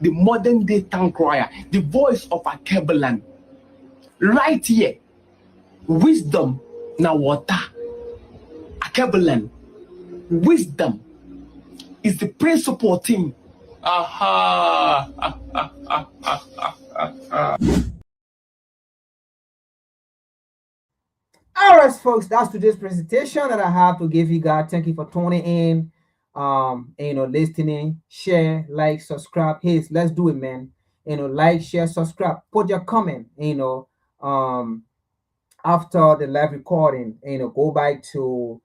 the modern day Tankraya, the voice of Akebulan. Right here, wisdom na water. Akebulan, wisdom is the principal thing Aha! All right, folks, that's today's presentation that I have to give you guys. Thank you for tuning in, listening, share, like, subscribe. Hey, let's do it, man. Like, share, subscribe, put your comment, after the live recording, go back to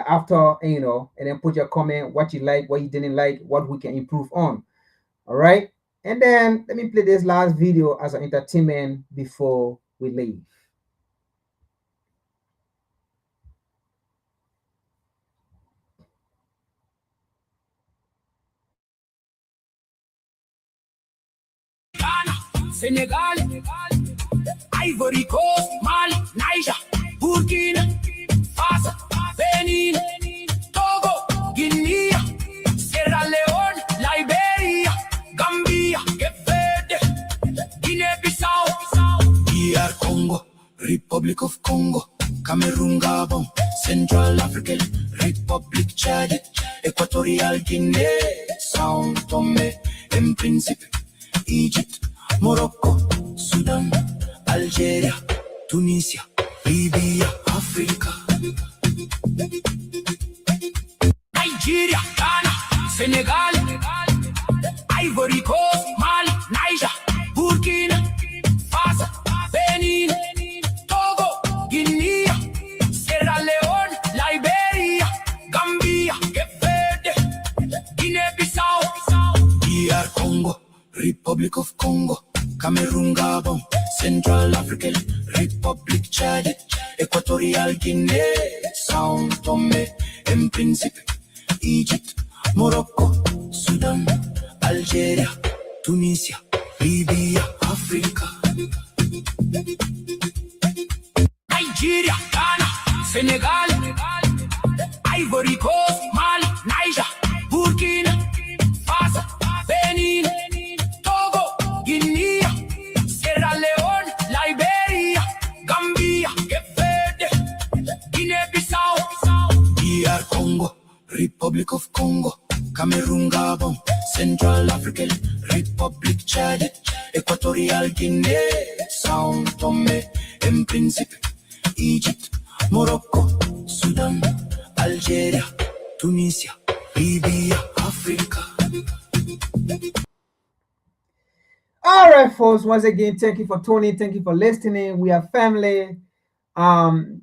after, and then put your comment, what you like, what you didn't like, what we can improve on. All right. And then let me play this last video as an entertainment before we leave. Senegal, Ivory Coast, Mali, Niger, Burkina Faso, Benin, Togo, Guinea, Sierra Leone, Liberia, Gambia, Cape Verde, Guinea-Bissau, DR Congo, Republic of Congo, Cameroon, Gabon, Central African Republic, Chad, Equatorial Guinea, Sao Tome and Principe, Egypt, Morocco, Sudan, Algeria, Tunisia, Libya, Africa, Nigeria, Ghana, Senegal, Ivory Coast, Mali, Niger, Burkina Faso, Benin, Togo, Guinea, Sierra Leone, Liberia, Gambia, Cape Verde, Guinea-Bissau, DR Congo, Republic of Congo, Cameroon, Gabon, Central African Republic, Chad, Equatorial Guinea, Sao Tome and Principe, Egypt, Morocco, Sudan, Algeria, Tunisia, Libya, Africa, Nigeria, Ghana, Senegal, Ivory Coast, Mali, Niger, Burkina Faso, Benin, Togo, Guinea, Sierra Leone, Liberia, Gambia, Cape Verde, Guinea-Bissau, DR Congo, Republic of Congo, Cameroon, Gabon, Central African Republic, Chad, Equatorial Guinea, Sao Tome and Principe, Egypt, Morocco, Sudan, Algeria, Tunisia, Libya, Africa. All right, folks, once again, thank you for tuning, thank you for listening. We are family.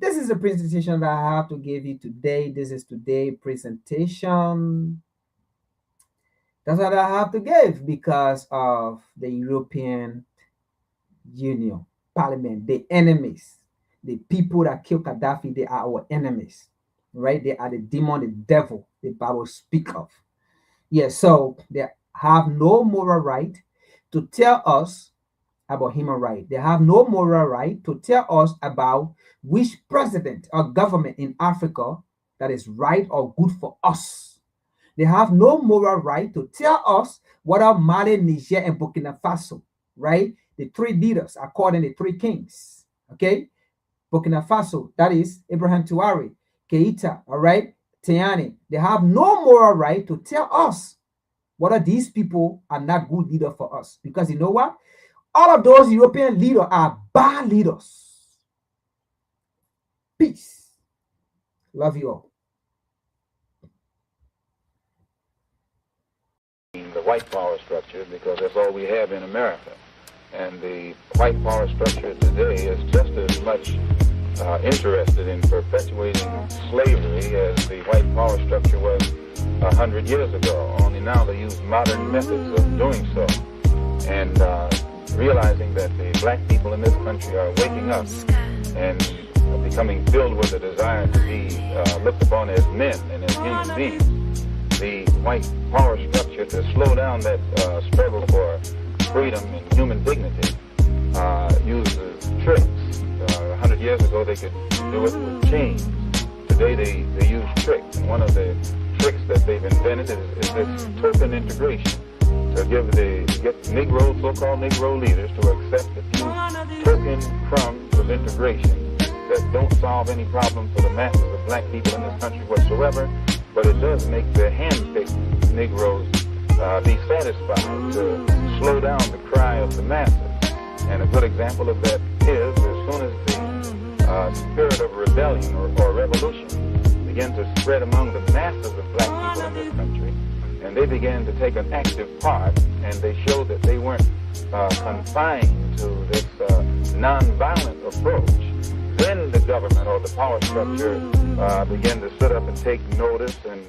This is the presentation that I have to give you today. This is today's presentation. That's what I have to give because of the European Union, Parliament, the enemies, the people that kill Khadafi, they are our enemies, right? They are the demon, the devil the Bible speak of. Yeah, so they have no moral right to tell us about human rights. They have no moral right to tell us about which president or government in Africa that is right or good for us. They have no moral right to tell us what are Mali, Niger, and Burkina Faso, right? The three leaders according to the three kings, okay? Burkina Faso, that is Ibrahim Traoré, Keita, all right? Tiani. They have no moral right to tell us whether these people are not good leaders for us. Because you know what? All of those European leaders are bad leaders. Peace. Love you all. The white power structure, because that's all we have in America. And the white power structure today is just as much interested in perpetuating slavery as the white power structure was 100 years ago. Only now they use modern methods of doing so. And realizing that the black people in this country are waking up and becoming filled with a desire to be looked upon as men and as human beings. The white power structure to slow down that struggle for freedom and human dignity uses tricks. 100 years ago they could do it with chains. Today they use tricks. And one of the tricks that they've invented is this token integration. To get Negro, so-called Negro leaders to accept a few token crumbs of integration that don't solve any problem for the masses of black people in this country whatsoever, but it does make the hand-picked Negroes be satisfied to slow down the cry of the masses. And a good example of that is as soon as the spirit of rebellion or revolution began to spread among the masses of black people in this country, and they began to take an active part, and they showed that they weren't confined to this nonviolent approach, then the government or the power structure began to sit up and take notice and